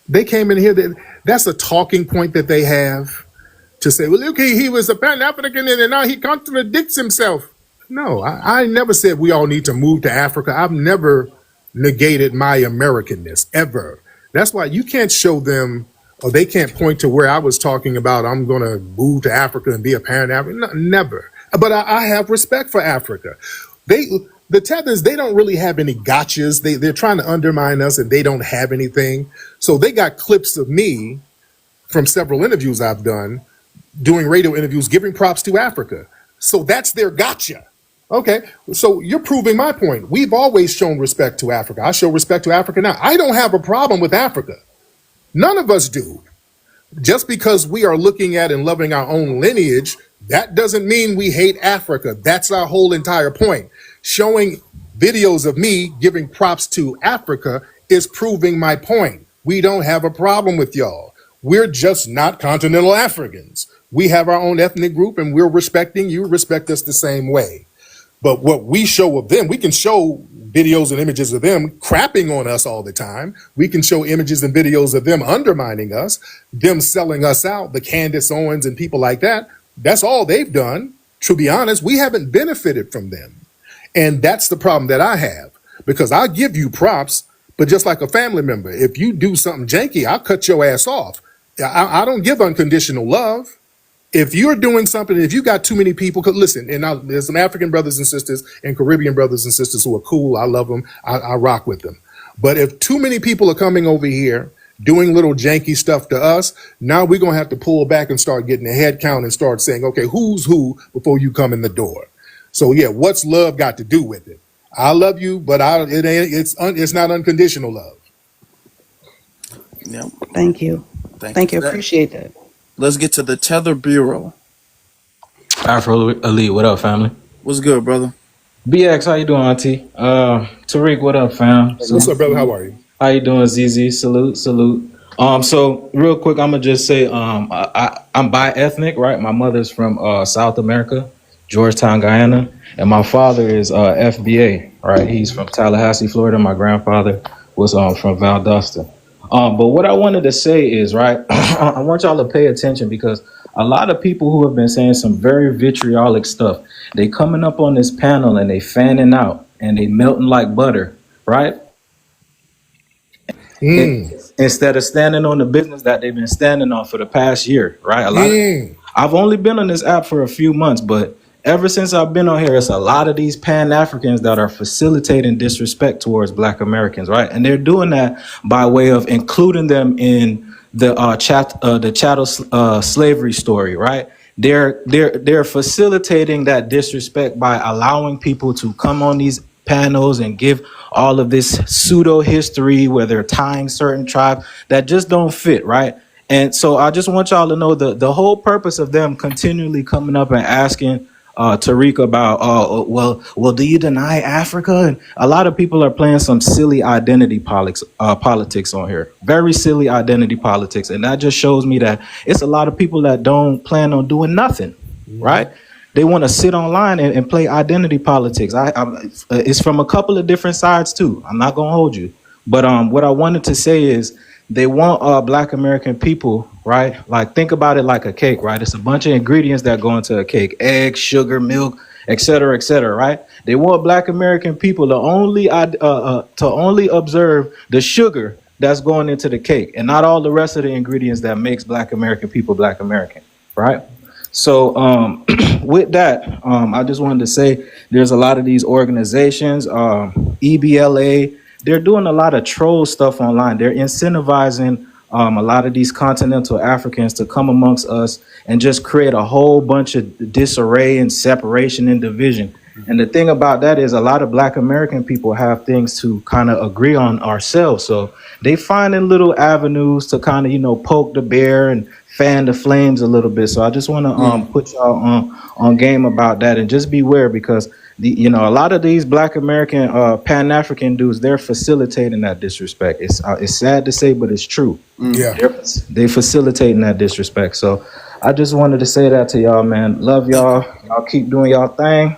They came in here. That's a talking point that they have to say, well, look, he was a Pan African and now he contradicts himself. No, I never said we all need to move to Africa. I've never negated my Americanness ever. That's why you can't show them, or they can't point to where I was talking about I'm going to move to Africa and be a Pan African. No, never. But I have respect for Africa. The Tethers, they don't really have any gotchas. They're trying to undermine us and they don't have anything. So they got clips of me from several interviews I've done, doing radio interviews, giving props to Africa. So that's their gotcha. Okay, so you're proving my point. We've always shown respect to Africa. I show respect to Africa now. I don't have a problem with Africa. None of us do. Just because we are looking at and loving our own lineage, that doesn't mean we hate Africa. That's our whole entire point. Showing videos of me giving props to Africa is proving my point. We don't have a problem with y'all. We're just not continental Africans. We have our own ethnic group and we're respecting you. Respect us the same way. But what we show of them, we can show videos and images of them crapping on us all the time. We can show images and videos of them undermining us, them selling us out, the Candace Owens and people like that. That's all they've done. To be honest, we haven't benefited from them. And that's the problem that I have, because I'll give you props, but just like a family member, if you do something janky, I'll cut your ass off. I don't give unconditional love. If you're doing something, if you got too many people, cause listen, and there's some African brothers and sisters and Caribbean brothers and sisters who are cool. I love them. I rock with them. But if too many people are coming over here doing little janky stuff to us, now we're going to have to pull back and start getting a head count and start saying, okay, who's who before you come in the door. So yeah, what's love got to do with it? I love you, but it's not unconditional love.
Yep.
Thank you.
Thank you
Thank you.
for that.
Appreciate that.
Let's get to the Tether Bureau.
Afro Elite, what up, family?
What's good, brother?
BX, how you doing, Auntie? Tariq, what up, fam?
What's up, brother? How are you?
How you doing, ZZ? Salute. So real quick, I'm gonna just say, I'm bi-ethnic, right? My mother's from South America, Georgetown, Guyana, and my father is FBA, right? He's from Tallahassee, Florida. My grandfather was from Valdosta. But what I wanted to say is, right, I want y'all to pay attention because a lot of people who have been saying some very vitriolic stuff, they coming up on this panel and they fanning out and they melting like butter, right? Instead of standing on the business that they've been standing on for the past year, right? I've only been on this app for a few months, but ever since I've been on here, it's a lot of these Pan-Africans that are facilitating disrespect towards Black Americans, right? And they're doing that by way of including them in the chattel slavery story, right? They're facilitating that disrespect by allowing people to come on these panels and give all of this pseudo history where they're tying certain tribes that just don't fit, right? And so I just want y'all to know the whole purpose of them continually coming up and asking Tariq about, well, do you deny Africa? And a lot of people are playing some silly identity politics on here. Very silly identity politics. And that just shows me that it's a lot of people that don't plan on doing nothing, right? They want to sit online and play identity politics. It's from a couple of different sides too. I'm not going to hold you. But what I wanted to say is they want Black American people, right? Like, think about it like a cake, right? It's a bunch of ingredients that go into a cake: eggs, sugar, milk, et cetera, right? They want Black American people to only observe the sugar that's going into the cake and not all the rest of the ingredients that makes Black American people Black American, right? So with that, I just wanted to say there's a lot of these organizations, EBLA, they're doing a lot of troll stuff online. They're incentivizing a lot of these continental Africans to come amongst us and just create a whole bunch of disarray and separation and division. And the thing about that is a lot of Black American people have things to kind of agree on ourselves. So they finding little avenues to kind of, poke the bear and fan the flames a little bit. So I just want to put y'all on game about that, and just beware, because a lot of these Black American Pan African dudes, they're facilitating that disrespect. It's sad to say, but it's true.
Yeah.
They facilitating that disrespect. So I just wanted to say that to y'all, man. Love y'all. Y'all keep doing y'all thing.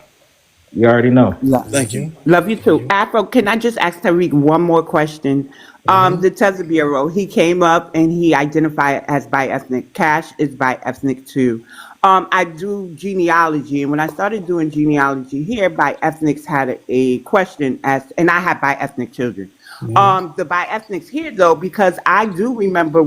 You already know.
Thank you.
Love you too. Afro, can I just ask Tariq one more question? The Tether Bureau, he came up and he identified as bi-ethnic. Cash is bi-ethnic too. I do genealogy, and when I started doing genealogy here, bi-ethnics had a question and I have bi-ethnic children. The bi-ethnics here, though, because I do remember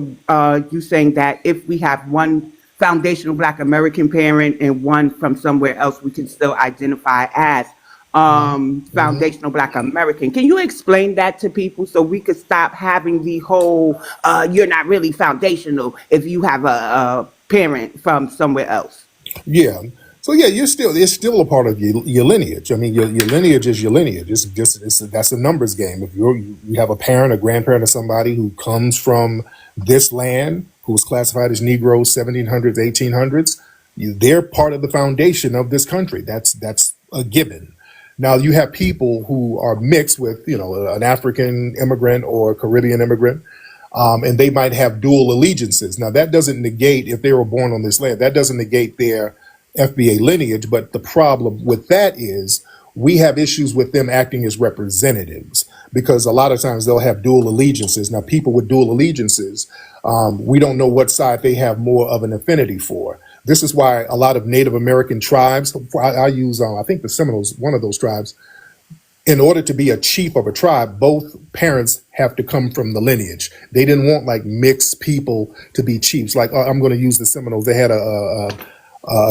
you saying that if we have one foundational Black American parent and one from somewhere else, we can still identify as foundational Black American. Can you explain that to people so we could stop having the whole you're not really foundational if you have a parent from somewhere else?
Yeah. So yeah, it's still a part of your lineage. I mean, your lineage is your lineage. That's a numbers game. If you have a parent, a grandparent, or somebody who comes from this land, who was classified as Negroes, 1700s, 1800s, they're part of the foundation of this country. That's a given. Now you have people who are mixed with, an African immigrant or a Caribbean immigrant. And they might have dual allegiances. Now, that doesn't negate, if they were born on this land, that doesn't negate their FBA lineage. But the problem with that is we have issues with them acting as representatives, because a lot of times they'll have dual allegiances. Now, people with dual allegiances, we don't know what side they have more of an affinity for. This is why a lot of Native American tribes, I use, I think the Seminoles, one of those tribes, in order to be a chief of a tribe, both parents have to come from the lineage. They didn't want like mixed people to be chiefs. Like I'm going to use the Seminoles. They had a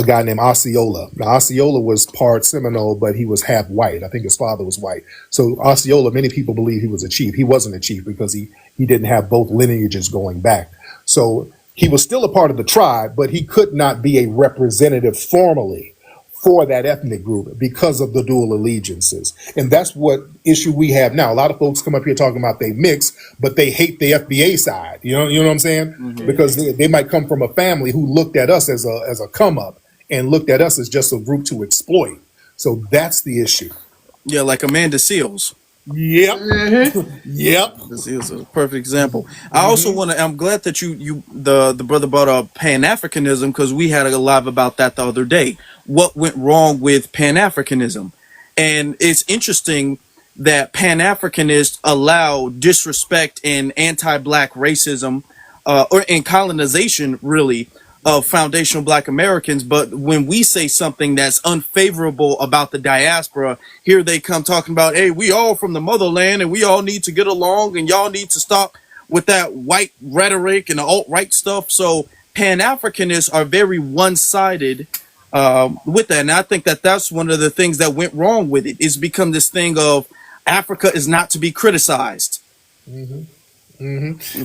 guy named Osceola. Now Osceola was part Seminole, but he was half white. I think his father was white. So Osceola, many people believe he was a chief. He wasn't a chief because he didn't have both lineages going back. So he was still a part of the tribe, but he could not be a representative formally for that ethnic group because of the dual allegiances. And that's what issue we have now. A lot of folks come up here talking about they mix, but they hate the FBA side. You know what I'm saying? Because they might come from a family who looked at us as a come up and looked at us as just a group to exploit. So that's the issue.
Yeah, like Amanda Seals.
Yep. Yep.
This is a perfect example. I also want to. I'm glad that the brother brought up Pan Africanism, because we had a live about that the other day. What went wrong with Pan Africanism? And it's interesting that Pan Africanists allow disrespect and anti-black racism, or in colonization, really, of foundational Black Americans. But when we say something that's unfavorable about the diaspora, here they come talking about, hey, we all from the motherland and we all need to get along and y'all need to stop with that white rhetoric and the alt-right stuff. So Pan-Africanists are very one-sided with that. And I think that that's one of the things that went wrong with it. It's become this thing of Africa is not to be criticized.
And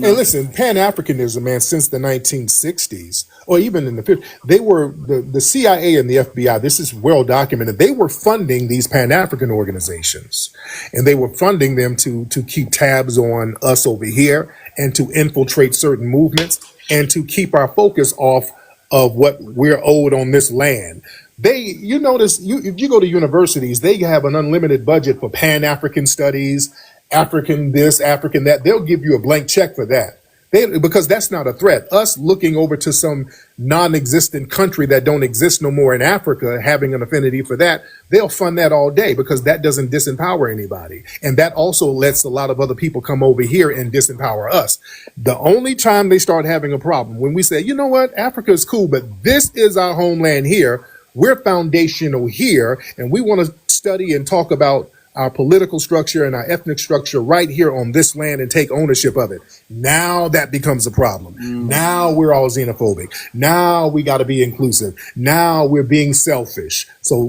listen, Pan-Africanism, man, since the 1960s, or even in the 50s, they were the CIA and the FBI. This is well documented. They were funding these Pan-African organizations, and they were funding them to keep tabs on us over here and to infiltrate certain movements and to keep our focus off of what we're owed on this land. You notice, if you go to universities, they have an unlimited budget for Pan-African studies, African this, African that. They'll give you a blank check for that. Because that's not a threat. Us looking over to some non-existent country that don't exist no more in Africa, having an affinity for that, they'll fund that all day, because that doesn't disempower anybody. And that also lets a lot of other people come over here and disempower us. The only time they start having a problem, when we say, you know what, Africa is cool, but this is our homeland here. We're foundational here, and we want to study and talk about our political structure and our ethnic structure right here on this land and take ownership of it. Now that becomes a problem. Now we're all xenophobic. Now we got to be inclusive. Now we're being selfish. So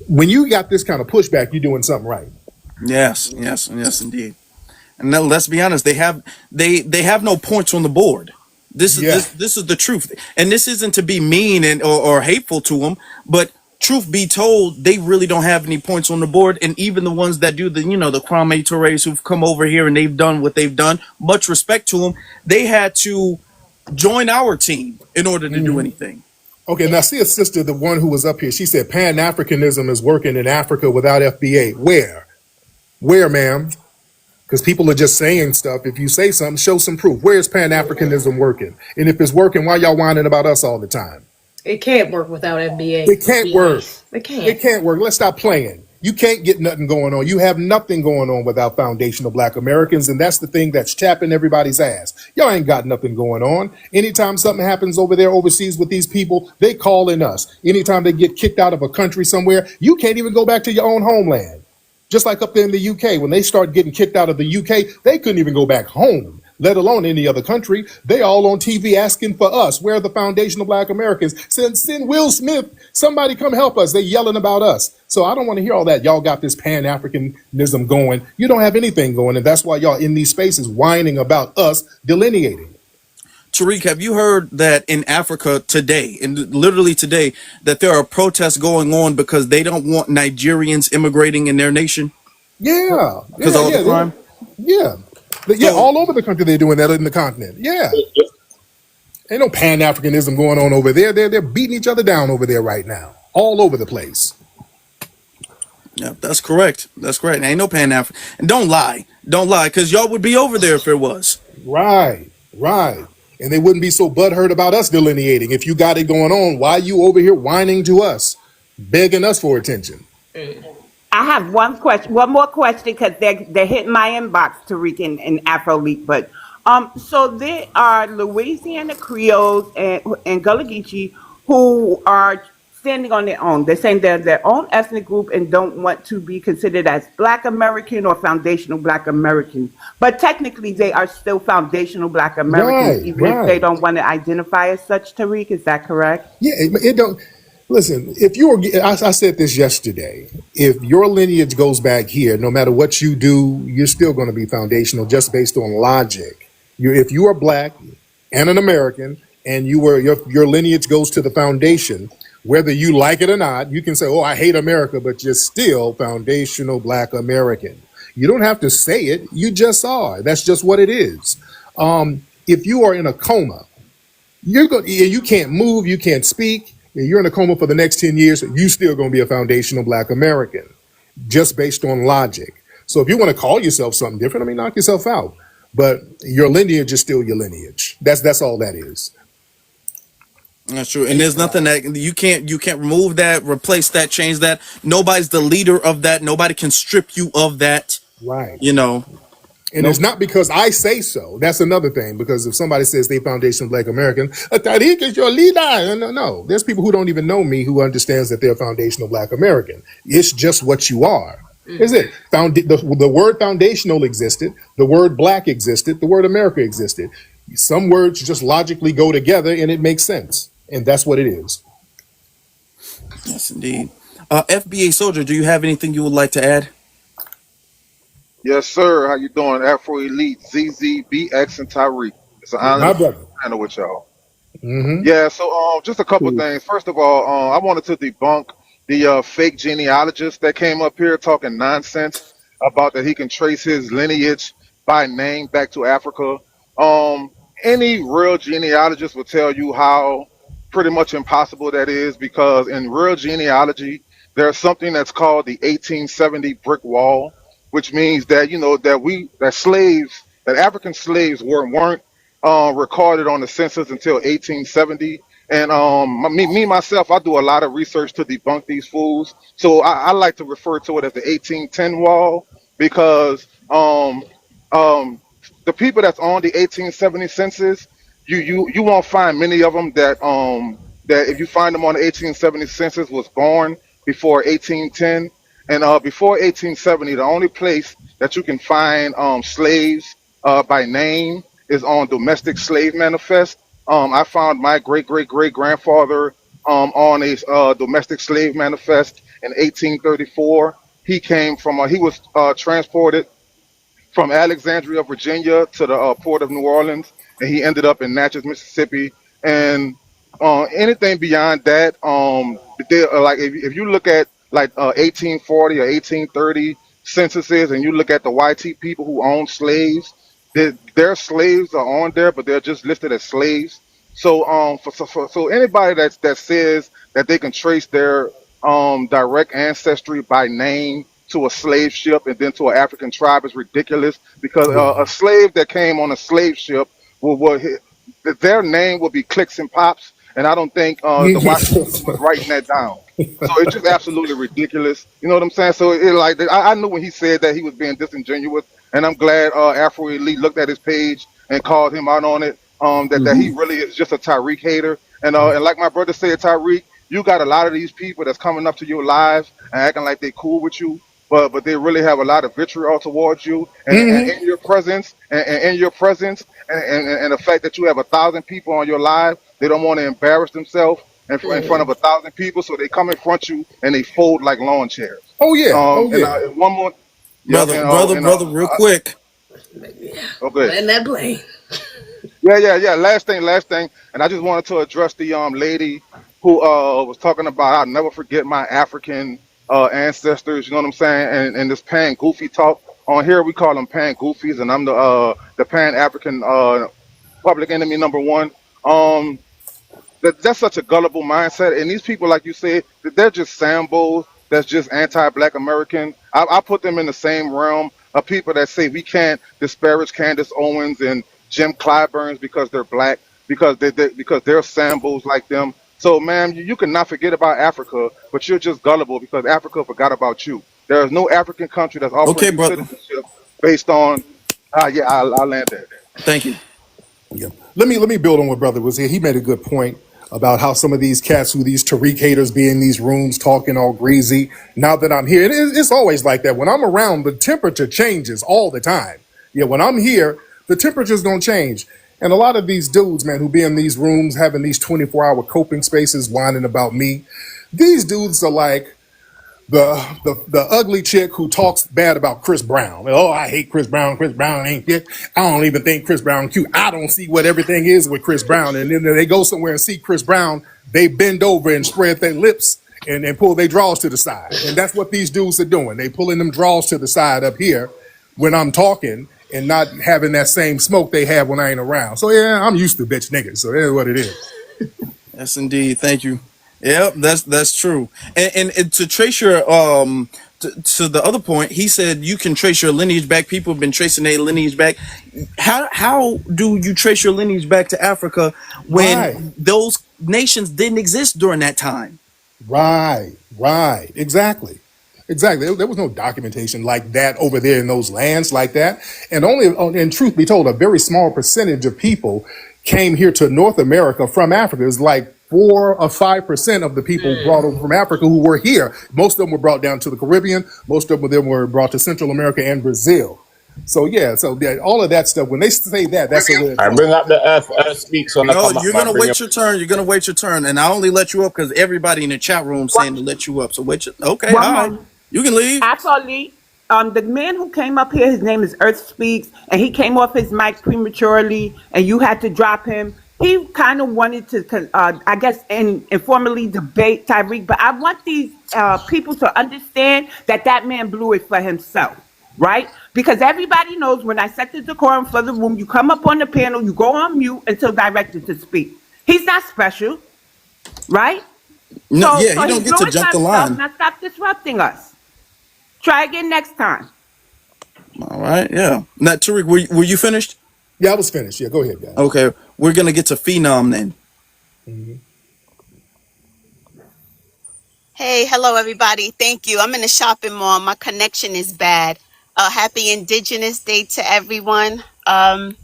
when you got this kind of pushback, you're doing something right.
Yes, indeed. And now, let's be honest, they have no points on the board. This is the truth, and this isn't to be mean or hateful to them, but truth be told, they really don't have any points on the board. And even the ones that do the, the Kwame Tourés who've come over here and they've done what they've done, much respect to them, they had to join our team in order to do anything.
Okay, now see a sister, the one who was up here. She said Pan Africanism is working in Africa without FBA. Where? Where, ma'am? Because people are just saying stuff. If you say something, show some proof. Where's Pan Africanism working? And if it's working, why y'all whining about us all the time?
It can't work without FBA.
It can't work.
It can't.
It can't work. Let's stop playing. You can't get nothing going on. You have nothing going on without foundational Black Americans, and that's the thing that's chapping everybody's ass. Y'all ain't got nothing going on. Anytime something happens over there overseas with these people, they calling us. Anytime they get kicked out of a country somewhere, you can't even go back to your own homeland. Just like up there in the UK, when they start getting kicked out of the UK, they couldn't even go back home, let alone any other country. They all on TV asking for us. Where are the foundational Black Americans? Send Will Smith. Somebody come help us. They yelling about us. So I don't want to hear all that. Y'all got this Pan-Africanism going. You don't have anything going, and that's why y'all in these spaces whining about us delineating.
Tariq, have you heard that in Africa today, and literally today, that there are protests going on because they don't want Nigerians immigrating in their nation?
Yeah.
Because of all the crime?
Yeah. Yeah, all over the country they're doing that in the continent. Yeah. Ain't no Pan-Africanism going on over there. They're beating each other down over there right now. All over the place.
Yeah, that's correct. That's correct. Ain't no Pan-African. And don't lie. Don't lie, because y'all would be over there if it was.
Right. And they wouldn't be so butthurt about us delineating. If you got it going on, why you over here whining to us, begging us for attention?
I have one more question, because they're hitting my inbox, Tariq and Afro Leak. But so there are Louisiana Creoles and Gullah Geechee who are standing on their own. They're saying they're their own ethnic group and don't want to be considered as Black American or foundational Black Americans. But technically, they are still foundational Black Americans, even if they don't want to identify as such. Tariq, is that correct?
Yeah, it don't. Listen, if you were, I said this yesterday, if your lineage goes back here, no matter what you do, you're still going to be foundational just based on logic. If you are Black and an American and your lineage goes to the foundation, whether you like it or not, you can say, oh, I hate America, but you're still foundational Black American. You don't have to say it. You just are. That's just what it is. If you are in a coma, you can't move, you can't speak, you're in a coma for the next 10 years, you still going to be a foundational Black American, just based on logic. So if you want to call yourself something different, I mean, knock yourself out. But your lineage is still your lineage. That's all that is.
That's true. And there's nothing that you can't remove that, replace that, change that. Nobody's the leader of that. Nobody can strip you of that.
Right. And
Nope.
it's not because I say so. That's another thing. Because if somebody says they foundational Black American, Tariq is your leader. No. There's people who don't even know me who understands that they're foundational Black American. It's just what you are. Is it? The word foundational existed. The word Black existed. The word America existed. Some words just logically go together and it makes sense. And that's what it is.
Yes, indeed. FBA Soldier, do you have anything you would like to add?
Yes, sir. How you doing? Afro Elite, ZZ, BX, and Tyreek. It's an honor
My
to be
brother.
panel with y'all.
Mm-hmm.
Yeah, so just a couple things. First of all, I wanted to debunk the fake genealogist that came up here talking nonsense about that he can trace his lineage by name back to Africa. Um, any real genealogist will tell you how pretty much impossible that is, because in real genealogy, there's something that's called the 1870 brick wall, which means that that African slaves weren't recorded on the census until 1870. And me myself, I do a lot of research to debunk these fools. So I like to refer to it as the 1810 wall, because um, the people that's on the 1870 census, you won't find many of them that if you find them on the 1870 census was born before 1810. And before 1870, the only place that you can find slaves by name is on Domestic Slave Manifest. I found my great great great grandfather on a Domestic Slave Manifest in 1834. He was transported from Alexandria, Virginia, to the port of New Orleans, and he ended up in Natchez, Mississippi. And Anything beyond that, like if you look at like 1840 or 1830 censuses, and you look at the YT people who own slaves, their slaves are on there, but they're just listed as slaves. So so anybody that says that they can trace their direct ancestry by name to a slave ship and then to an African tribe is ridiculous, because a slave that came on a slave ship will their name will be Clicks and Pops, and I don't think the Washington was writing that down. So it's just absolutely ridiculous. You know what I'm saying? So I knew when he said that he was being disingenuous, and I'm glad Afro Elite looked at his page and called him out on it. That he really is just a Tyreek hater, and like my brother said, Tyreek, you got a lot of these people that's coming up to your lives and acting like they cool with you, but they really have a lot of vitriol towards you, and in your presence, and in your presence, and the fact that you have 1,000 people on your live, they don't want to embarrass themselves in front of 1,000 people, so they come in front of you and they fold like lawn chairs.
Oh yeah, oh yeah.
And one more, yeah,
brother, real quick.
Okay.
And that plane.
Yeah. Last thing, and I just wanted to address the lady who was talking about I'll never forget my African ancestors. You know what I'm saying? And this pan goofy talk on here, we call them pan goofies, and I'm the pan African public enemy number one. Um, that's such a gullible mindset. And these people, like you said, they're just Sambos. That's just anti-Black American. I put them in the same realm of people that say we can't disparage Candace Owens and Jim Clyburns because they're black, because they're Sambos like them. So, man, you cannot forget about Africa, but you're just gullible because Africa forgot about you. There is no African country that's
Okay,
offering you
brother.
citizenship based on. Yeah, I'll land there.
Thank you.
Yeah. Let me build on what brother was here. He made a good point about how some of these cats who these Tariq haters be in these rooms talking all greasy. Now that I'm here, it's always like that. When I'm around, the temperature changes all the time. Yeah, when I'm here, the temperature's gonna change. And a lot of these dudes, man, who be in these rooms having these 24-hour coping spaces whining about me, these dudes are like the ugly chick who talks bad about Chris Brown. Oh, I hate Chris Brown. Chris Brown ain't shit. I don't even think Chris Brown cute. I don't see what everything is with Chris Brown. And then they go somewhere and see Chris Brown, they bend over and spread their lips and pull their drawers to the side. And that's what these dudes are doing. They pulling them drawers to the side up here when I'm talking and not having that same smoke they have when I ain't around. So yeah, I'm used to bitch niggas. So that's what it is.
Yes, indeed. Thank you. Yep, that's true. And to trace your to the other point, he said you can trace your lineage back. People have been tracing their lineage back. How do you trace your lineage back to Africa
Right.
when those nations didn't exist during that time?
Right. Exactly. There was no documentation like that over there in those lands like that. And only, in truth be told, a very small percentage of people came here to North America from Africa. It's like 4 or 5% of the people brought over from Africa who were here. Most of them were brought down to the Caribbean. Most of them were brought to Central America and Brazil. So yeah, all of that stuff. When they say that, that's a weird.
I bring up the Earth speaks when I
No,
come up,
you're
man.
gonna
Bring
wait
up.
your turn. You're gonna wait your turn, and I only let you up because everybody in the chat room saying to let you up. So wait. Okay,
One
all right.
moment.
You can leave.
Absolutely. The man who came up here, his name is Earth Speaks, and he came off his mic prematurely, and you had to drop him. He kind of wanted to, I guess, informally debate Tyreek, but I want these people to understand that that man blew it for himself, right? Because everybody knows when I set the decorum for the room, you come up on the panel, you go on mute until directed to speak. He's not special, right?
No, yeah,
So
he
he
don't get
blew
to
it for
jump the
himself.
line.
Now stop disrupting us. Try again next time.
All right, yeah. Now, Tariq, were you finished?
Yeah, I was finished. Yeah, go ahead, guys.
Okay, we're gonna get to Phenom then.
Hey, hello everybody. Thank you. I'm in the shopping mall. My connection is bad. Happy Indigenous Day to everyone. I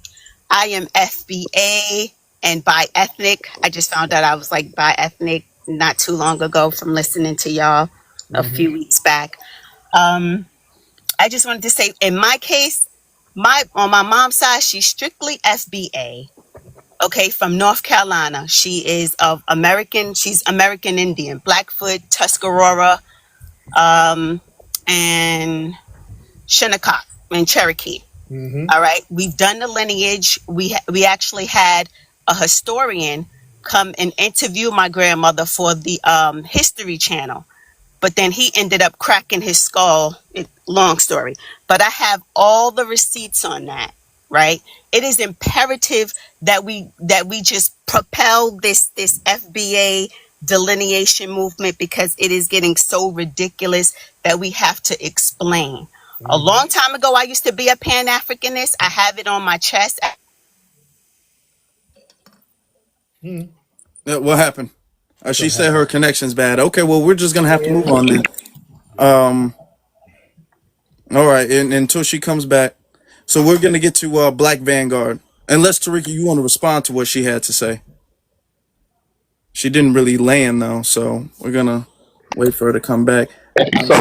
am FBA and bi-ethnic. I just found out I was like bi-ethnic not too long ago from listening to y'all a few weeks back. I just wanted to say, in my case, on my mom's side, she's strictly FBA. Okay, from North Carolina. She is of American. She's American Indian, Blackfoot, Tuscarora, and Shinnecock and Cherokee. All right, we've done the lineage. We actually had a historian come and interview my grandmother for the History Channel, but then he ended up cracking his skull. Long story, but I have all the receipts on that. Right? It is imperative that we just propel this FBA delineation movement, because it is getting so ridiculous that we have to explain. A long time ago, I used to be a Pan-Africanist. I have it on my chest.
What happened? She
Something
said
happened.
her connection's bad. Okay, well, we're just gonna have to move on then. Um, all right, and until she comes back, so we're gonna get to Black Vanguard. Unless Tarika, you want to respond to what she had to say. She didn't really land though, so we're gonna wait for her to come back.
So,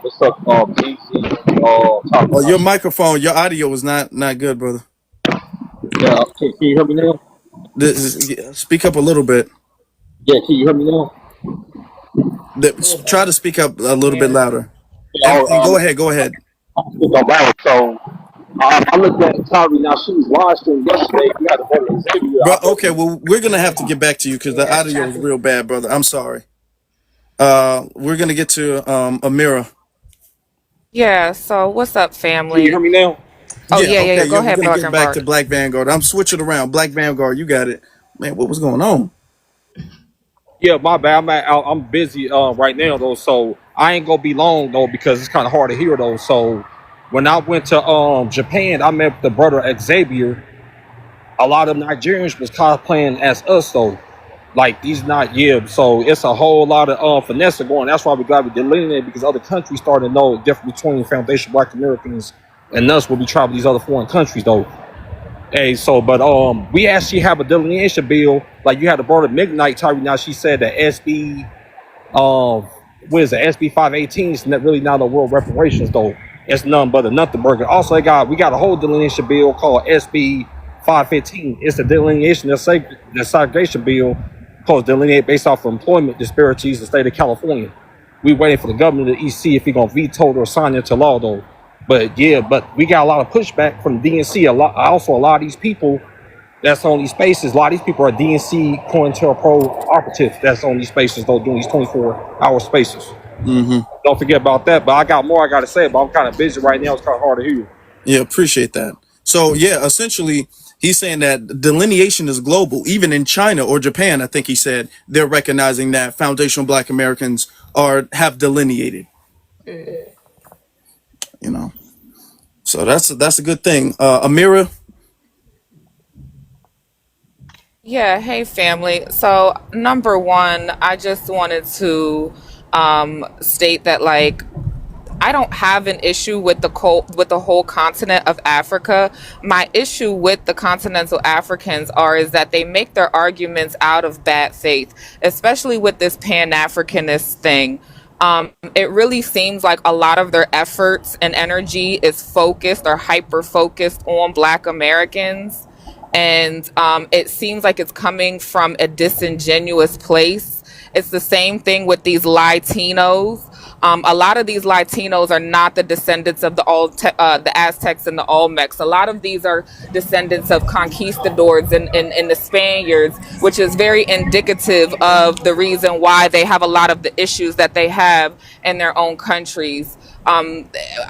what's up, DC? Talking
Oh, your
about.
microphone, your audio is not good, brother.
Yeah, can you hear me now?
Speak up a little bit.
Yeah, can you hear me now?
Try to speak up a little bit louder.
Yeah,
And go ahead, go ahead.
So, I looked at Tari. Now she was live streamed yesterday. We had a brother Xavier.
Bro, okay, well, we're gonna have to get back to you because the audio is real bad, brother. I'm sorry. We're gonna get to Amira.
Yeah, so what's up,
Can you hear
family?
me now?
Oh,
Yeah,
yeah.
okay,
Go
yeah, we're
ahead,
gonna
Black
get
and
back to
Bart.
Black Vanguard. I'm switching around. Black Vanguard, you got it. Man, what was going on?
Yeah, my bad. I'm busy right now though, so I ain't gonna be long though because it's kind of hard to hear though. So when I went to Japan, I met the brother Xavier. A lot of Nigerians was cosplaying as us though. Like these not so it's a whole lot of finesse going. That's why we got to delineate, because other countries starting to know the difference between foundation Black Americans and us when we travel these other foreign countries though. Hey, so but we actually have a delineation bill. Like you had the brother Midnight Tyree. Now she said that SB what is it, SB 518 is not really not a world reparations though. It's none but a nothing burger. Also we got a whole delineation bill called SB 515. It's the delineation, the segregation bill called delineate based off of employment disparities in the state of California. We waiting for the governor to see if he's gonna veto it or sign it into law though. But yeah, but we got a lot of pushback from DNC. A lot of these people that's on these spaces. A lot of these people are DNC COINTELPRO operatives that's on these spaces though, doing these 24-hour spaces.
Mm-hmm.
Don't forget about that. But I got more I got to say, but I'm kind of busy right now. It's kind of hard to hear.
Yeah, appreciate that. So yeah, essentially, he's saying that delineation is global. Even in China or Japan, I think he said they're recognizing that foundational Black Americans have delineated. You know, so that's a good thing. Amira.
Yeah, hey, family. So, number one, I just wanted to state that, like, I don't have an issue with the whole continent of Africa. My issue with the continental Africans is that they make their arguments out of bad faith, especially with this Pan-Africanist thing. It really seems like a lot of their efforts and energy is focused or hyper focused on Black Americans, and it seems like it's coming from a disingenuous place. It's the same thing with these Latinos. A lot of these Latinos are not the descendants of the Aztecs and the Olmecs. A lot of these are descendants of conquistadors and the Spaniards, which is very indicative of the reason why they have a lot of the issues that they have in their own countries.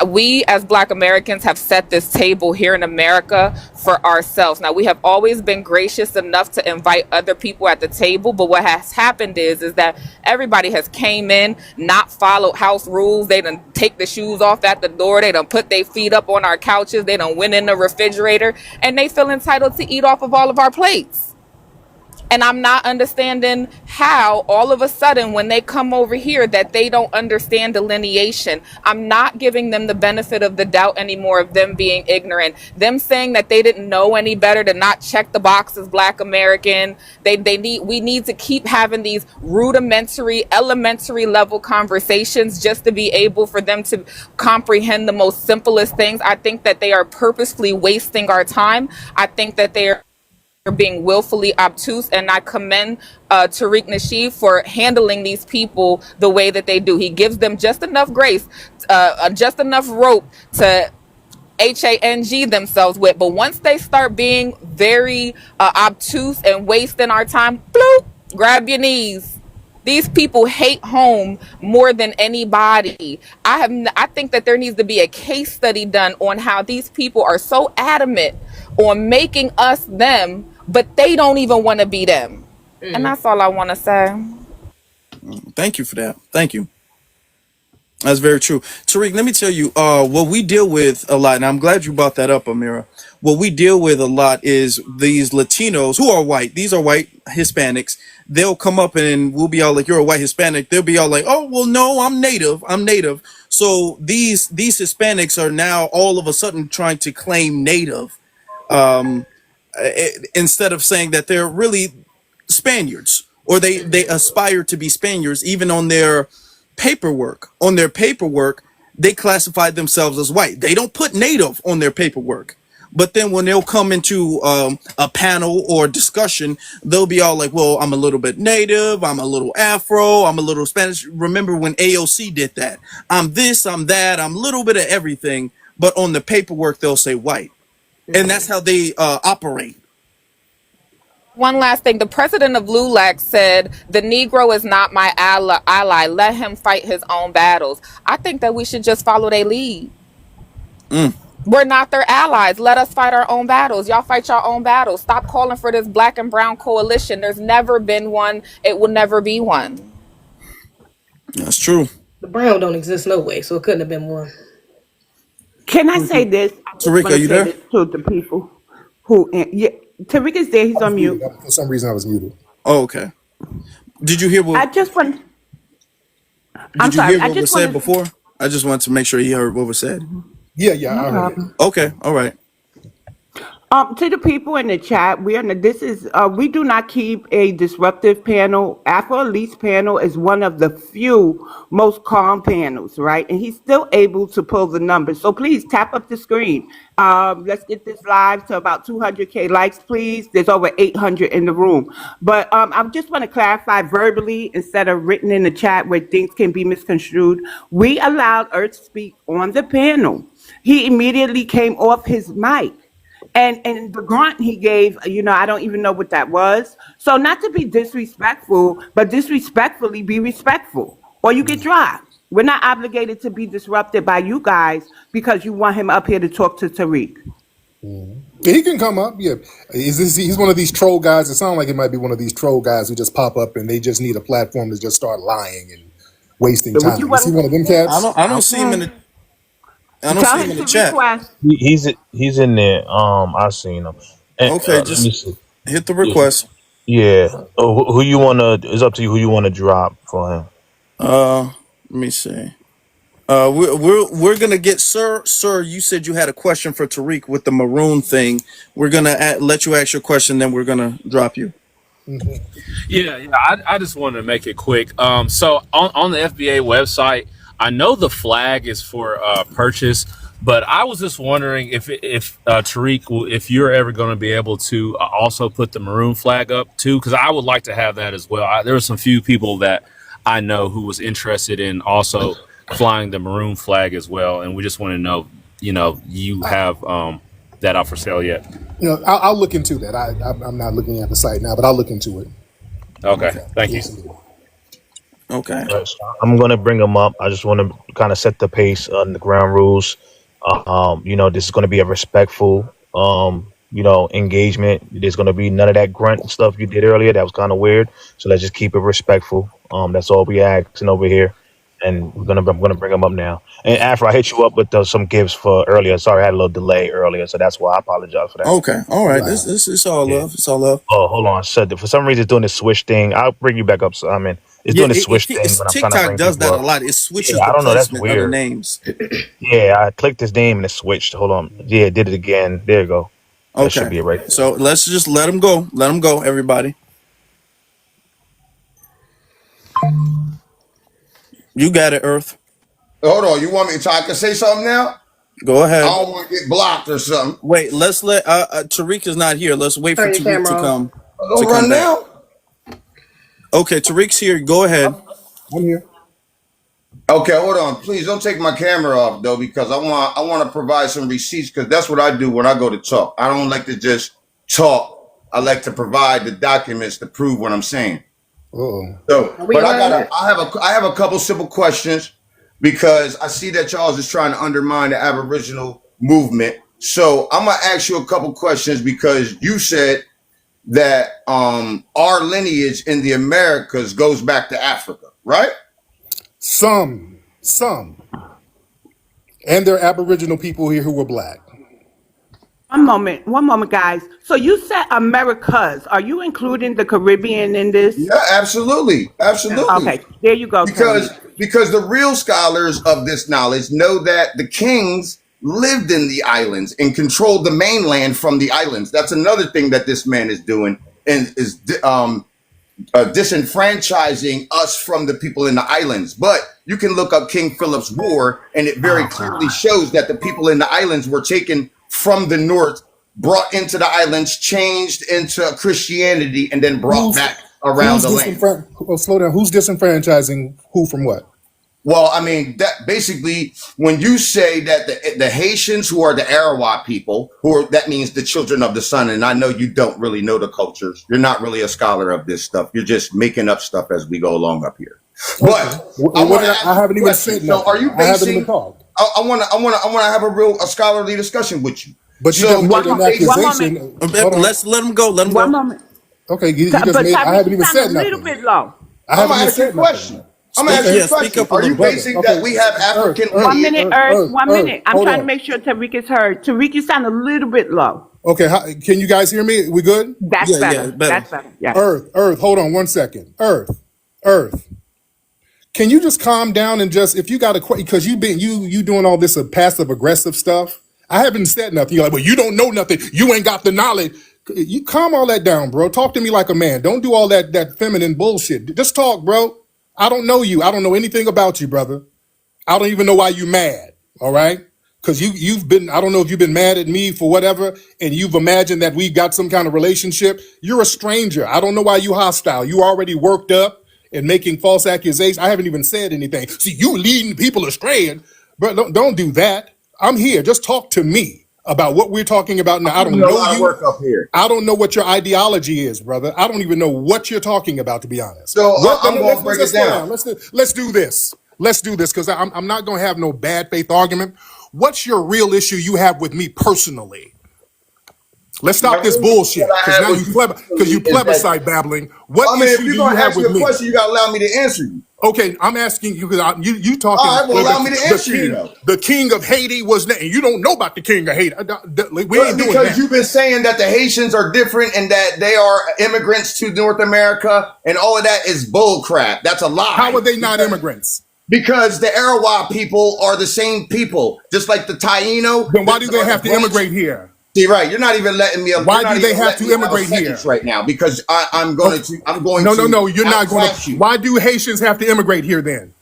We as Black Americans have set this table here in America for ourselves. Now, we have always been gracious enough to invite other people at the table, but what has happened is that everybody has came in, not followed house rules. They done take the shoes off at the door. They done put their feet up on our couches. They done went in the refrigerator, and they feel entitled to eat off of all of our plates. And I'm not understanding how all of a sudden when they come over here that they don't understand delineation. I'm not giving them the benefit of the doubt anymore of them being ignorant. Them saying that they didn't know any better to not check the box as Black American. We need to keep having these rudimentary, elementary level conversations just to be able for them to comprehend the most simplest things. I think that they are purposefully wasting our time. I think that they are being willfully obtuse, and I commend Tariq Nasheed for handling these people the way that they do. He gives them just enough grace, just enough rope to hang themselves with. But once they start being very obtuse and wasting our time, bloop, grab your knees. These people hate home more than anybody. I think that there needs to be a case study done on how these people are so adamant on making us them, but they don't even want to be them. And that's all I want to say.
Thank you for that. Thank you. That's very true. Tariq, let me tell you, what we deal with a lot, and I'm glad you brought that up, Amira. What we deal with a lot is these Latinos who are white. These are white Hispanics. They'll come up and we'll be all like, "You're a white Hispanic." They'll be all like, "Oh, well, no, I'm native. I'm native." So these Hispanics are now all of a sudden trying to claim native, instead of saying that they're really Spaniards, or they aspire to be Spaniards. Even on their paperwork, they classify themselves as white. They don't put native on their paperwork. But then when they'll come into a panel or discussion, they'll be all like, "Well, I'm a little bit native, I'm a little Afro, I'm a little Spanish." Remember when AOC did that? "I'm this, I'm that, I'm a little bit of everything." But on the paperwork, they'll say white. And that's how they operate.
One last thing. The president of LULAC said, "The Negro is not my ally. Let him fight his own battles." I think that we should just follow their lead. We're not their allies. Let us fight our own battles. Y'all fight your own battles. Stop calling for this black and brown coalition. There's never been one. It will never be one.
That's true.
The brown don't exist no way, so it couldn't have been one.
Can I say this? I just
Tariq,
want
are
to
you
say
there?
this to the people who, yeah, Tariq is there. He's
I was
on
muted.
mute.
For some reason, I was muted.
Oh, okay. Did you hear what
I just want,
Did
I'm
you
sorry.
hear
I
what was
just want
said
to,
before? I just wanted to make sure he heard what was said.
Yeah,
no
I heard it.
problem.
Okay, all right.
To the people in the chat, we do not keep a disruptive panel. Afro Elite's panel is one of the few most calm panels, right? And he's still able to pull the numbers. So please tap up the screen. Let's get this live to about 200K likes, please. There's over 800 in the room. But I just want to clarify verbally instead of written in the chat where things can be misconstrued. We allowed Earth to speak on the panel. He immediately came off his mic. And the grunt he gave, I don't even know what that was. So not to be disrespectful, but disrespectfully be respectful, or you get dropped. We're not obligated to be disrupted by you guys because you want him up here to talk to Tariq.
Yeah, he can come up. Yeah, he's one of these troll guys. It sounds like it might be one of these troll guys who just pop up and they just need a platform to just start lying and wasting
So what you
time. Is he
want?
one of them cats?
I don't see him in
Okay.
the I don't
Tell
see him
him
in the
to
chat.
request.
He's in there. I seen him. And,
Okay,
let me
just
see.
hit the
Yeah.
request.
Yeah. Who you wanna? It's up to you. Who you wanna drop for him?
Let me see. We're gonna get sir. You said you had a question for Tariq with the maroon thing. We're gonna let you ask your question, then we're gonna drop you.
Yeah. I just wanted to make it quick. So on the FBA website, I know the flag is for purchase, but I was just wondering if Tariq, if you're ever going to be able to also put the maroon flag up too, because I would like to have that as well. There were some few people that I know who was interested in also flying the maroon flag as well, and we just want to know, you have that out for sale yet?
I'll look into that. I'm not looking at the site now, but I'll look into it.
Okay, thank you.
Yes,
Okay.
So I'm gonna bring him up. I just want to kind of set the pace on the ground rules. This is gonna be a respectful, engagement. There's gonna be none of that grunt stuff you did earlier. That was kind of weird. So let's just keep it respectful. That's all we asking over here. And I'm gonna bring him up now. And Afro, I hit you up with some gifts for earlier. Sorry, I had a little delay earlier, so that's why I apologize for that.
Okay. All right.
right.
This is all
Yeah.
love. It's all love.
Oh, hold on. So for some reason, it's doing this switch thing. I'll bring you back up. So, it's
Yeah,
doing this switch thing
it's
when I'm trying to
TikTok
bring
does
people
that a
up.
lot. It switches
Yeah,
the
I don't know. That's
placement of the
weird.
names.
Yeah, I clicked his name and it switched. Hold on. Yeah, it did it again. There you go. That should
Okay.
be it right there.
So let's just let him go. Let him go, everybody. You got it, Earth.
Hold on, you want me to? I can say something now?
Go
I
ahead.
don't want to get blocked or something.
Wait, let's let Tariq is not here. Let's wait for
Turn your
Tariq
camera off.
Don't
to come
run
back.
now.
Okay, Tariq's here. Go ahead.
I'm here.
Okay, hold on. Please don't take my camera off though, because I want to provide some receipts because that's what I do when I go to talk. I don't like to just talk. I like to provide the documents to prove what I'm saying.
Oh,
So,
Are we
but
learning it?
I have a couple simple questions because I see that y'all is just trying to undermine the Aboriginal movement. So I'm gonna ask you a couple questions because you said that our lineage in the Americas goes back to Africa, right?
some, and there are Aboriginal people here who were black.
One moment, guys. So you said Americas. Are you including the Caribbean in this?
Yeah, absolutely, absolutely.
Okay, there you go,
Because
Terry.
the real scholars of this knowledge know that the kings lived in the islands and controlled the mainland from the islands. That's another thing that this man is doing and is disenfranchising us from the people in the islands. But you can look up King Philip's War, and it very
Oh
clearly
God.
shows that the people in the islands were taken from the north, brought into the islands, changed into Christianity, and then brought
Who's
back around the land.
slow down. Who's disenfranchising who from what?
Well, I mean, that basically, when you say that the Haitians, who are the Arawat people, that means the children of the sun, and I know you don't really know the cultures. You're not really a scholar of this stuff. You're just making up stuff as we go along up here.
Okay.
But I want to
I
ask you
haven't
a
even
question.
said
So, are
nothing.
you
I haven't even
basing?
talked.
I want to have a scholarly discussion with you.
But you
So,
just
are
made
you
an
One
basing?
moment.
accusation. Hold on.
Let's let him go. Let him
One
go.
moment.
Okay, you just
But
made. I
Tyreek,
haven't
you
even
sound a
said
little
nothing.
bit low.
I
I'm
haven't
gonna
even
ask you a
said nothing.
question. I'm gonna ask
Speak.
you
Okay,
a
Yeah, speak
question.
up a
Are you
little bit.
brother.
basing
Okay,
that we have
Earth,
African
Earth,
One
lineage?
minute,
Earth,
Earth.
Earth,
1 minute.
Earth.
I'm
Hold
trying to
on.
make sure Tariq is heard. Tariq, you sound a little bit low.
Okay, can you guys hear me? We good?
That's
Yeah, yeah,
better.
better.
That's better. Yes.
Earth. Hold on 1 second. Earth. Can you just calm down and just if you got a question because you doing all this passive aggressive stuff. I haven't said nothing. You're like, well, you don't know nothing. You ain't got the knowledge. You calm all that down, bro. Talk to me like a man. Don't do all that feminine bullshit. Just talk, bro. I don't know you. I don't know anything about you, brother. I don't even know why you mad. All right. Because you've been, I don't know if you've been mad at me for whatever, and you've imagined that we've got some kind of relationship. You're a stranger. I don't know why you hostile. You already worked up and making false accusations. I haven't even said anything. See, you leading people astray. But don't do that. I'm here. Just talk to me about what we're talking about now. I
I'm
don't
doing a
know
lot of
you.
work up here.
I don't know what your ideology is, brother. I don't even know what you're talking about, to be honest.
So
What?
I'm going to break
Let's
it
slow
down.
down. Let's do this. Let's do this because I'm not going to have no bad faith argument. What's your real issue you have with me personally? Let's
My
stop this
real issue
bullshit
that I
because
had
now
with you personally
you
is that,
plebiscite babbling. What
I mean, if
issue
you're
do
going
you
to
have
ask me
with
a
me?
question, you got to allow me to answer you.
Okay, I'm asking you because you talking.
All right, well, allow me to answer you, though.
The king of Haiti was, and you don't know about the king of Haiti. We ain't doing
Because
that.
you've been saying that the Haitians are different and that they are immigrants to North America and all of that is bull crap. That's a
How
lie.
are they not immigrants?
Because the Arawak people are the same people, just like the Taino
Then why do they
or the
have to
French.
immigrate here?
See, right? You're not even letting me. You're
Why
not
do they
even
have
letting
to
me have a
immigrate
sentence
here?
right now because
Okay.
I'm going to
No. You're not going to.
outclass you.
Why do Haitians have to immigrate here then?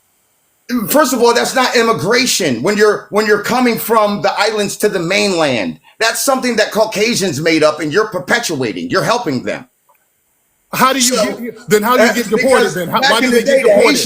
First of all, that's not immigration. When you're coming from the islands to the mainland, that's something that Caucasians made up, and you're perpetuating. You're helping them.
How do you
So,
get? Then how do you get deported?
because
Then why
back
do
in the
they get
day,
deported?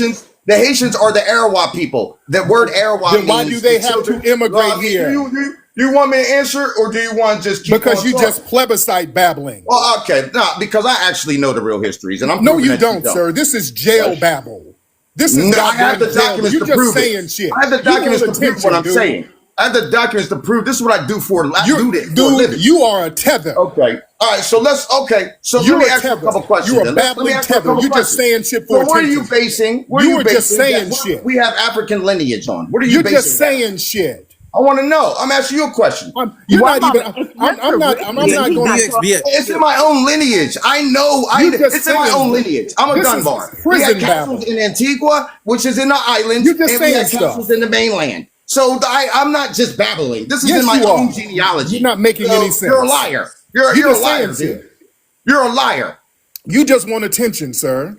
The Haitians are the Arawak people. The word Arawak
Then why do
means
they
the
have to
children.
immigrate
Well,
here?
you want me to answer, or do you want to just keep
Because
on
you
talking?
just plebiscite babbling.
Well, okay, no, because I actually know the real histories, and I'm
No,
proving
you
that you
don't,
don't.
sir. This is jail
Right?
babble. This is
No, I have
goddamn
the
jail.
documents
You
to
just
prove it.
saying shit.
I have the
You want
documents to prove what
attention,
I'm
dude.
saying. I have the documents to prove. This is what I do I do this for a
Dude,
living.
you are a tether.
Okay. All right. So let
You're
me
a
ask you a
tether.
couple questions.
You're a
Then let me
babbling
ask you a
tether.
couple
You're just
questions.
saying shit for
So what are you
attention.
basing?
You are just
That
saying shit.
we have African lineage on? What are you
You're just
basing that on?
saying shit.
I want to know. I'm asking you a question.
You're
One
not even.
moment. If you're
I'm
Caribbean,
not
he's
going
not
to.
BX,
talking
BX.
to
It's in
you.
my own lineage. I know.
You just
It's in my own
saying.
lineage. I'm a
This is
Dunbar. We had
prison
castles
babble.
in Antigua, which is in the islands,
You're just
and we
saying
had castles
stuff.
in the mainland. So I'm not just babbling. This is in
Yes,
my
you
own
are. You're
genealogy.
not making any
So you're a
sense.
liar.
You're
You're a
just saying
liar, dude.
shit.
You're a liar.
You just want attention, sir.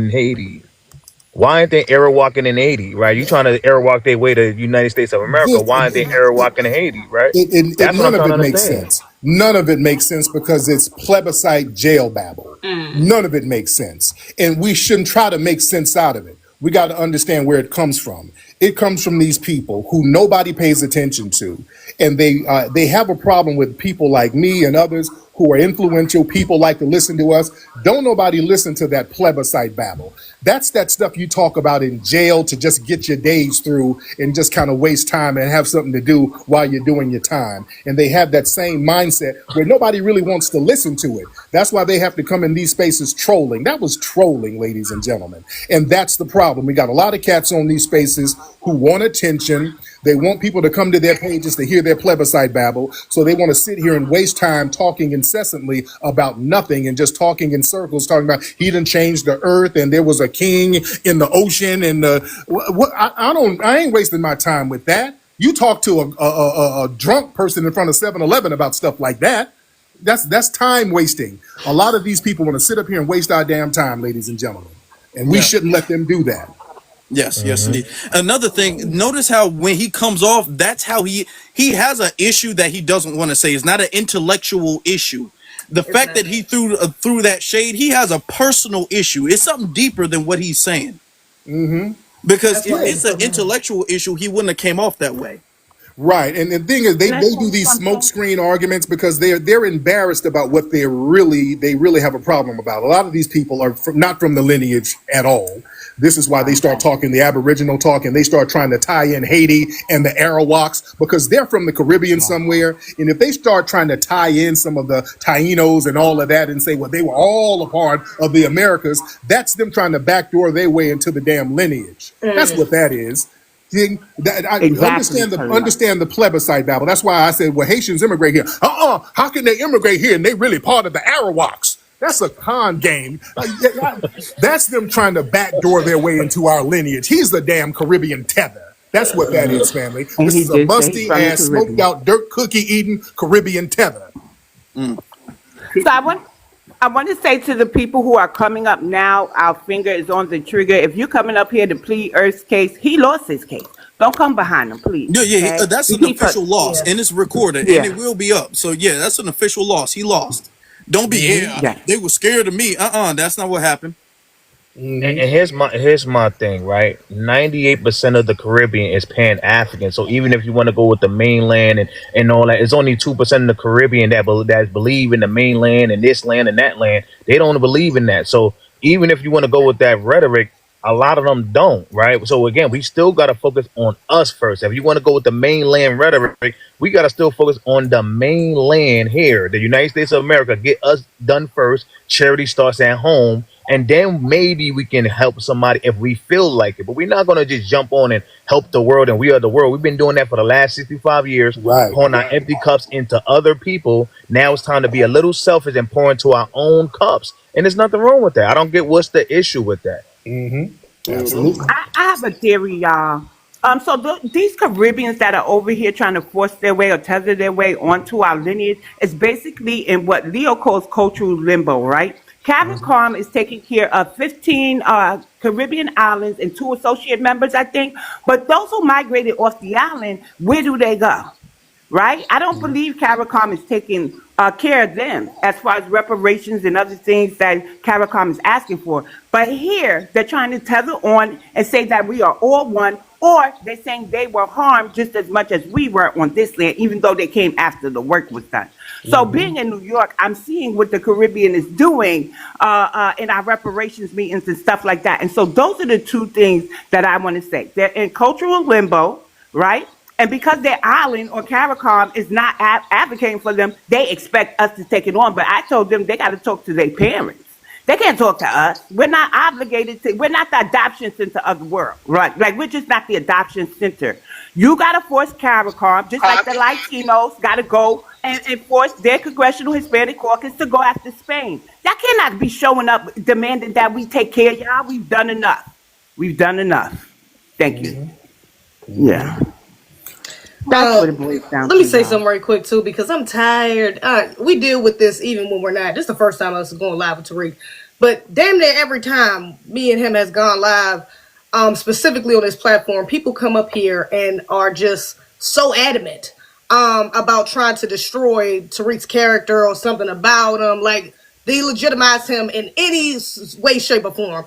in Haiti? Why ain't they error walking in Haiti, right? You trying to error walk their way to the United States of America. Why aren't they error walking in Haiti, right? That's what I'm
None of
trying to
it makes
understand.
sense. None of it makes sense because it's plebiscite jail babble. None of it makes sense. And we shouldn't try to make sense out of it. We got to understand where it comes from. It comes from these people who nobody pays attention to. And they have a problem with people like me and others who are influential. People like to listen to us. Don't nobody listen to that plebiscite babble. That's that stuff you talk about in jail to just get your days through and just kind of waste time and have something to do while you're doing your time. And they have that same mindset where nobody really wants to listen to it. That's why they have to come in these spaces trolling. That was trolling, ladies and gentlemen. And that's the problem. We got a lot of cats on these spaces who want attention. They want people to come to their pages to hear their plebiscite babble. So they want to sit here and waste time talking incessantly about nothing and just talking in circles, talking about he done changed the earth and there was a king in the ocean and I ain't wasting my time with that. You talk to a drunk person in front of 7-Eleven about stuff like that. That's time wasting. A lot of these people want to sit up here and waste our damn time, ladies and gentlemen, and we
Yeah.
shouldn't let them do that.
Yes, yes, indeed. Another thing, notice how when he comes off, that's how he has an issue that he doesn't want to say. It's not an intellectual issue. The fact that he threw that shade, he has a personal issue. It's something deeper than what he's saying. Because if it's an intellectual issue, he wouldn't have came off that way.
Right, and the thing is, they do these smoke screen arguments because they're embarrassed about what they really have a problem about. A lot of these people are not from the lineage at all. This is why they start talking the Aboriginal talk, and they start trying to tie in Haiti and the Arawaks because they're from the Caribbean somewhere. And if they start trying to tie in some of the Tainos and all of that and say, well, they were all a part of the Americas, that's them trying to backdoor their way into the damn lineage. That's what that is. I
Exactly.
understand the plebiscite babble. That's why I said, well, Haitians immigrate here. How can they immigrate here and they really part of the Arawaks? That's a con game. That's them trying to backdoor their way into our lineage. He's the damn Caribbean Tether. That's what that is, family.
And
This
he
is a
did say he's
musty
from the
ass, smoked
Caribbean.
out, dirt cookie eating Caribbean Tether.
So I want to say to the people who are coming up now, our finger is on the trigger. If you're coming up here to plead Earth's case, he lost his case. Don't come behind him, please.
Yeah,
Okay?
that's an official loss, and it's recorded, and
Yeah.
it will be up. So yeah, that's an official loss. He lost. Don't be
Yeah.
they were scared of me. That's not what happened.
And here's my thing, right? 98% of the Caribbean is Pan African. So even if you want to go with the mainland and all that, it's only 2% of the Caribbean that believe in the mainland and this land and that land. They don't believe in that. So even if you want to go with that rhetoric, a lot of them don't, right? So again, we still got to focus on us first. If you want to go with the mainland rhetoric, we got to still focus on the mainland here, the United States of America. Get us done first. Charity starts at home, and then maybe we can help somebody if we feel like it. But we're not going to just jump on and help the world, and we are the world. We've been doing that for the last 65 years, pouring our empty cups into other people. Now it's time to be a little selfish and pour into our own cups. And there's nothing wrong with that. I don't get what's the issue with that.
Absolutely.
I have a theory, y'all. So these Caribbeans that are over here trying to force their way or tether their way onto our lineage is basically in what Leo calls cultural limbo, right? CARICOM is taking care of 15 Caribbean islands and 2 associate members, I think. But those who migrated off the island, where do they go? Right? I don't believe CARICOM is taking care of them as far as reparations and other things that CARICOM is asking for. But here, they're trying to tether on and say that we are all one, or they're saying they were harmed just as much as we were on this land, even though they came after the work was done. So being in New York, I'm seeing what the Caribbean is doing in our reparations meetings and stuff like that. And so those are the 2 things that I want to say. They're in cultural limbo, right? And because their island or CARICOM is not advocating for them, they expect us to take it on. But I told them they got to talk to their parents. They can't talk to us. We're not obligated to. We're not the adoption center of the world, right? Like, we're just not the adoption center. You got to force CARICOM, just like the Latinos got to go and force their Congressional Hispanic Caucus to go after Spain. That cannot be showing up demanding that we take care of y'all. We've done enough. We've done enough. Thank you. Yeah. That's what it boils down to.
Let me say something right quick too, because I'm tired. We deal with this even when we're not. This is the first time us going live with Tariq, but damn near every time me and him has gone live, specifically on this platform, people come up here and are just so adamant about trying to destroy Tariq's character or something about him, like they legitimize him in any way, shape, or form.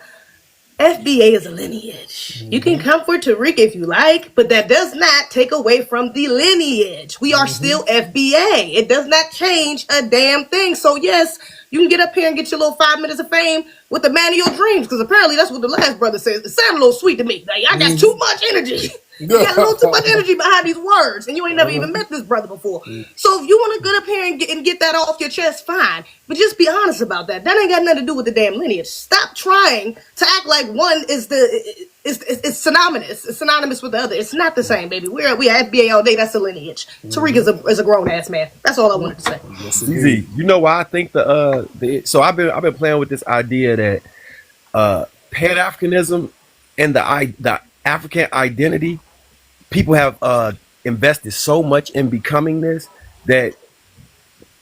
FBA is a lineage. You can come for Tariq if you like, but that does not take away from the lineage. We are still FBA. It does not change a damn thing. So yes, you can get up here and get your little 5 minutes of fame with the man of your dreams, because apparently that's what the last brother says. It sounded a little sweet to me. Like, I got too much energy. You got a little too much energy behind these words, and you ain't never even met this brother before. So if you want to get up here and get that off your chest, fine. But just be honest about that. That ain't got nothing to do with the damn lineage. Stop trying to act like one is it's synonymous. It's synonymous with the other. It's not the same, baby. We at FBA all day. That's the lineage. Tariq is a grown ass man. That's all I wanted to say.
Yes,
ZZ, you know why I think so I've been playing with this idea that Pan Africanism and the African identity, people have invested so much in becoming this that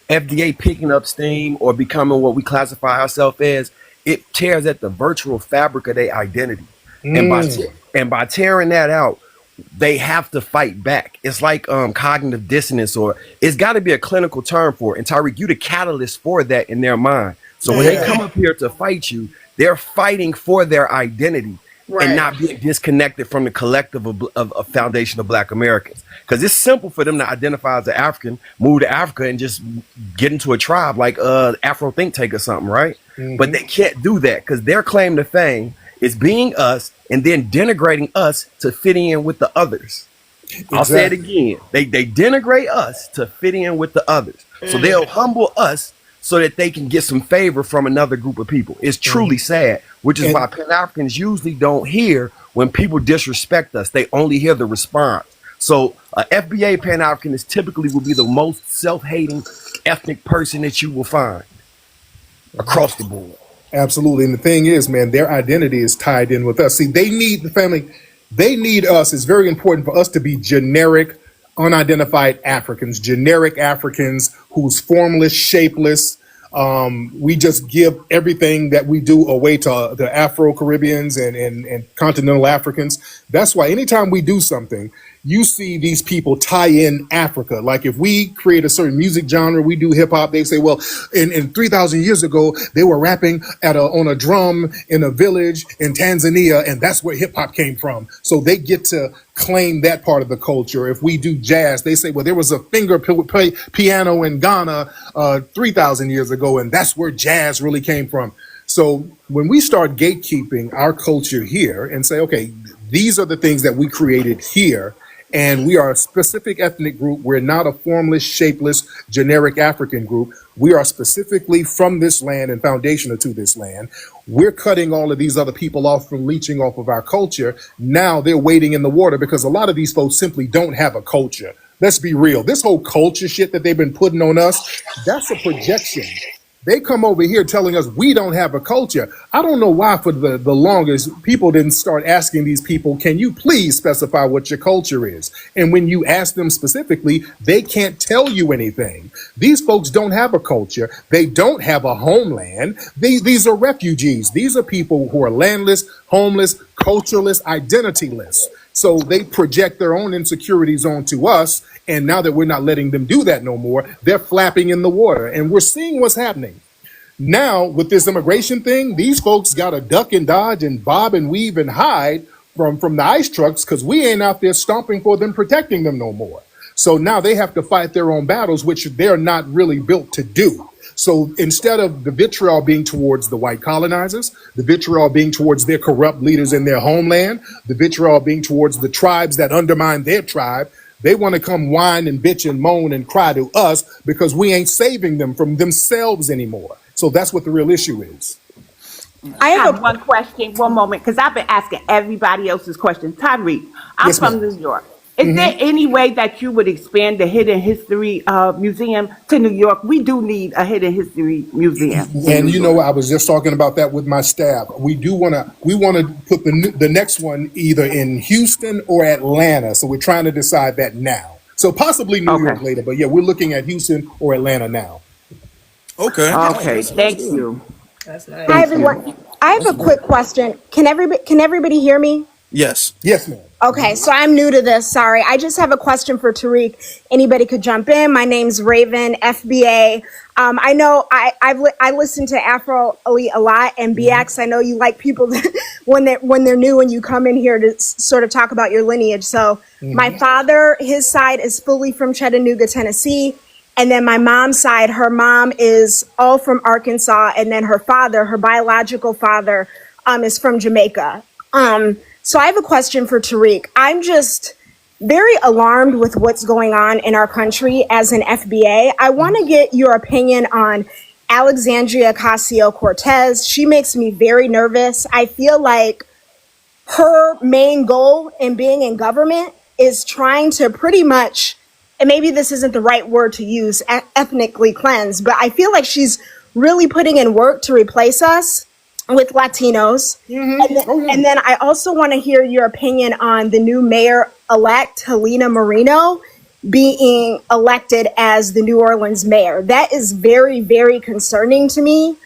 FDA picking up steam or becoming what we classify ourselves as, it tears at the virtual fabric of their identity. And by tearing that out, they have to fight back. It's like cognitive dissonance, or it's got to be a clinical term for it. And Tyreek, you the catalyst for that in their mind. So when they come up here to fight you, they're fighting for their identity and not being disconnected from the collective of foundation of Black Americans. Because it's simple for them to identify as an African, move to Africa, and just get into a tribe like Afro Think Tank or something, right? But they can't do that because their claim to fame is being us and then denigrating us to fit in with the others. I'll say it again. They denigrate us to fit in with the others. So they'll humble us so that they can get some favor from another group of people. It's truly sad, which is why Pan-Africans usually don't hear when people disrespect us. They only hear the response. So FBA Pan-Africanist typically will be the most self-hating ethnic person that you will find across the board.
Absolutely. And the thing is, man, their identity is tied in with us. See, they need the family. They need us. It's very important for us to be generic, unidentified Africans, generic Africans who's formless, shapeless. We just give everything that we do away to the Afro-Caribbeans and continental Africans. That's why anytime we do something, you see these people tie in Africa. Like if we create a certain music genre, we do hip hop, they say, well, in 3,000 years ago, they were rapping on a drum in a village in Tanzania, and that's where hip hop came from. So they get to claim that part of the culture. If we do jazz, they say, well, there was a finger piano in Ghana 3,000 years ago, and that's where jazz really came from. So when we start gatekeeping our culture here and say, okay, these are the things that we created here, and we are a specific ethnic group. We're not a formless, shapeless, generic African group. We are specifically from this land and foundational to this land. We're cutting all of these other people off from leeching off of our culture. Now they're wading in the water because a lot of these folks simply don't have a culture. Let's be real. This whole culture shit that they've been putting on us, that's a projection. They come over here telling us we don't have a culture. I don't know why for the longest people didn't start asking these people, can you please specify what your culture is? And when you ask them specifically, they can't tell you anything. These folks don't have a culture. They don't have a homeland. These are refugees. These are people who are landless, homeless, cultureless, identityless. So they project their own insecurities onto us. And now that we're not letting them do that no more, they're flapping in the water. And we're seeing what's happening. Now, with this immigration thing, these folks got to duck and dodge and bob and weave and hide from the ICE trucks because we ain't out there stomping for them, protecting them no more. So now they have to fight their own battles, which they're not really built to do. So instead of the vitriol being towards the white colonizers, the vitriol being towards their corrupt leaders in their homeland, the vitriol being towards the tribes that undermine their tribe, they want to come whine and bitch and moan and cry to us because we ain't saving them from themselves anymore. So that's what the real issue is.
I have one question, one moment, because I've been asking everybody else's questions. Tyreek, I'm from New York. Is there any way that you would expand the Hidden History Museum to New York? We do need a Hidden History Museum.
And you know, I was just talking about that with my staff. We want to put the next one either in Houston or Atlanta. So we're trying to decide that now. So possibly New York later, but yeah, we're looking at Houston or Atlanta now.
Okay. Okay. Thank you.
That's nice.
Hi everyone. I have a quick question. Can everybody hear me?
Yes.
Yes, ma'am.
Okay, so I'm new to this. Sorry. I just have a question for Tariq. Anybody could jump in. My name's Raven, FBA. I know I listen to Afro Elite a lot and BX. I know you like people that when they're new and you come in here to sort of talk about your lineage. So my father, his side is fully from Chattanooga, Tennessee. And then my mom's side, her mom is all from Arkansas. And then her father, her biological father, is from Jamaica. So I have a question for Tariq. I'm just very alarmed with what's going on in our country as an FBA. I want to get your opinion on Alexandria Ocasio-Cortez. She makes me very nervous. I feel like her main goal in being in government is trying to pretty much, and maybe this isn't the right word to use, ethnically cleanse, but I feel like she's really putting in work to replace us with Latinos. And then I also want to hear your opinion on the new mayor-elect, Helena Moreno, being elected as the New Orleans mayor. That is very, very concerning to me,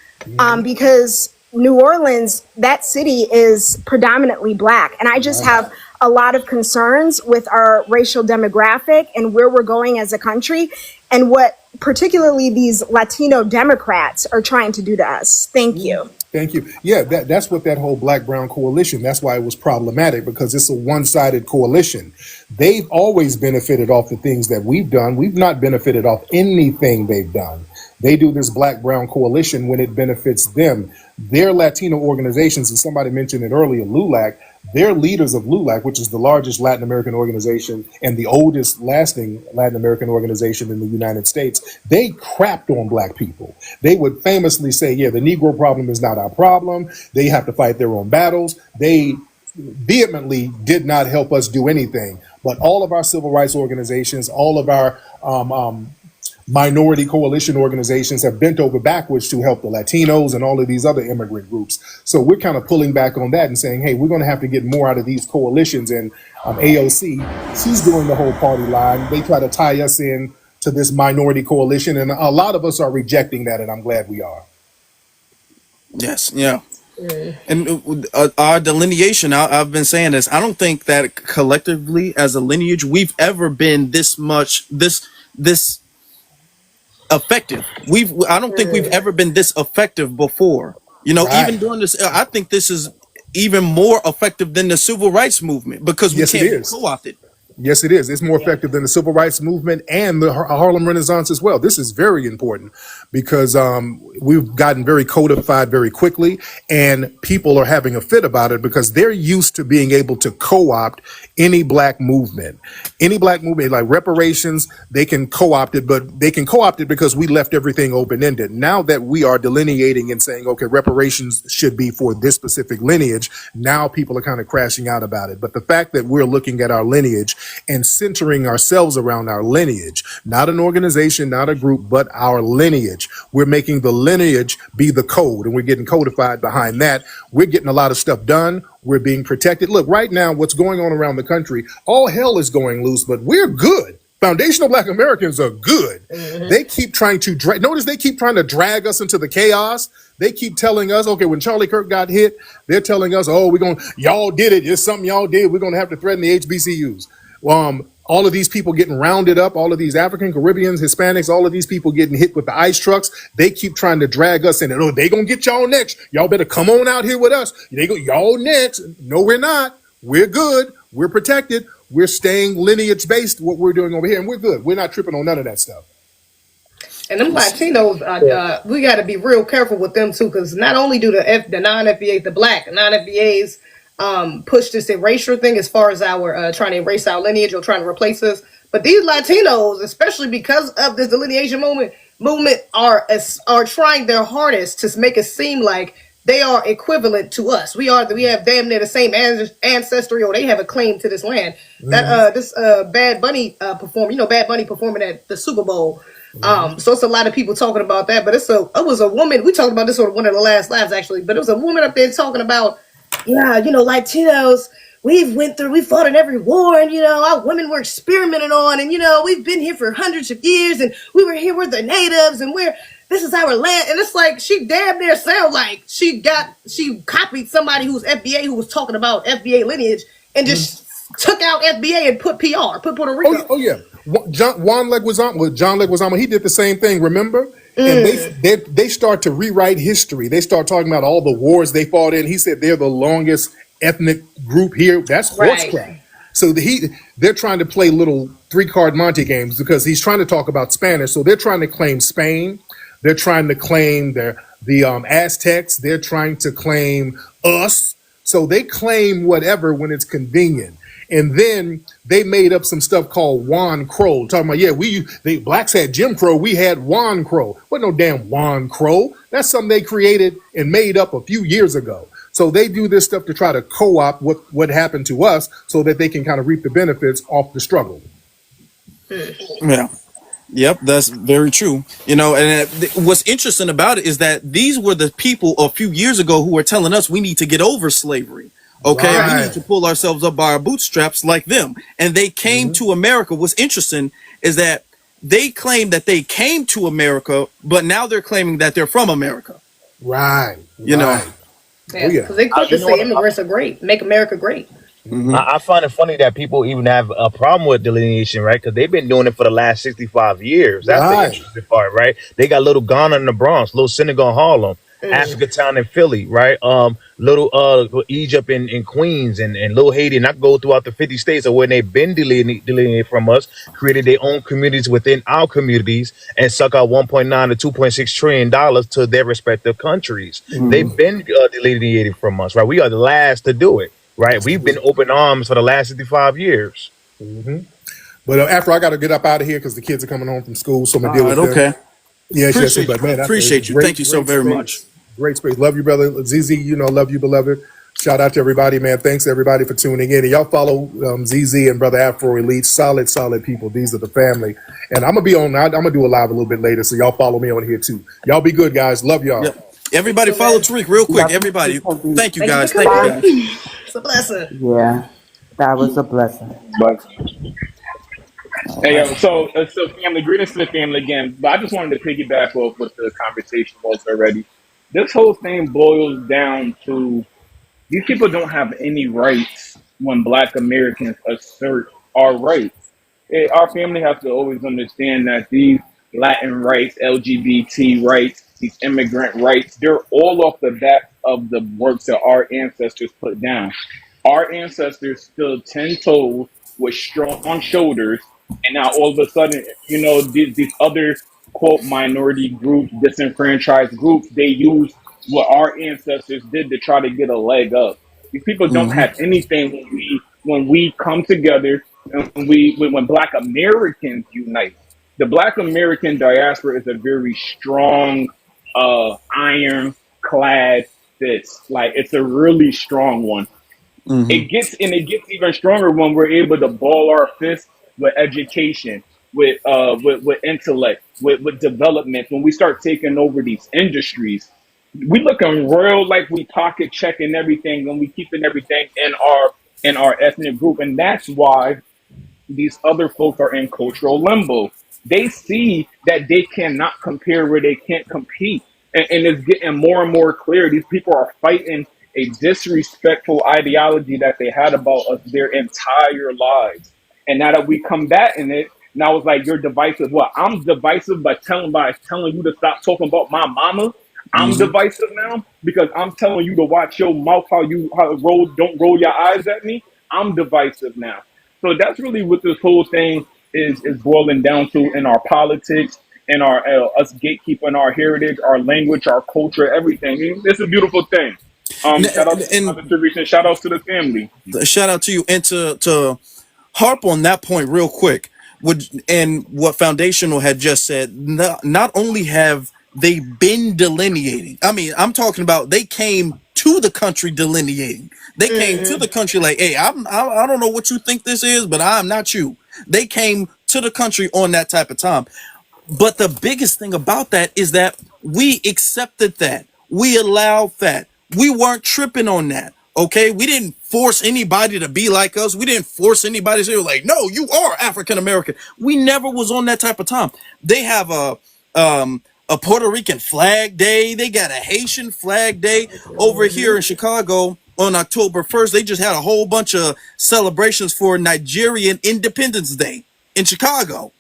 because New Orleans, that city is predominantly Black. And I just have a lot of concerns with our racial demographic and where we're going as a country and what particularly these Latino Democrats are trying to do to us. Thank you.
Thank you. Yeah, that's what that whole Black-Brown coalition, that's why it was problematic, because it's a one-sided coalition. They've always benefited off the things that we've done. We've not benefited off anything they've done. They do this Black-Brown coalition when it benefits them. Their Latino organizations, and somebody mentioned it earlier, LULAC, their leaders of LULAC, which is the largest Latin American organization and the oldest lasting Latin American organization in the United States, they crapped on Black people. They would famously say, yeah, the Negro problem is not our problem. They have to fight their own battles. They vehemently did not help us do anything. But all of our civil rights organizations, all of our minority coalition organizations have bent over backwards to help the Latinos and all of these other immigrant groups. So we're kind of pulling back on that and saying, hey, we're going to have to get more out of these coalitions. And AOC, she's doing the whole party line. They try to tie us in to this minority coalition. And a lot of us are rejecting that, and I'm glad we are.
Yes, yeah. And our delineation, I've been saying this, I don't think that collectively as a lineage, we've ever been this effective. I don't think we've ever been this effective before. You know, even doing this, I think this is even more effective than the civil rights movement because we can't be co-opted.
Yes, it is. It's more effective than the civil rights movement and the Harlem Renaissance as well. This is very important because we've gotten very codified very quickly, and people are having a fit about it because they're used to being able to co-opt any Black movement. Any Black movement, like reparations, they can co-opt it, but they can co-opt it because we left everything open-ended. Now that we are delineating and saying, okay, reparations should be for this specific lineage, now people are kind of crashing out about it. But the fact that we're looking at our lineage and centering ourselves around our lineage, not an organization, not a group, but our lineage. We're making the lineage be the code, and we're getting codified behind that. We're getting a lot of stuff done. We're being protected. Look, right now, what's going on around the country, all hell is going loose, but we're good. Foundational Black Americans are good. They keep trying to notice they keep trying to drag us into the chaos. They keep telling us, okay, when Charlie Kirk got hit, they're telling us, oh, y'all did it. It's something y'all did. We're going to have to threaten the HBCUs. All of these people getting rounded up, all of these African, Caribbeans, Hispanics, all of these people getting hit with the ice trucks. They keep trying to drag us in. And, oh, they going to get y'all next. Y'all better come on out here with us. Y'all next. No, we're not. We're good. We're protected. We're staying lineage based, what we're doing over here. And we're good. We're not tripping on none of that stuff.
And them Latinos, we got to be real careful with them too, because not only do the non-FBAs, the Black non-FBAs, push this erasure thing as far as our trying to erase our lineage or trying to replace us, but these Latinos, especially because of this delineation movement, are trying their hardest to make it seem like they are equivalent to us. We have damn near the same ancestry, or they have a claim to this land. That this Bad Bunny Bad Bunny performing at the Super Bowl. So it's a lot of people talking about that, but it was a woman. We talked about this on one of the last lives actually, but it was a woman up there talking about, Latinos, we fought in every war, and our women were experimented on, and we've been here for hundreds of years, and we were here with the natives, and this is our land. And it's like she damn near sounds like she copied somebody who's FBA who was talking about FBA lineage and just took out FBA and put Puerto Rico.
Oh yeah. John Leguizamo, he did the same thing, remember? And they start to rewrite history. They start talking about all the wars they fought in. He said they're the longest ethnic group here. That's horse crap. So they're trying to play little 3-card Monte games because he's trying to talk about Spanish. So they're trying to claim Spain. They're trying to claim the Aztecs. They're trying to claim us. So they claim whatever when it's convenient. And then they made up some stuff called Juan Crow, talking about, yeah, they blacks had Jim Crow, we had Juan Crow. What no damn Juan Crow? That's something they created and made up a few years ago. So they do this stuff to try to co-opt what happened to us so that they can kind of reap the benefits off the struggle.
Yeah. Yep, that's very true. You know, and what's interesting about it is that these were the people a few years ago who were telling us we need to get over slavery. Okay, we need
Right.
to pull ourselves up by our bootstraps like them. And they came to America. What's interesting is that they claim that they came to America, but now they're claiming that they're from America.
Right.
You know.
Right. Oh
Yeah,
yeah.
because they quick
You
to
know
say
what?
immigrants are great, make America great.
I find it funny that people even have a problem with delineation, right? Because they've been doing it for the last 65 years. That's the
Right.
interesting part, right? They got little Ghana in the Bronx, little Senegal in Harlem, Africa Town in Philly, right? Little Egypt in Queens and little Haiti, and I go throughout the 50 states of where they've been delineated from us, created their own communities within our communities, and suck out 1.9 to 2.6 trillion dollars to their respective countries. They've been delineated from us, right? We are the last to do it. Right, we've been open arms for the last 55 years.
Mm-hmm. But after I got to get up out of here because the kids are coming home from school, so I'm gonna
All
deal
right,
with them.
okay.
Yes, yes,
Appreciate
but man, that's a
appreciate you. Thank you so
great
very much.
space. Great space. Love you, brother. ZZ, love you, beloved. Shout out to everybody, man. Thanks everybody for tuning in. And y'all follow ZZ and Brother Afro Elite. Solid people. These are the family. And I'm gonna do a live a little bit later, so y'all follow me on here too. Y'all be good, guys. Love y'all.
Yep. Everybody follow Tariq real quick.
Love you
Everybody.
too, Kobe.
Thank you
Thank you for
guys. Thank you
coming
guys.
in. It's a blessing.
Yeah, that was a blessing.
But
All
hey,
right.
yo, so family, greetings to the family again. But I just wanted to piggyback off what the conversation was already. This whole thing boils down to these people don't have any rights when Black Americans assert our rights. Our family has to always understand that these Latin rights, LGBT rights, these immigrant rights, they're all off the back of the works that our ancestors put down. Our ancestors stood 10 toes with strong shoulders, and now all of a sudden, these other quote minority groups, disenfranchised groups, they use what our ancestors did to try to get a leg up. These people don't have anything when we come together and when Black Americans unite. The Black American diaspora is a very strong, ironclad fist. Like it's a really strong one. It gets even stronger when we're able to ball our fists with education, with intellect, with development. When we start taking over these industries, we looking real like we pocket checking everything and we keeping everything in our ethnic group, and that's why these other folks are in cultural limbo. They see that they cannot compare where they can't compete. And it's getting more and more clear. These people are fighting a disrespectful ideology that they had about us their entire lives. And now that we combating it, now it's like you're divisive. What? I'm divisive by telling you to stop talking about my mama. I'm divisive now because I'm telling you to watch your mouth, don't roll your eyes at me. I'm divisive now. So that's really what this whole thing is boiling down to in our politics, in our us gatekeeping our heritage, our language, our culture, everything. It's a beautiful thing. Shout out to
And
Mother Teresa, and shout outs to the family.
shout out to you. And to harp on that point real quick, and what Foundational had just said, not only have they been delineating, I mean, I'm talking about they came to the country delineating. They came to the country like, hey, I don't know what you think this is, but I'm not you. They came to the country on that type of time. But the biggest thing about that is that we accepted that. We allowed that. We weren't tripping on that. Okay. We didn't force anybody to be like us. We didn't force anybody to say like, no, you are African American. We never was on that type of time. They have a Puerto Rican flag day. They got a Haitian flag day over here in Chicago on October 1st. They just had a whole bunch of celebrations for Nigerian Independence Day in Chicago.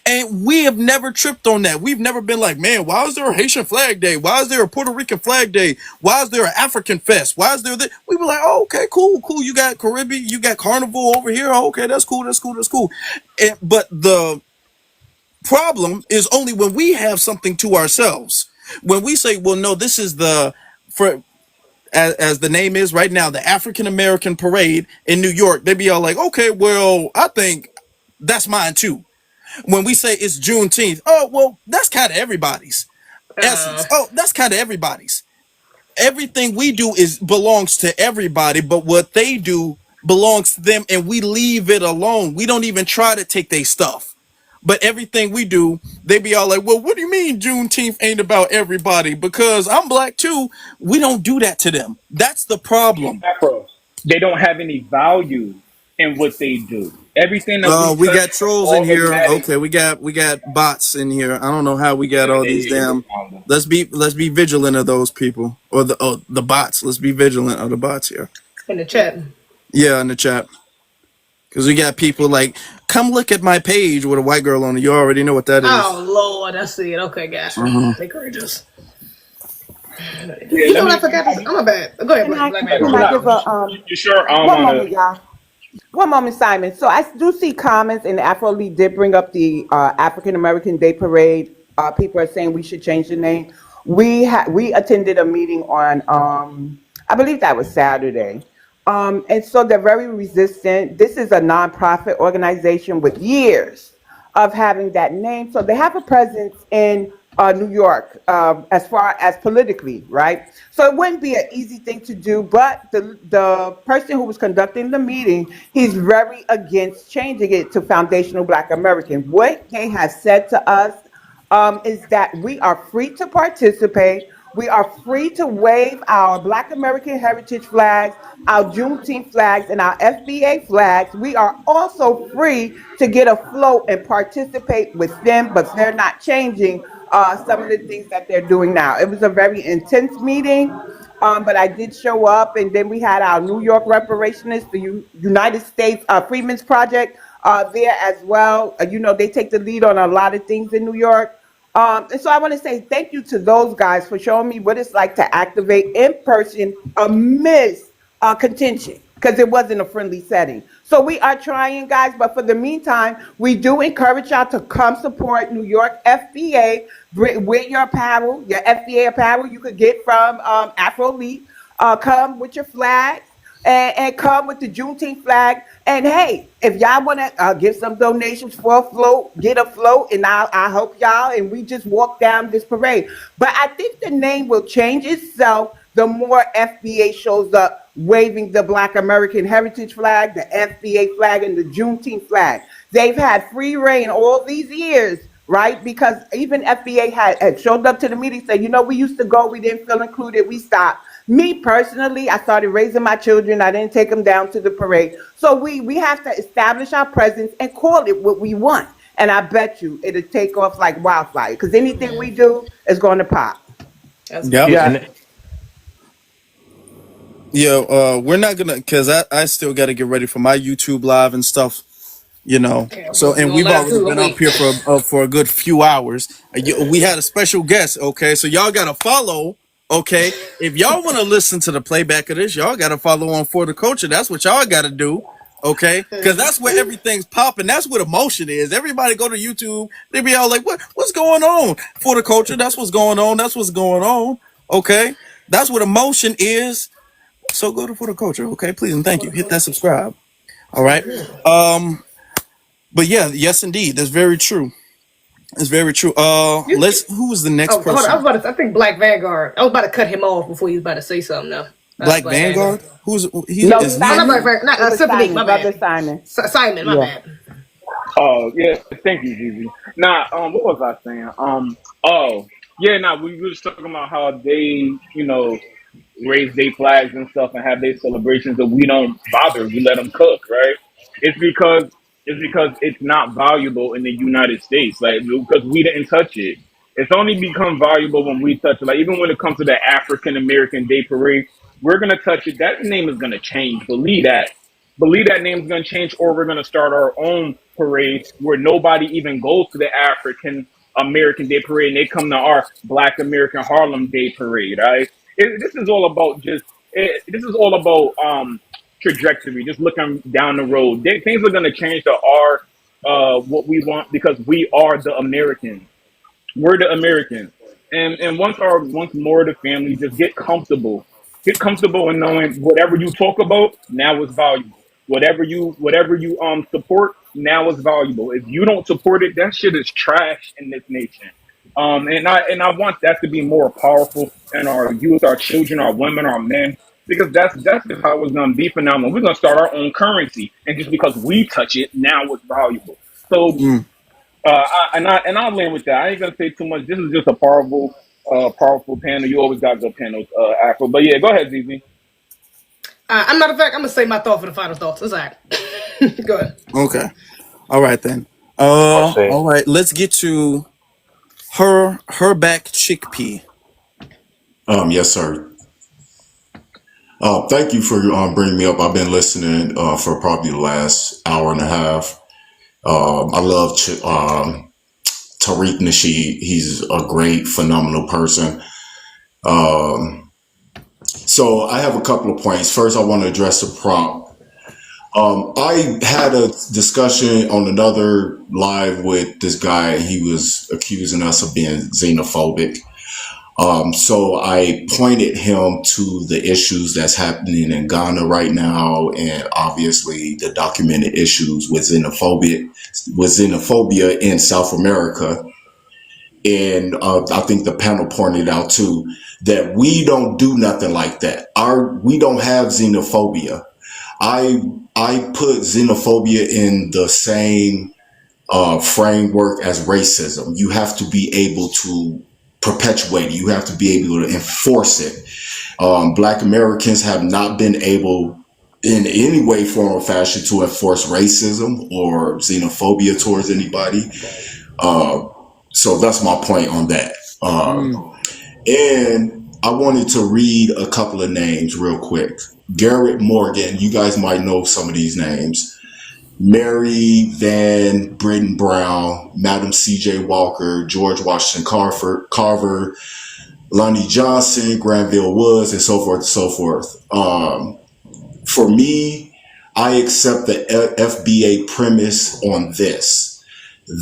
And we have never tripped on that. We've never been like, man, why is there a Haitian flag day? Why is there a Puerto Rican flag day? Why is there an African fest? Why is there that? We were like, oh, okay, cool. You got Caribbean, you got Carnival over here. Oh, okay, that's cool. But the problem is only when we have something to ourselves. When we say, well, no, this is for as the name is right now, the African American Parade in New York, they be all like, okay, well, I think that's mine too. When we say it's Juneteenth, oh well, that's kind of everybody's essence. Oh, that's kind of everybody's. Everything we do is belongs to everybody, but what they do belongs to them, and we leave it alone. We don't even try to take their stuff. But everything we do, they be all like, well, what do you mean Juneteenth ain't about everybody? Because I'm black too. We don't do that to them. That's the problem.
Afro, they don't have any value in what they do. Everything that we
We
touch
got
is
trolls in here.
automatic.
Okay, we got bots in here. I don't know how we got
Yeah,
all these
they
damn.
found them.
Let's be vigilant of those people or the bots. Let's be vigilant of the bots here.
In the chat.
Yeah, in the chat. Because we got people like, come look at my page with a white girl on it. You already know what that is.
Oh Lord, I see it. Okay, gotcha.
Uh-huh.
They courageous.
Yeah,
You know what I forgot to say? Oh my bad. Go ahead,
Can I
Black
like,
man.
can
you're
I
Go
give
not,
a
you sure? I don't
one
want
moment,
to.
y'all. One moment, Simon. So I do see comments, and Afro Lee did bring up the African American Day Parade. People are saying we should change the name. We attended a meeting on I believe that was Saturday, and so they're very resistant. This is a nonprofit organization with years of having that name. So they have a presence in New York as far as politically, right? So it wouldn't be an easy thing to do, but the person who was conducting the meeting, he's very against changing it to Foundational Black American. What they have said to us is that we are free to participate. We are free to wave our Black American heritage flags, our Juneteenth flags, and our FBA flags. We are also free to get afloat and participate with them, but they're not changing some of the things that they're doing now. It was a very intense meeting. But I did show up, and then we had our New York reparationist, the United States Freedmen's Project, there as well. They take the lead on a lot of things in New York. And so I want to say thank you to those guys for showing me what it's like to activate in person amidst contention because it wasn't a friendly setting. So we are trying, guys, but for the meantime, we do encourage y'all to come support New York FBA with your apparel, your FBA apparel you could get from Afro Elite. Come with your flags and come with the Juneteenth flag. And hey, if y'all want to give some donations for a float, get a float, and I hope y'all, and we just walk down this parade. But I think the name will change itself the more FBA shows up waving the Black American Heritage flag, the FBA flag, and the Juneteenth flag. They've had free reign all these years, right? Because even FBA had showed up to the meeting, said, we used to go, we didn't feel included, we stopped. Me personally, I started raising my children. I didn't take them down to the parade. So we have to establish our presence and call it what we want. And I bet you it'll take off like wildfire because anything we do is going to pop.
That's
Yep.
good.
Yeah,
And
Yeah, we're not gonna, because I still got to get ready for my YouTube live and stuff.
Okay,
So,
we
and
on
we've
live
already
too. I'm
been up
waiting.
here for a good few hours. We had a special guest. Okay, so y'all gotta follow. Okay, if y'all want to listen to the playback of this, y'all gotta follow on For the Culture. That's what y'all gotta do. Okay, because that's where everything's popping. That's what emotion is. Everybody go to YouTube. They be all like, what's going on? For the Culture. That's what's going on. That's what's going on. Okay, that's what emotion is. So go to For the Culture. Okay, please and thank you. Hit that subscribe. All right. But yeah, yes, indeed. That's very true. It's very true. Who was the next
Oh, hold on. I
person?
was about to. I think Black Vanguard. I was about to cut him off before he was about to say something. Now,
Black
Black Vanguard.
Vanguard? Who's he?
No,
Yeah.
Is
Oh, not
he in
Black
here?
Simon.
Vanguard. Not
It was
Symphony. My
Simon,
bad.
Brother Simon.
Simon. My
Yeah.
bad.
oh yeah, thank you, Gigi. Nah, what was I saying? Oh yeah, nah, we were just talking about how they, raise their flags and stuff and have their celebrations, and we don't bother. We let them cook, right? It's because it's not valuable in the United States, like because we didn't touch it. It's only become valuable when we touch it. Like even when it comes to the African American Day Parade, we're gonna touch it. That name is gonna change. Believe that. Believe that name is gonna change, or we're gonna start our own parade where nobody even goes to the African American Day Parade and they come to our Black American Harlem Day Parade. Right? This is all about this is all about trajectory. Just looking down the road, things are gonna change to our what we want because we are the Americans. We're the Americans. And once more of the family just get comfortable Get comfortable in knowing whatever you talk about now is valuable. Whatever you support now is valuable. If you don't support it, that shit is trash in this nation. And I want that to be more powerful in our youth, our children, our women, our men, because that's just how it's gonna be from now on. We're gonna start our own currency, and just because we touch it, now it's valuable. So I'll land with that. I ain't gonna say too much. This is just a powerful panel. You always got good panels, Afro. But yeah, go ahead, ZZ.
I'm not a fact. I'm gonna say my thought for the final thoughts. It's all right. Go ahead.
Okay. All right then.
I'll say.
All right. Let's get to her back chickpea.
Yes, sir. Thank you for bringing me up. I've been listening for probably the last hour and a half. I love Tariq Nasheed. He's a great, phenomenal person. So I have a couple of points. First, I want to address the prompt. I had a discussion on another live with this guy. He was accusing us of being xenophobic. So I pointed him to the issues that's happening in Ghana right now, and obviously the documented issues with xenophobia in South America. And I think the panel pointed out too that we don't do nothing like that. We don't have xenophobia. I put xenophobia in the same framework as racism. You have to be able to perpetuate it. You have to be able to enforce it. Black Americans have not been able in any way, form, or fashion to enforce racism or xenophobia towards anybody. So that's my point on that. And I wanted to read a couple of names real quick. Garrett Morgan, you guys might know some of these names. Mary Van Britton Brown, Madam C.J. Walker, George Washington Carver, Lonnie Johnson, Granville Woods, and so forth and so forth. For me, I accept the FBA premise on this,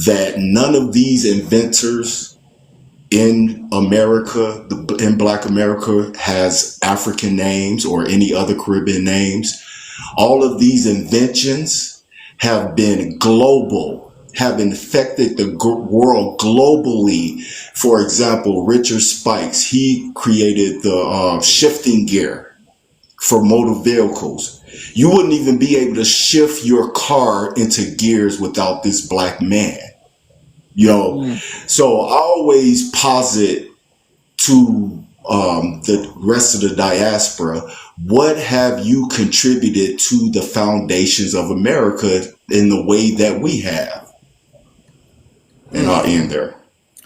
that none of these inventors in America, in Black America, has African names or any other Caribbean names. All of these inventions have been global, have infected the world globally. For example, Richard Spikes, he created the shifting gear for motor vehicles. You wouldn't even be able to shift your car into gears without this black man. So I always posit to the rest of the diaspora, what have you contributed to the foundations of America in the way that we have? And I'll end there.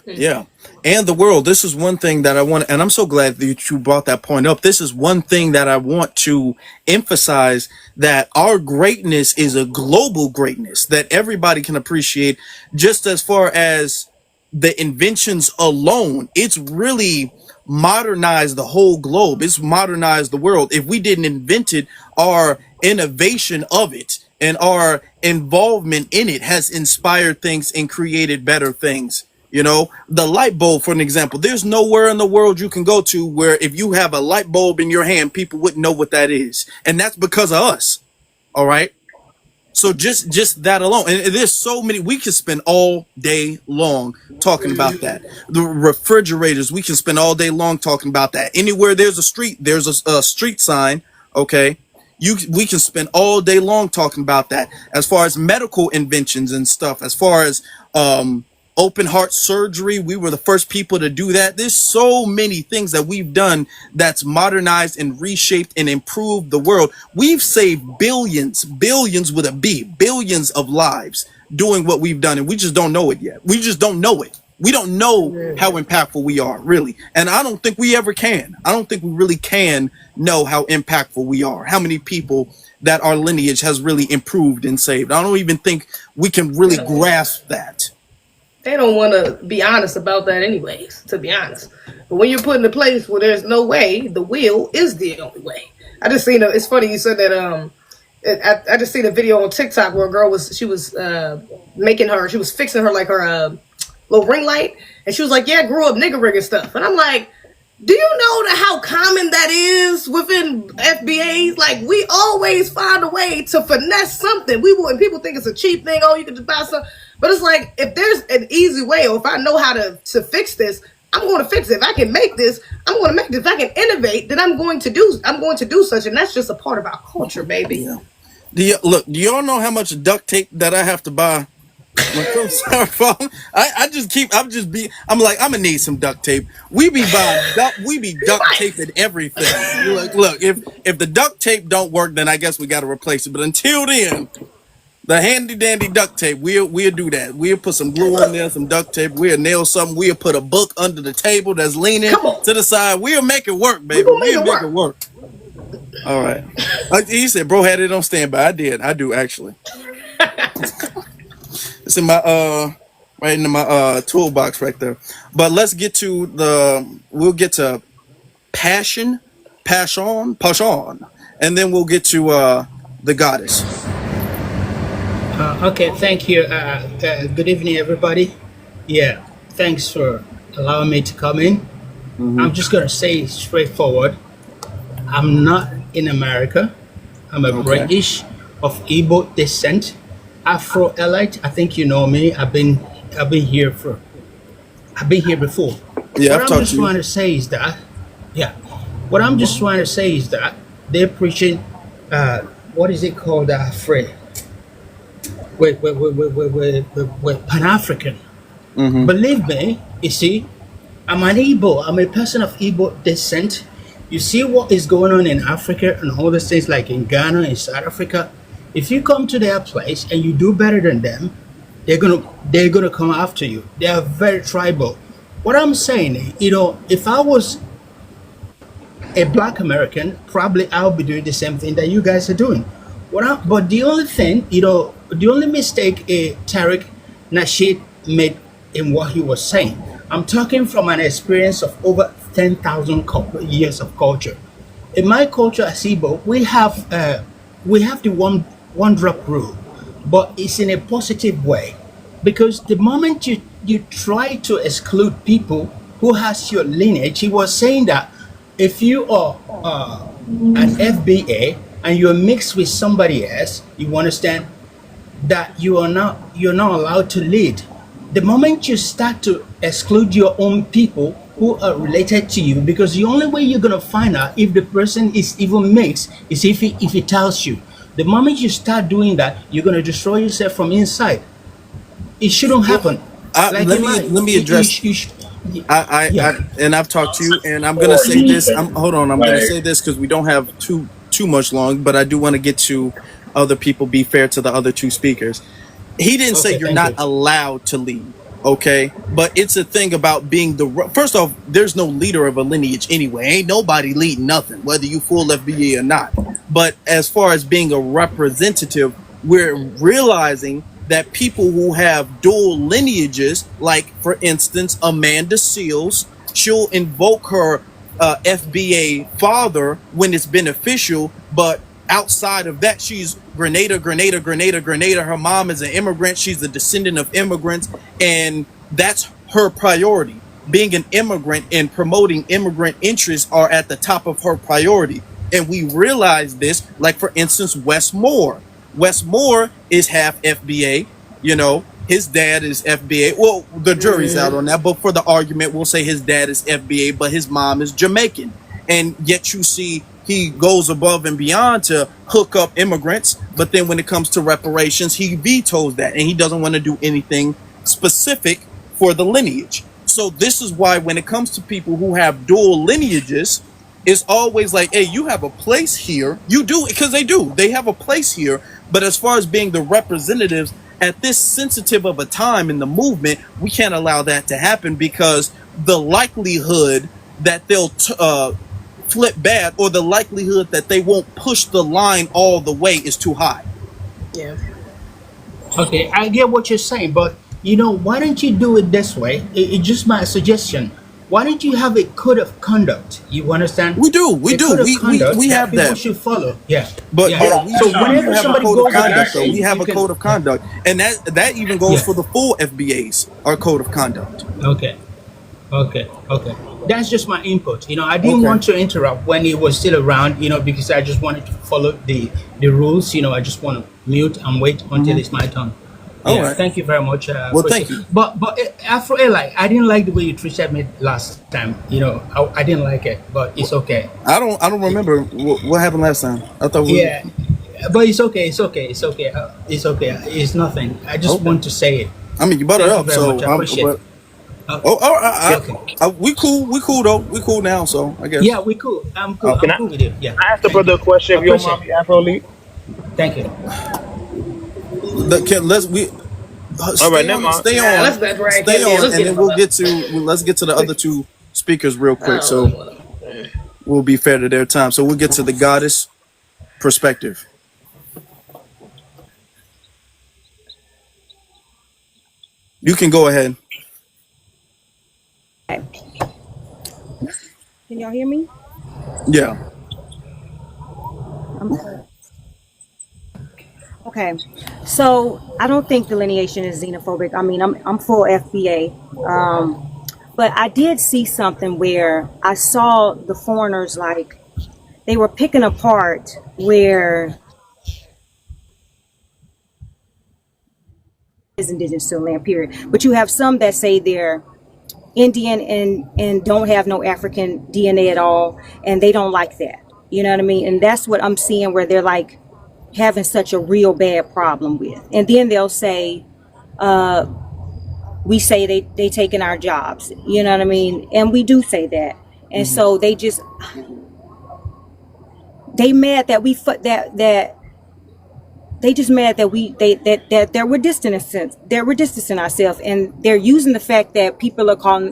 Yeah. And the world. This is one thing that I want, and I'm so glad that you brought that point up. This is one thing that I want to emphasize, that our greatness is a global greatness that everybody can appreciate. Just as far as the inventions alone, it's really modernized the whole globe. It's modernized the world. If we didn't invent it, our innovation of it and our involvement in it has inspired things and created better things. The light bulb, for an example, there's nowhere in the world you can go to where if you have a light bulb in your hand, people wouldn't know what that is. And that's because of us. All right. So just that alone, and there's so many, we can spend all day long talking about that. The refrigerators, we can spend all day long talking about that. Anywhere there's a street, there's a street sign. Okay. We can spend all day long talking about that. As far as medical inventions and stuff, as far as, open heart surgery, we were the first people to do that. There's so many things that we've done that's modernized and reshaped and improved the world. We've saved billions with a B, billions of lives doing what we've done, and we just don't know it yet. We just don't know it. We don't know how impactful we are, really. And I don't think we ever can. I don't think we really can know how impactful we are, how many people that our lineage has really improved and saved. I don't even think we can really grasp that.
They don't want to be honest about that anyways, to be honest. But when you're put in a place where there's no way, the will is the only way. I just seen it's funny you said that. I just seen a video on TikTok where a girl was fixing her like her little ring light, and she was like, "Yeah, I grew up nigger ring and stuff," and I'm like, Do you know how common that is within FBAs? Like, we always find a way to finesse something. And people think it's a cheap thing. Oh, you can just buy something. But it's like, if there's an easy way, or if I know how to fix this, I'm going to fix it. If I can make this, I'm going to make it. If I can innovate, then I'm going to do such. And that's just a part of our culture, baby.
Yeah. Do y'all know how much duct tape that I have to buy? When it comes to our phone, I'm like, I'm gonna need some duct tape. We be duct taping everything. Look, if the duct tape don't work, then I guess we gotta replace it. But until then, the handy dandy duct tape, we'll do that. We'll put some glue on there, some duct tape, we'll nail something, we'll put a book under the table that's leaning
Come on.
to the side. We'll make it work,
We
baby.
gonna make
We'll
it
make it
work.
work. All right. He said bro had it on standby. I do actually. It's in my right into my toolbox right there. But let's get to we'll get to passion, and then we'll get to the goddess.
Okay, thank you. Good evening, everybody. Yeah, thanks for allowing me to come in. I'm just going to say straightforward, I'm not in America. I'm a British of Igbo descent, Afro-Elite. I think you know me. I've been here before.
Yeah,
What
I've
I'm
talked
just
to you.
trying to say is that, yeah, what I'm just trying to say is that they're preaching, what is it called, Fred? We're Pan-African. Believe me, you see, I'm an Igbo. I'm a person of Igbo descent. You see what is going on in Africa and all the things like in Ghana, in South Africa. If you come to their place and you do better than them, they're gonna come after you. They are very tribal. What I'm saying, if I was a black American, probably I'll be doing the same thing that you guys are doing. But the only thing, the only mistake Tariq Nasheed made in what he was saying, I'm talking from an experience of over 10,000 years of culture. In my culture as Igbo, we have the one drop rule, but it's in a positive way, because the moment you try to exclude people who has your lineage, he was saying that if you are an FBA and you're mixed with somebody else, you understand that you're not allowed to lead. The moment you start to exclude your own people who are related to you, because the only way you're gonna find out if the person is even mixed is if he tells you. The moment you start doing that, you're gonna destroy yourself from inside. It shouldn't
Well,
happen. Like
let
in
me
my,
let me address.
yeah.
And I've talked to you, and I'm gonna say this. Hold on. I'm gonna say this because we don't have too much long, but I do want to get to other people. Be fair to the other two speakers. He didn't say
Okay,
you're
thank
not
you.
allowed to lead, okay? But it's a thing about being first off, there's no leader of a lineage anyway. Ain't nobody leading nothing, whether you full FBA or not. But as far as being a representative, we're realizing that people who have dual lineages, like for instance Amanda Seals, she'll invoke her FBA father when it's beneficial, but outside of that, she's Grenada. Her mom is an immigrant. She's a descendant of immigrants, and that's her priority. Being an immigrant and promoting immigrant interests are at the top of her priority. And we realize this, like for instance, Wes Moore. Wes Moore is half FBA. His dad is FBA. Well, the jury's out on that, but for the argument, we'll say his dad is FBA, but his mom is Jamaican. And yet you see he goes above and beyond to hook up immigrants, but then when it comes to reparations, he vetoes that, and he doesn't want to do anything specific for the lineage. So this is why when it comes to people who have dual lineages, it's always like, hey, you have a place here. You do, because they do. They have a place here. But as far as being the representatives at this sensitive of a time in the movement, we can't allow that to happen, because the likelihood that they'll flip bad, or the likelihood that they won't push the line all the way, is too high.
Yeah.
Okay, I get what you're saying, but why don't you do it this way? It's just my suggestion. Why don't you have a code of conduct? You understand?
We do.
A code of
We
conduct that
have
people
that.
should follow. Yeah,
But
yeah.
yeah, we
So
do
whenever
have a
somebody
code of
goes
conduct,
against
though.
you,
We have
you
a
can.
code of conduct, and that even goes
Yeah.
for the full FBAs. Our code of conduct.
Okay. Okay. Okay. that's just my input. I didn't
Okay.
want to interrupt when he was still around, because I just wanted to follow the rules. I just want to mute and wait until it's my turn.
All
Yeah,
right.
thank you very much.
Well,
Appreciate.
thank you.
But Afro Eli, I didn't like the way you treated me last time. I didn't like it, but it's okay.
I don't remember what happened last time. I thought we.
Yeah, but it's okay. It's okay. It's okay. It's okay. It's nothing. I just
Okay.
want to say it.
I mean, you brought it
Thank you
up,
very much.
so
I appreciate it.
but
Uh,
oh,
yeah, okay.
we cool. We cool though. We cool now. So I guess.
Yeah, we cool. I'm cool.
Okay.
I'm
Can
cool with you. Yeah.
I ask the
Thank
brother
you.
a question
I
if you don't
appreciate
mind
it.
me, Afro Elite?
Thank you.
Let's we
All right,
stay
never
on.
mind.
Stay
Nah, let's
on.
let Brad
Stay
get there.
on,
Let's
and
get
then
him up.
let's get to the other two speakers real
I
quick.
don't really
So
want to.
we'll be fair to their time. So we'll get to the goddess perspective. You can go ahead.
Can y'all hear me?
Yeah.
Okay. So I don't think delineation is xenophobic. I mean, I'm full FBA. But I did see something where I saw the foreigners like they were picking apart where is indigenous to the land, period. But you have some that say they're Indian and don't have no African DNA at all, and they don't like that. You know what I mean? And that's what I'm seeing where they're like having such a real bad problem with. And then they'll say, we say they taking our jobs. You know what I mean? And we do say that. And so they mad that we that they just mad that we're distancing ourselves, and they're using the fact that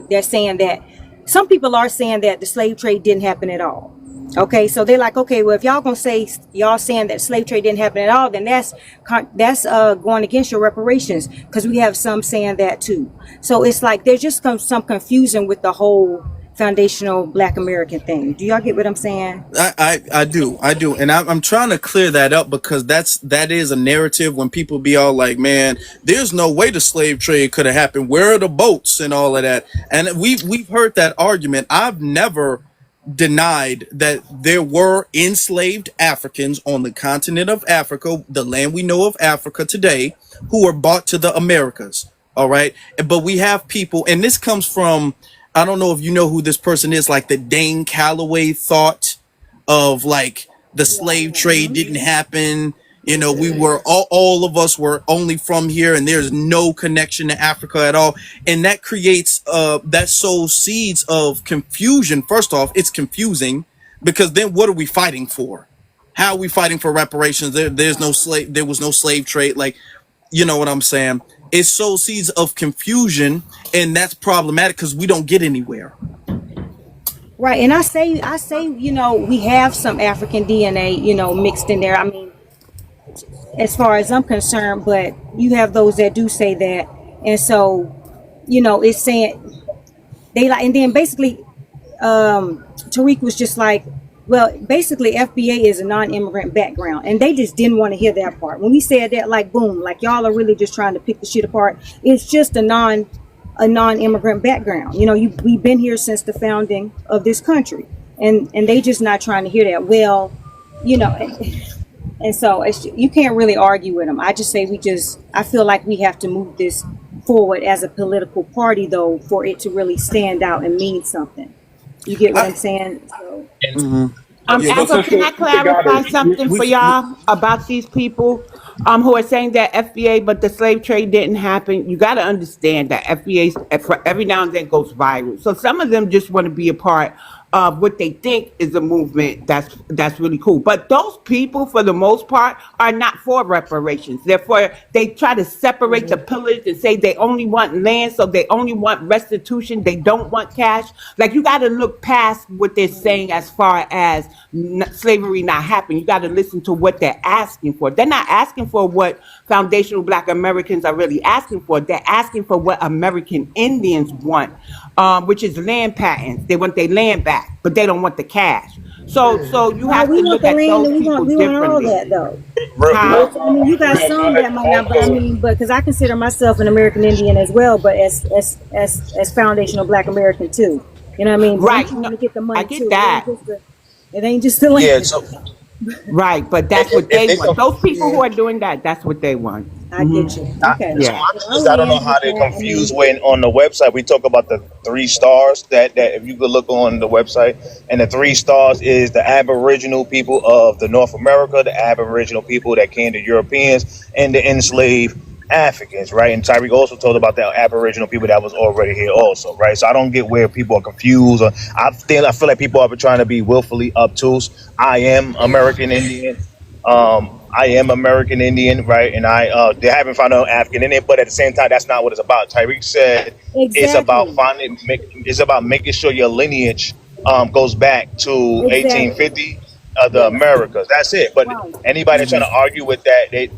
they're saying that some people are saying that the slave trade didn't happen at all. Okay, so they're like, okay, well, if y'all gonna say y'all saying that slave trade didn't happen at all, then that's going against your reparations, because we have some saying that too. So it's like there's just some confusion with the whole foundational Black American thing. Do y'all get what I'm saying?
I do, and I'm trying to clear that up because that is a narrative when people be all like, man, there's no way the slave trade could have happened. Where are the boats and all of that? And we've heard that argument. I've never denied that there were enslaved Africans on the continent of Africa, the land we know of Africa today, who were brought to the Americas. All right. But we have people, and this comes from, I don't know if you know who this person is, like the Dane Calloway thought of like the slave trade didn't happen. We were all of us were only from here, and there's no connection to Africa at all. And that creates that sows seeds of confusion. First off, it's confusing because then what are we fighting for? How are we fighting for reparations? There was no slave trade. Like, you know what I'm saying? It sows seeds of confusion, and that's problematic because we don't get anywhere.
Right, and I say, we have some African DNA, mixed in there. I mean, as far as I'm concerned, but you have those that do say that, and so, it's saying they like, and then basically, Tariq was just like, well, basically, FBA is a non-immigrant background, and they just didn't want to hear that part. When we said that, like, boom, like y'all are really just trying to pick the shit apart. It's just a non-immigrant background. We've been here since the founding of this country, and they just not trying to hear that. Well, you know, and so you can't really argue with them. I just say I feel like we have to move this forward as a political party, though, for it to really stand out and mean something. You get what I'm saying? So,
Yeah,
Afro, can I clarify something for y'all about these people who are saying that FBA, but the slave trade didn't happen? You got to understand that FBA every now and then goes viral. So some of them just want to be a part of what they think is a movement that's really cool. But those people, for the most part, are not for reparations. Therefore, they try to separate the pillage and say they only want land, so they only want restitution. They don't want cash. Like, you got to look past what they're saying as far as slavery not happening. You got to listen to what they're asking for. They're not asking for what foundational Black Americans are really asking for. They're asking for what American Indians want, which is land patents. They want their land back, but they don't want the cash. So you
no,
have
we
to
want
look
the
at
land,
those
and
people
we want all
differently.
that, though.
Huh?
I mean, you got some that might not, but I mean, but because I consider myself an American Indian as well, but as foundational Black American too.
You know what I mean? But I'm
Right. No,
trying to get the
I
money
get
too.
that.
It ain't just the
Yeah,
land.
so
Right, but that's what
it,
they
it's
want.
a
Those people
Yeah,
who are doing that, that's what they want.
I get you. Okay.
so
Yeah.
my
Well,
thing is
I'll
I don't know
land
how
with
they're
that. I
confused
mean,
when on the website we talk about the 3 stars that if you could look on the website and the 3 stars is the Aboriginal people of the North America, the Aboriginal people that came to Europeans, and the enslaved Africans, right? And Tyreek also told about the Aboriginal people that was already here also, right? So I don't get where people are confused. Or I feel like people are trying to be willfully obtuse. I am American Indian. I am American Indian, right? And they haven't found an African Indian, but at the same time, that's not what it's about. Tyreek said
exactly.
it's about making sure your lineage goes back to
Exactly.
1850, the
Yes.
Americas. That's it. But
Right.
anybody trying to argue with that,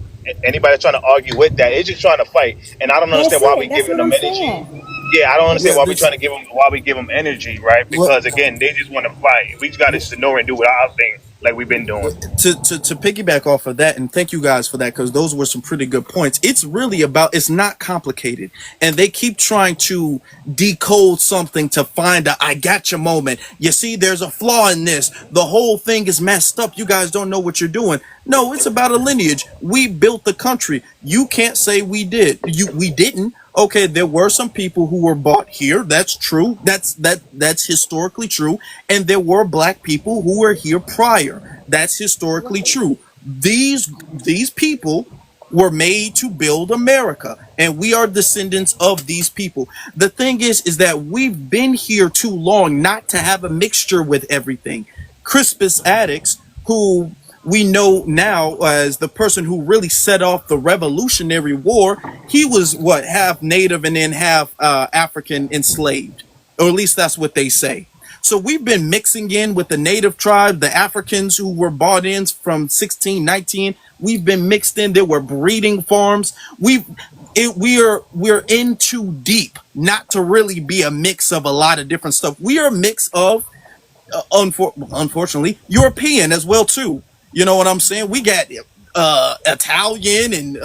anybody trying to argue with that, it's just trying to fight. And I don't
That's
understand why
it.
we
That's
giving
what
them
I'm
energy.
saying.
Yeah, I don't understand
Yeah,
why we
this
trying to why we give them energy, right?
well,
Because again, they just want to fight. We just got to ignore and do our thing like we've been doing.
to piggyback off of that, and thank you guys for that because those were some pretty good points. It's really about, it's not complicated, and they keep trying to decode something to find a I gotcha moment. You see, there's a flaw in this. The whole thing is messed up. You guys don't know what you're doing. No, it's about a lineage. We built the country. You can't say we did. We didn't. Okay, there were some people who were bought here. That's true. That's historically true. And there were black people who were here prior. That's historically true. These people were made to build America, and we are descendants of these people. The thing is that we've been here too long not to have a mixture with everything. Crispus Attucks, who we know now as the person who really set off the Revolutionary War, he was what, half Native and then half African enslaved, or at least that's what they say. So we've been mixing in with the native tribe, the Africans who were bought in from 1619. We've been mixed in. There were breeding farms. We're in too deep not to really be a mix of a lot of different stuff. We are a mix of unfortunately European as well too. You know what I'm saying? We got Italian and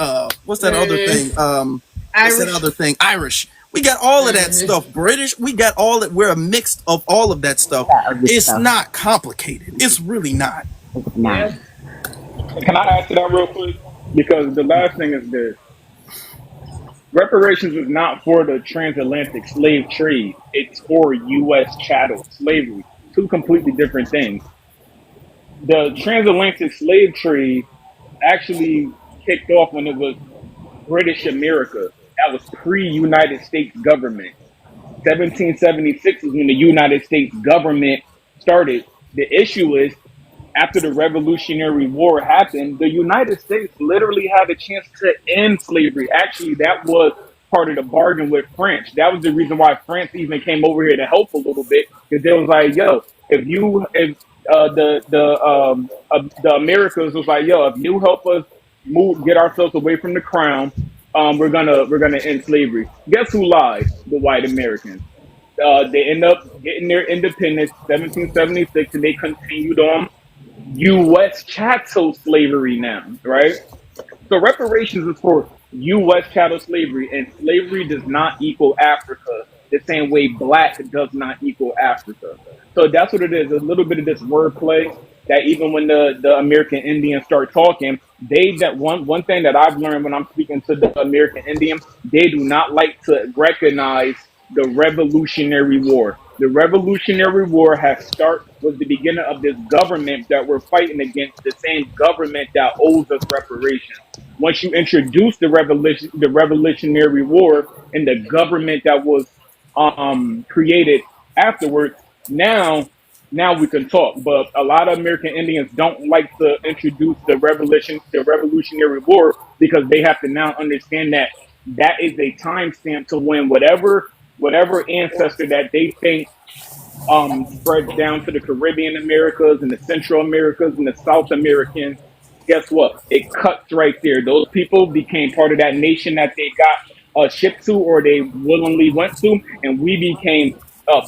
what's that other thing? What's that
Irish.
other thing? Irish. We got all of that stuff. British. We got all that. We're a mix of all of that stuff.
That other
It's
stuff.
not complicated. It's really not.
It's
Yeah.
not.
Can I add to that real quick? Because the last thing is this: reparations is not for the transatlantic slave trade. It's for U.S. chattel slavery. Two completely different things. The transatlantic slave trade actually kicked off when it was British America. That was pre-United States government. 1776 is when the United States government started. The issue is after the Revolutionary War happened, the United States literally had a chance to end slavery. Actually, that was part of the bargain with France. That was the reason why France even came over here to help a little bit because they was like, "Yo, if the Americans was like, yo, if you help us get ourselves away from the crown, we're gonna end slavery." Guess who lied? The white Americans. They end up getting their independence 1776, and they continued on U.S. chattel slavery now, right? So reparations is for U.S. chattel slavery, and slavery does not equal Africa the same way black does not equal Africa. So that's what it is. A little bit of this wordplay that even when the American Indians start talking, they that one thing that I've learned when I'm speaking to the American Indian, they do not like to recognize the Revolutionary War. The Revolutionary War was the beginning of this government that we're fighting against, the same government that owes us reparations. Once you introduce the Revolutionary War and the government that was created afterwards, now we can talk. But a lot of American Indians don't like to introduce the Revolutionary War because they have to now understand that that is a timestamp to when whatever ancestor that they think spreads down to the Caribbean Americas and the Central Americas and the South Americans. Guess what? It cuts right there. Those people became part of that nation that they got shipped to or they willingly went to, and we became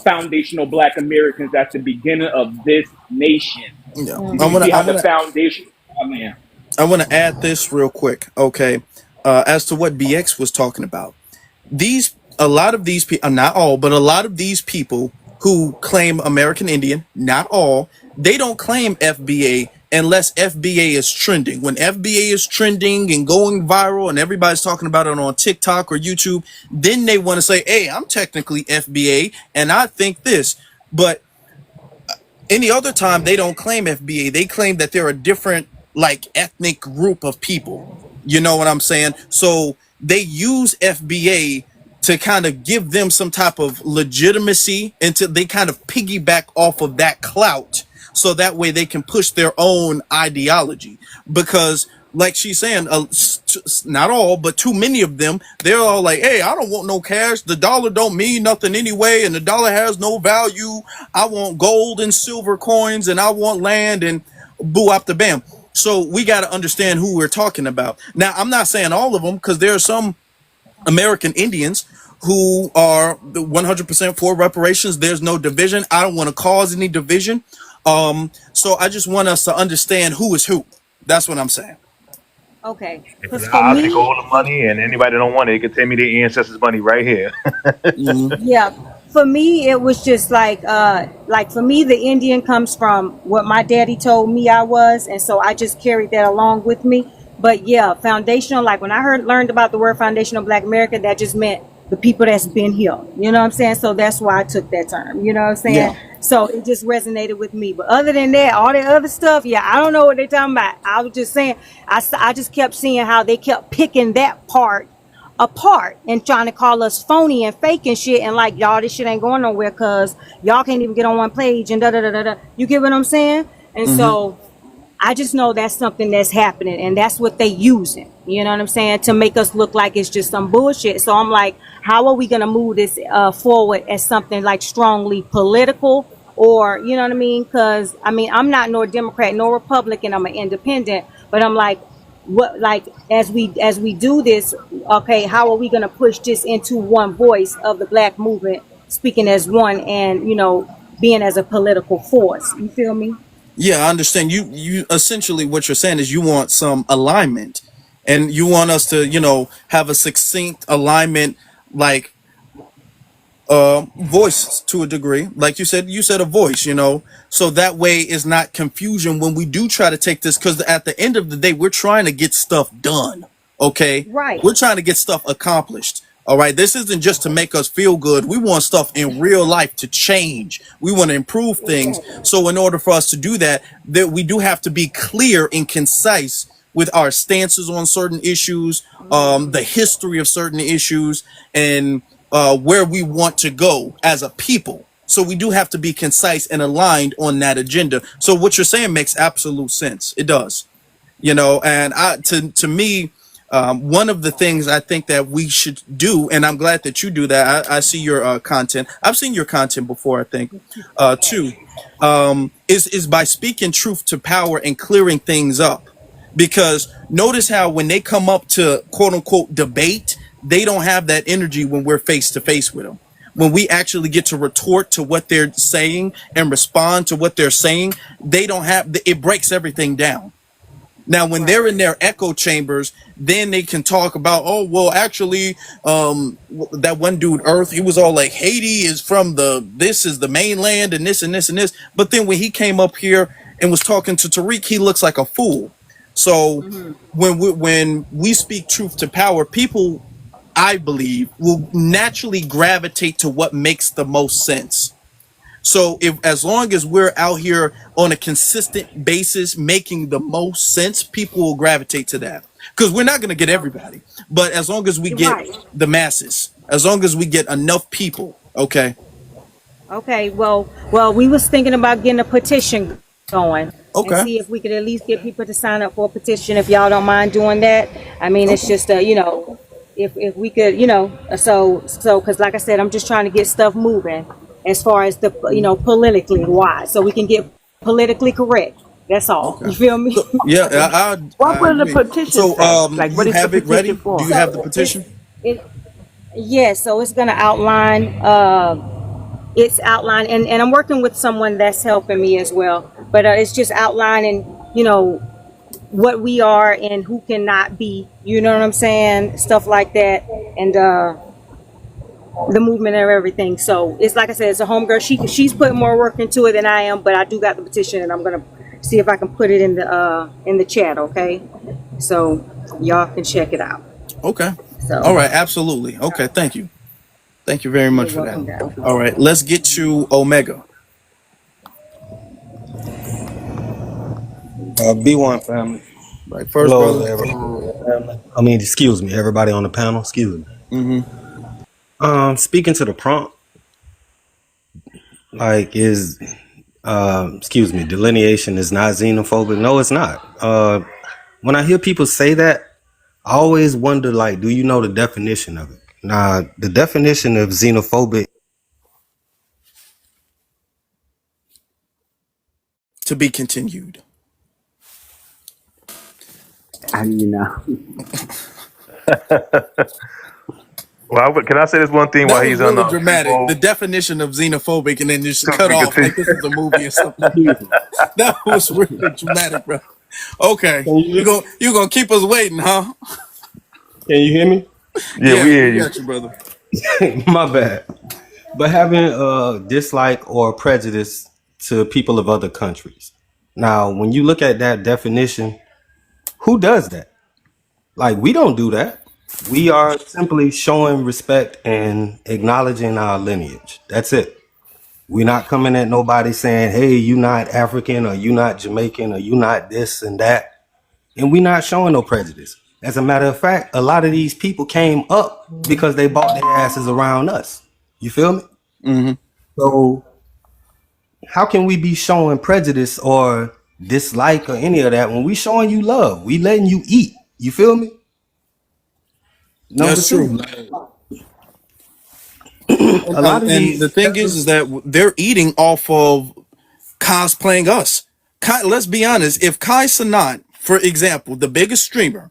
foundational Black Americans at the beginning of this nation.
Yeah. I
We
wanna
Mm-hmm.
I
had the
wanna
foundation. Oh, man.
I wanna add this real quick. Okay. As to what BX was talking about. A lot of these people, not all, but a lot of these people who claim American Indian, not all, they don't claim FBA unless FBA is trending. When FBA is trending and going viral and everybody's talking about it on TikTok or YouTube, then they want to say, hey, I'm technically FBA and I think this. But any other time, they don't claim FBA. They claim that they're a different, like, ethnic group of people. You know what I'm saying? So they use FBA to kind of give them some type of legitimacy, and to they kind of piggyback off of that clout, so that way they can push their own ideology. Because like she's saying, not all, but too many of them, they're all like, hey, I don't want no cash. The dollar don't mean nothing anyway, and the dollar has no value. I want gold and silver coins, and I want land, and boo up the bam. So we got to understand who we're talking about. Now, I'm not saying all of them, because there are some American Indians who are 100% for reparations. There's no division. I don't want to cause any division. So I just want us to understand who is who. That's what I'm saying.
Okay, because for
I'll take
me,
all the money, and anybody that don't want it, they can take me their ancestors' money right here.
yeah, for me it was just like for me the Indian comes from what my daddy told me I was, and so I just carried that along with me. But yeah, foundational, like when I learned about the word foundational Black America, that just meant the people that's been here, you know what I'm saying? So that's why I took that term, you know what I'm saying?
Yeah.
So it just resonated with me. But other than that, all the other stuff, yeah, I don't know what they're talking about. I was just saying, I just kept seeing how they kept picking that part apart and trying to call us phony and fake and shit, and like, y'all, this shit ain't going nowhere because y'all can't even get on one page and da da da da da. You get what I'm saying? And
Mm-hmm.
so I just know that's something that's happening, and that's what they using. You know what I'm saying? To make us look like it's just some bullshit. So I'm like, how are we gonna move this forward as something like strongly political, or you know what I mean? Because I mean, I'm not nor Democrat nor Republican. I'm an independent, but I'm like, what, like as we do this, okay, how are we gonna push this into one voice of the Black movement, speaking as one, and being as a political force? You feel me?
Yeah, I understand. You essentially, what you're saying is you want some alignment, and you want us to, have a succinct alignment, like voice to a degree. Like you said a voice, so that way is not confusion when we do try to take this, because at the end of the day, we're trying to get stuff done. Okay,
Right.
we're trying to get stuff accomplished. All right, this isn't just to make us feel good. We want stuff in real life to change. We want to improve things.
Exactly.
So in order for us to do that, we do have to be clear and concise with our stances on certain issues, the history of certain issues, and where we want to go as a people. So we do have to be concise and aligned on that agenda. So what you're saying makes absolute sense. It does. And to me, one of the things I think that we should do, and I'm glad that you do that. I see your content. I've seen your content before, I think, too. Is by speaking truth to power and clearing things up. Because notice how when they come up to quote unquote debate, they don't have that energy when we're face to face with them. When we actually get to retort to what they're saying and respond to what they're saying, they don't have, it breaks everything down. Now, when they're
Right.
in their echo chambers, then they can talk about, oh, well, actually, that one dude, Earth, he was all like, Haiti is from this is the mainland and this and this and this. But then when he came up here and was talking to Tariq, he looks like a fool. So when we speak truth to power, people, I believe, will naturally gravitate to what makes the most sense. So if as long as we're out here on a consistent basis making the most sense, people will gravitate to that. Because we're not going to get everybody, but as long as we get
Right.
the masses, as long as we get enough people, okay,
Okay. Well, we was thinking about getting a petition going and
okay,
see if we could at least get people to sign up for a petition. If y'all don't mind doing that, I mean, it's
okay,
just if we could, so because like I said, I'm just trying to get stuff moving as far as the politically wise, so we can get politically correct. That's all.
okay.
You feel me?
So yeah, I
What will the
agree.
petition
So
say? Like, what
you
is the
have it
petition
ready? Do
for?
you have the
So
petition?
it yeah, so it's gonna outline. It's outlined, and I'm working with someone that's helping me as well, but it's just outlining what we are and who cannot be, you know what I'm saying, stuff like that. And the movement of everything. So it's like I said, it's a homegirl. She's putting more work into it than I am, but I do got the petition, and I'm gonna see if I can put it in the chat. Okay, so y'all can check it out.
Okay. All
So
right. Absolutely. Okay. Thank you. Thank you very
you're
much for that.
welcome, guys.
All right. Let's get you Omega.
B1 family.
Right first,
Hello,
brother.
everybody. I mean, excuse me, everybody on the panel. Excuse me.
Mm-hmm.
Speaking to the prompt, like, excuse me, delineation is not xenophobic. No, it's not. When I hear people say that, I always wonder, like, do you know the definition of it? Now, the definition of xenophobic.
To be continued.
How do you know?
Well, can I say this one thing while
That was
he's on
really
the free
dramatic. The
roll?
definition of xenophobic, and then just
To
cut
be
off like
continued.
this was a movie or something. That was really dramatic, bro. Okay,
Can you
you gonna keep us waiting, huh?
can you hear me?
Yeah, we
Yeah,
hear
we
you.
got you, brother.
My bad. But having a dislike or prejudice to people of other countries. Now, when you look at that definition, who does that? Like, we don't do that. We are simply showing respect and acknowledging our lineage. That's it. We're not coming at nobody saying, hey, you not African or you not Jamaican or you not this and that. And we're not showing no prejudice. As a matter of fact, a lot of these people came up because they bought their asses around us. You feel me?
Mm-hmm.
So how can we be showing prejudice or dislike or any of that when we showing you love? We letting you eat. You feel me? Number
That's
two,
true.
a lot of
And the
these
thing is that they're eating off of cosplaying us. Let's be honest. If Kai Sanat, for example, the biggest streamer,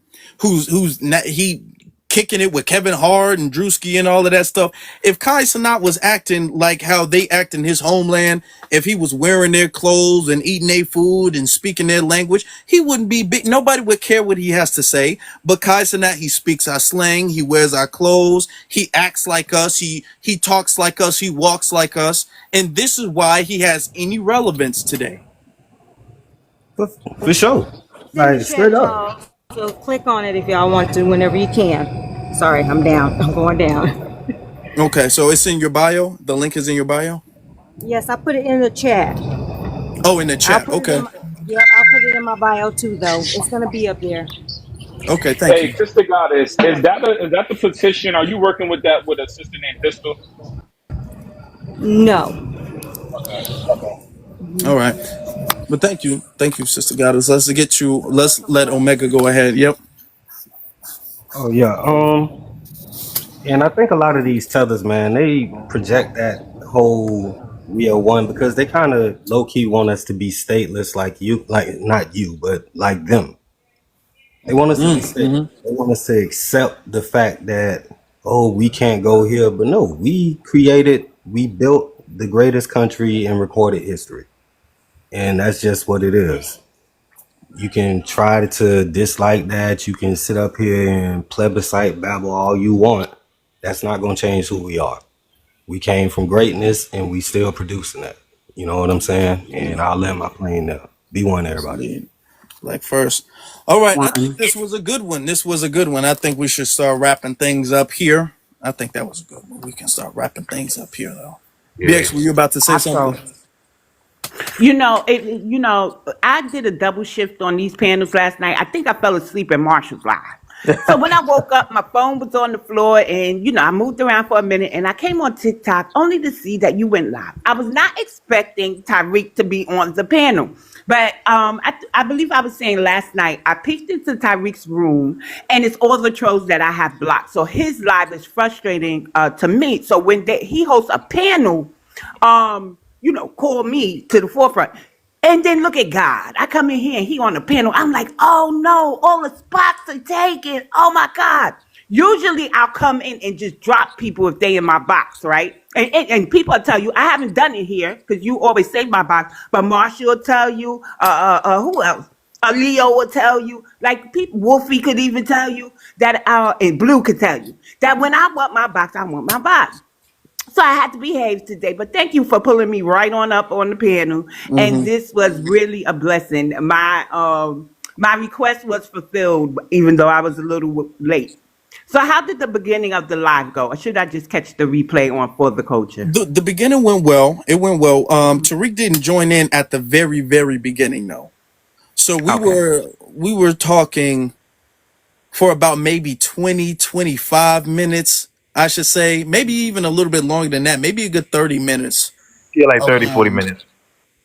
he kicking it with Kevin Hart and Drewski and all of that stuff. If Kai Sanat was acting like how they act in his homeland, if he was wearing their clothes and eating their food and speaking their language, he wouldn't be big. Nobody would care what he has to say. But Kai Sanat, he speaks our slang, he wears our clothes, he acts like us, he talks like us, he walks like us, and this is why he has any relevance today.
for sure,
It's in the
like straight
chat,
up.
y'all. So click on it if y'all want to whenever you can. Sorry, I'm down. I'm going down.
Okay, so it's in your bio. The link is in your bio.
Yes, I put it in the chat.
Oh, in the
I'll
chat.
put it in
Okay.
my, yep, I'll put it in my bio too though. It's gonna be up there.
Okay. Thank
Hey,
you.
Sister Goddess, is that the petition? Are you working with that with a sister named Pistol?
No.
Okay.
All right. But thank you, Sister Goddess. Let's let Omega go ahead. Yep.
Oh yeah. And I think a lot of these tethers, man, they project that whole we are one because they kind of low key want us to be stateless, like you, like not you, but like them. They want us to be stateless.
Mm-hmm.
They want us to accept the fact that, oh, we can't go here. But no, we built the greatest country in recorded history. And that's just what it is. You can try to dislike that. You can sit up here and plebiscite babble all you want. That's not going to change who we are. We came from greatness and we still producing that. You know what I'm saying? And I'll let my plane there. Be one, everybody.
Indeed. Like first. All right. I think
One.
this was a good one. This was a good one. I think we should start wrapping things up here. I think that was a good one. We can start wrapping things up here, though.
Yeah.
BX, were you about to say
Also,
something?
I did a double shift on these panels last night. I think I fell asleep in Marshall's live. So when I woke up, my phone was on the floor, and I moved around for a minute, and I came on TikTok only to see that you went live. I was not expecting Tyreek to be on the panel, but I believe I was saying last night I peeked into Tyreek's room, and it's all the trolls that I have blocked. So his live is frustrating to me. So when he hosts a panel, call me to the forefront. And then look at God. I come in here and he on the panel. I'm like, oh no, all the spots are taken. Oh my God. Usually I'll come in and just drop people if they in my box, right? And people will tell you, I haven't done it here because you always save my box. But Marshall will tell you, who else? Leo will tell you, like people, Wolfie could even tell you that, and Blue could tell you that when I want my box, I want my box. So I had to behave today. But thank you for pulling me right on up on the panel. And this was really a blessing. My request was fulfilled, even though I was a little late. So how did the beginning of the live go? Or should I just catch the replay on for the culture?
The beginning went well. It went well. Tariq didn't join in at the very, very beginning though. So
Okay.
we were talking for about maybe 20, 25 minutes, I should say. Maybe even a little bit longer than that. Maybe a good 30 minutes.
Yeah, like 30, 40
Around
minutes.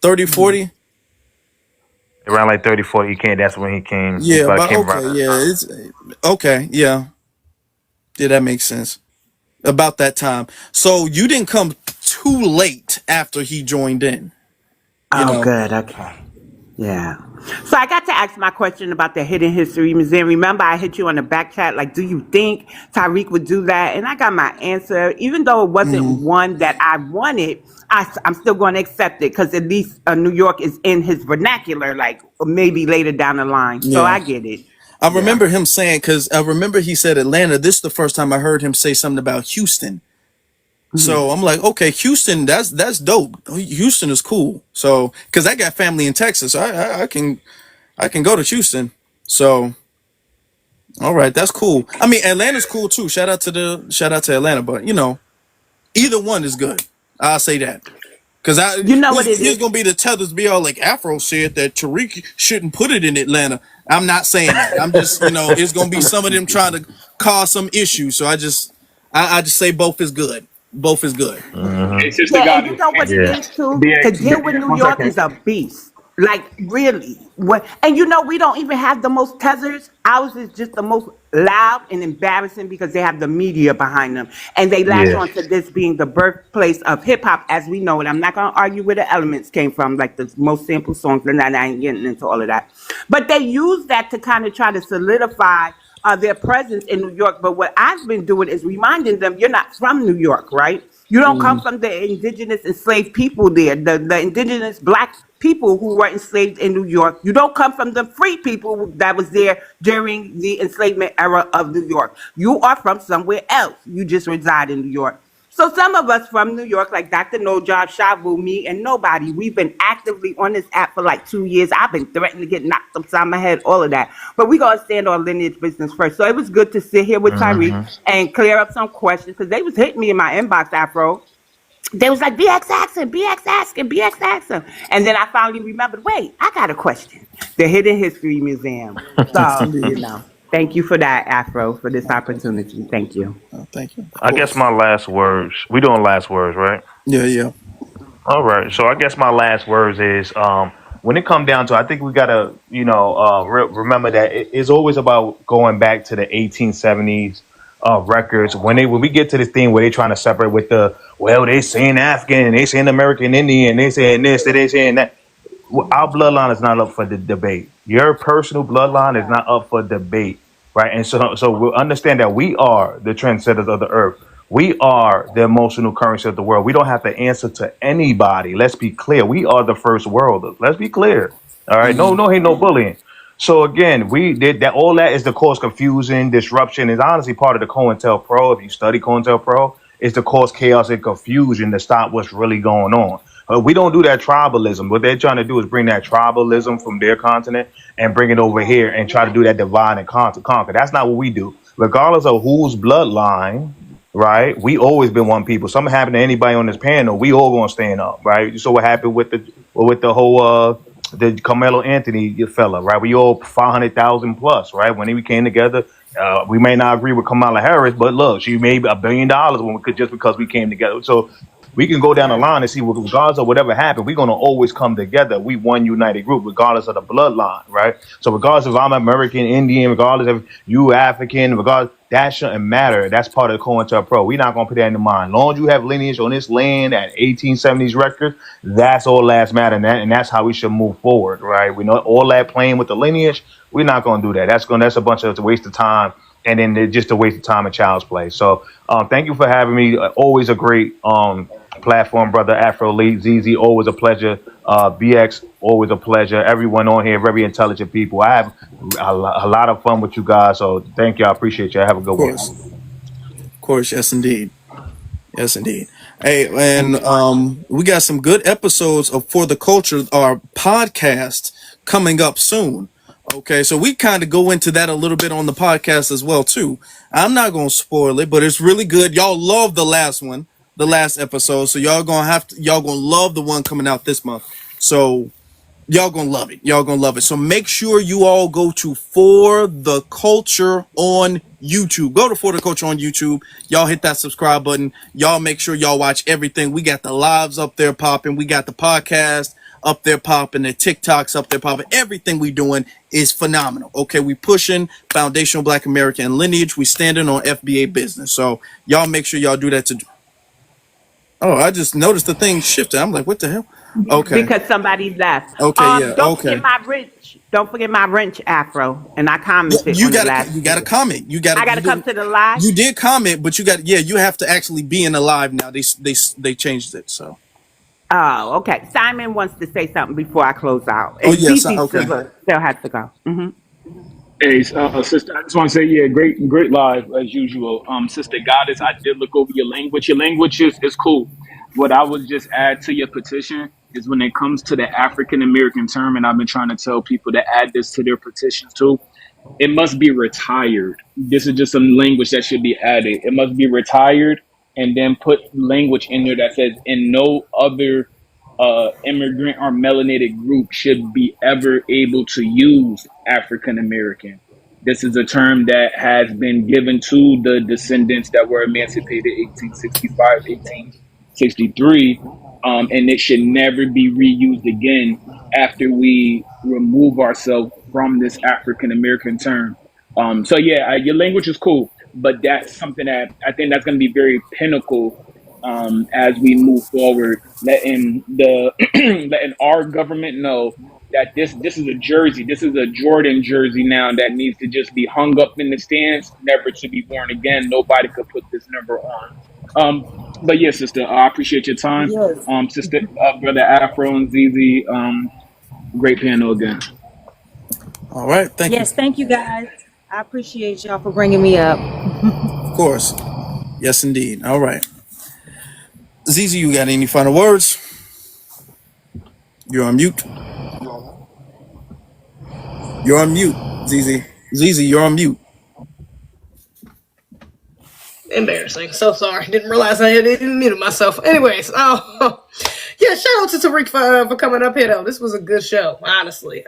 30, 40.
Around like 30, 40, he came. That's when he came. He
Yeah,
probably
but
came around
okay,
that
yeah,
time.
it's okay, yeah. Yeah, that makes sense. About that time. So you didn't come too late after he joined in, you
Oh,
know.
good. Okay. Yeah. So I got to ask my question about the Hidden History Museum. Remember, I hit you on the back chat, like, do you think Tyreek would do that? And I got my answer. Even though it wasn't
Mm,
one that I wanted, I'm still going to accept it because at least New York is in his vernacular, like maybe later down the line. So
yeah.
I get it.
I
Yeah.
remember him saying, because I remember he said Atlanta. This is the first time I heard him say something about Houston. So I'm like, okay, Houston, that's dope. Houston is cool. So because I got family in Texas, I can go to Houston. So all right, that's cool. I mean, Atlanta's cool too. Shout out to Atlanta, but you know, either one is good. I'll say that. Cause
You know what it
here's
is?
gonna be the tethers be all like Afro said that Tariq shouldn't put it in Atlanta. I'm not saying that. I'm just, you know, it's gonna be some of them trying to cause some issues. So I just say both is good. Both is good.
Hmm.
Hey, sister
Yeah, and you
Goddess.
know what it
Yeah.
is too? To
BX,
deal with New
one
York
second.
is a beast. Like really. What and you know we don't even have the most tethers. Ours is just the most loud and embarrassing because they have the media behind them. And they latch
Yeah.
on to this being the birthplace of hip hop as we know it. I'm not gonna argue where the elements came from, like the most sample songs, and I ain't getting into all of that. But they use that to kind of try to solidify their presence in New York. But what I've been doing is reminding them you're not from New York, right? You don't come from the indigenous enslaved people there, the indigenous black people who were enslaved in New York. You don't come from the free people that was there during the enslavement era of New York. You are from somewhere else. You just reside in New York. So some of us from New York, like Dr. Nojab, Shavu, me, and nobody, we've been actively on this app for like 2 years. I've been threatening to get knocked upside my head, all of that. But we gonna stand on lineage business first. So it was good to sit here with Tyreek
Hmm.
and clear up some questions because they was hitting me in my inbox, Afro. They was like, BX asking, BX asking, BX asking. And then I finally remembered, wait, I got a question. The Hidden History Museum. So, you
Indeed.
know, thank you for that, Afro, for this opportunity. Thank you.
Thank you. Of
I guess
course.
my last words. We doing last words, right?
Yeah, yeah.
All right. So I guess my last words is when it come down to, I think we gotta, remember that it's always about going back to the 1870s records. When we get to this thing where they trying to separate with they saying African and they saying American Indian, they saying this, they saying that. Our bloodline is not up for the debate. Your personal bloodline is not up for debate, right? And so we'll understand that we are the trendsetters of the earth. We are the emotional currency of the world. We don't have to answer to anybody. Let's be clear. We are the first world. Let's be clear. All right. No, no hate, no bullying. So again, we did that. All that is to cause confusion, disruption. Is honestly part of the COINTELPRO. If you study COINTELPRO, is to cause chaos and confusion to stop what's really going on. We don't do that tribalism. What they're trying to do is bring that tribalism from their continent and bring it over here and try to do that divide and conquer. That's not what we do. Regardless of whose bloodline, right? We always been one people. Something happened to anybody on this panel, we all gonna stand up, right? You saw what happened with the whole the Carmelo Anthony fella, right? We all 500,000 plus, right? When we came together, we may not agree with Kamala Harris, but look, she made $1 billion when we could just because we came together. So we can go down the line and see what, regardless of whatever happened, we're gonna always come together. We one united group, regardless of the bloodline, right? So regardless if I'm American, Indian, regardless if you African, regardless that shouldn't matter. That's part of the COINTELPRO. We're not gonna put that in the mind. As long as you have lineage on this land at 1870s records, that's all last matter, and that's how we should move forward, right? We know all that playing with the lineage. We're not gonna do that. That's a bunch of it's a waste of time, and then it's just a waste of time and child's play. So thank you for having me. Always a great platform, brother. Afro Elite, ZZ, always a pleasure. BX, always a pleasure. Everyone on here, very intelligent people. I have a lot of fun with you guys. So thank you. I appreciate you. Have a
Of
good one.
course. Of course, yes indeed. Yes, indeed. Hey, and
Thank you.
we got some good episodes of For the Culture, our podcast, coming up soon. Okay, so we kind of go into that a little bit on the podcast as well too. I'm not gonna spoil it, but it's really good. Y'all love the last one, the last episode, so y'all gonna love the one coming out this month. So y'all gonna love it. Y'all gonna love it. So make sure you all go to For the Culture on YouTube. Go to For the Culture on YouTube. Y'all hit that subscribe button. Y'all make sure y'all watch everything. We got the lives up there popping. We got the podcast up there popping. The TikToks up there popping. Everything we doing is phenomenal. Okay, we pushing foundational Black American lineage. We standing on FBA business. So y'all make sure y'all do that to. Oh, I just noticed the thing shifted. I'm like, what the hell? Okay.
Because somebody left.
Okay. Yeah.
Don't forget
Okay.
my wrench. Don't forget my wrench afro. And I commented
You
on the
gotta
last
you gotta
video.
comment.
I gotta come to the live.
You did comment, but you have to actually be in the live now. They changed it. So
Oh, okay. Simon wants to say something before I close out.
oh
And
yes,
Cece
okay.
still has to go.
Hey, sister, I just want to say, yeah, great live as usual. Sister Goddess, I did look over your language. Your language is cool. What I would just add to your petition is when it comes to the African American term, and I've been trying to tell people to add this to their petitions too. It must be retired. This is just some language that should be added. It must be retired, and then put language in there that says, "In no other immigrant or melanated group should be ever able to use African American." This is a term that has been given to the descendants that were emancipated 1865, 1863, and it should never be reused again after we remove ourselves from this African American term. So yeah, your language is cool, but that's something that I think that's going to be very pinnacle as we move forward, letting the letting our government know that this is a jersey, this is a Jordan jersey now that needs to just be hung up in the stands, never to be worn again. Nobody could put this number on. But yeah, sister, I appreciate your time.
Yes.
Sister, brother Afro and ZZ, great panel again.
All right, thank you.
Yes, thank you guys. I appreciate y'all for bringing me up.
Of course, yes indeed. All right, ZZ, you got any final words? You're on mute. You're on mute, ZZ. ZZ, you're on mute.
Embarrassing. So sorry. Didn't realize I had muted myself. Anyways, yeah, shout out to Tariq for coming up here though. This was a good show, honestly.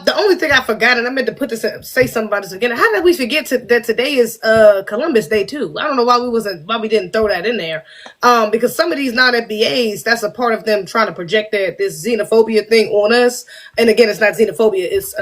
The only thing I forgot, and I meant to put this say something about this again. How did we forget that today is Columbus Day too? I don't know why we didn't throw that in there. Because some of these non-FBAs, that's a part of them trying to project this xenophobia thing on us. And again, it's not xenophobia; it's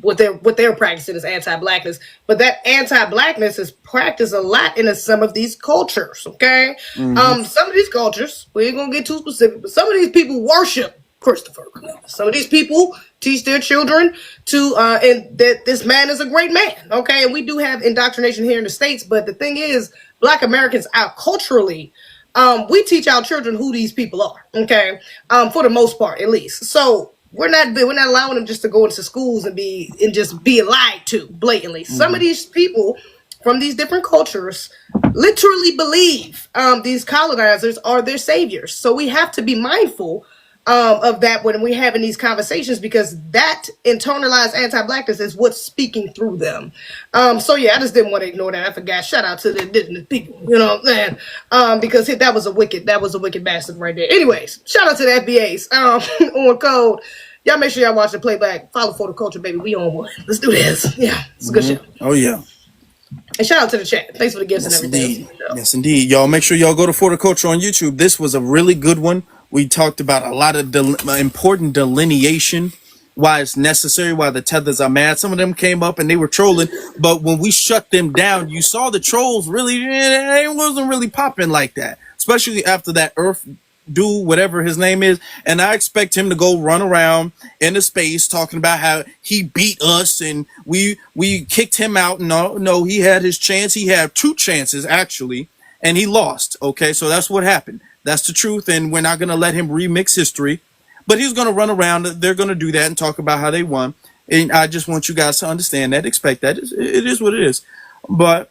what they're practicing is anti-blackness. But that anti-blackness is practiced a lot in some of these cultures. Okay, some of these cultures, we ain't gonna get too specific, but some of these people worship Christopher Columbus. Some of these people teach their children to and that this man is a great man. Okay, and we do have indoctrination here in the States, but the thing is, Black Americans out culturally, we teach our children who these people are. Okay, for the most part, at least. So we're not allowing them just to go into schools and just be lied to blatantly. Some of these people from these different cultures literally believe these colonizers are their saviors. So we have to be mindful of that when we're having these conversations, because that internalized anti-blackness is what's speaking through them. So yeah, I just didn't want to ignore that. I forgot. Shout out to the indigenous people, you know what I'm saying? Because that was a wicked bastard right there. Anyways, shout out to the FBAs on code. Y'all make sure y'all watch the playback. Follow For the Culture, baby. We on one. Let's do this. Yeah, it's a good show.
Oh yeah.
And shout out to the chat. Thanks for the gifts
Yes,
and everything.
indeed. Yes, indeed. Y'all make sure y'all go to For the Culture on YouTube. This was a really good one. We talked about a lot of important delineation, why it's necessary, why the tethers are mad. Some of them came up and they were trolling, but when we shut them down, you saw the trolls really, it wasn't really popping like that, especially after that Earth dude, whatever his name is. And I expect him to go run around into space talking about how he beat us and we kicked him out. No, he had his chance. He had two chances actually, and he lost. Okay, so that's what happened. That's the truth, and we're not going to let him remix history. But he's going to run around. They're going to do that and talk about how they won. And I just want you guys to understand that, expect that. It is what it is. But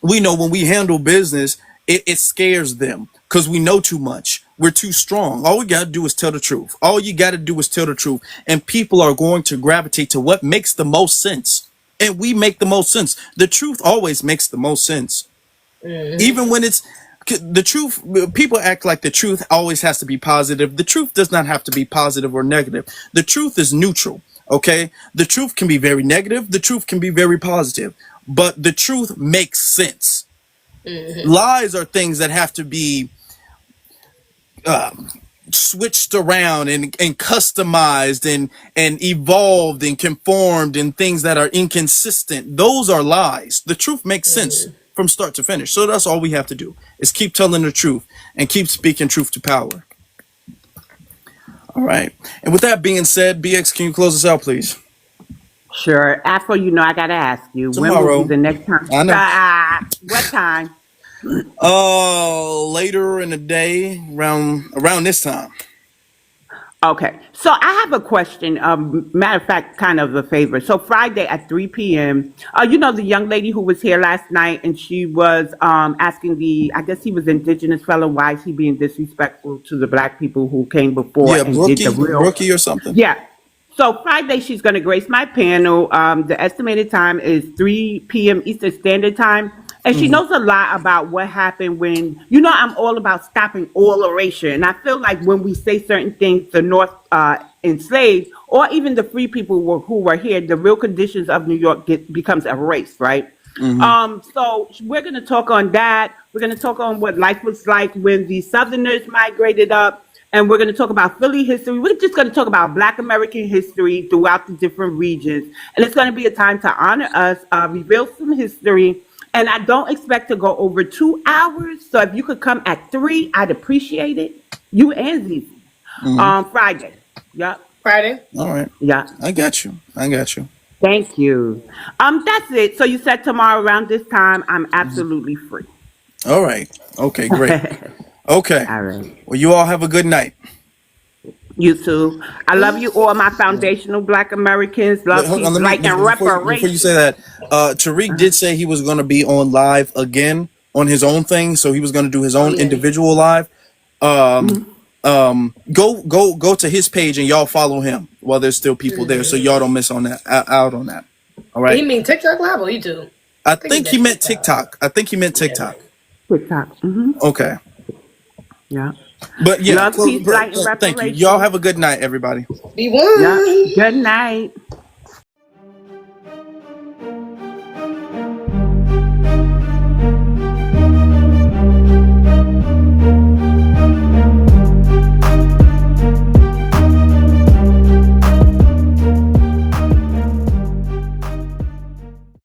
we know when we handle business, it scares them because we know too much. We're too strong. All we got to do is tell the truth. All you got to do is tell the truth. And people are going to gravitate to what makes the most sense. And we make the most sense. The truth always makes the most sense. Even when it's the truth, people act like the truth always has to be positive. The truth does not have to be positive or negative. The truth is neutral. Okay. The truth can be very negative. The truth can be very positive, but the truth makes sense. Lies are things that have to be switched around and customized and evolved and conformed, and things that are inconsistent. Those are lies. The truth makes sense from start to finish. So that's all we have to do is keep telling the truth and keep speaking truth to power. All right. And with that being said, BX, can you close us out, please?
Sure. Afro, I got to ask you, when will
Tomorrow.
be the next time?
I know.
What time?
Later in the day, around this time.
Okay. So I have a question. Matter of fact, kind of a favor. So Friday at 3 p.m., the young lady who was here last night, and she was asking I guess he was indigenous fellow, why is he being disrespectful to the black people who came before
Yeah,
and did the real.
Brookie or something.
Yeah. So Friday, she's going to grace my panel. The estimated time is 3 p.m. Eastern Standard Time. And she knows a lot about what happened when, I'm all about stopping all erasure. And I feel like when we say certain things, the North enslaved, or even the free people who were here, the real conditions of New York becomes erased, right? So we're going to talk on that. We're going to talk on what life was like when the Southerners migrated up. And we're going to talk about Philly history. We're just going to talk about Black American history throughout the different regions. And it's going to be a time to honor us, reveal some history. And I don't expect to go over 2 hours. So if you could come at 3, I'd appreciate it. You and Zizi. Friday. Yep.
Friday.
All right.
Yeah.
I got you.
Thank you. That's it. So you said tomorrow around this time, I'm absolutely free.
All right. Okay, great. Okay.
All right.
Well, you all have a good night.
You too. I love you all, my foundational Black Americans. Love, peace, light, and reparations.
Before you say that, Tariq did say he was going to be on live again on his own thing, so he was going to do his own individual live. Go to his page and y'all follow him while there's still people there, so y'all don't miss on that out on that. All right.
You mean TikTok live or YouTube?
I think he meant TikTok. TikTok.
TikTok.
Okay.
Yeah.
But yeah,
love, peace, light, and
thank you. Y'all have a good night, everybody.
Be one.
Yeah. Good night.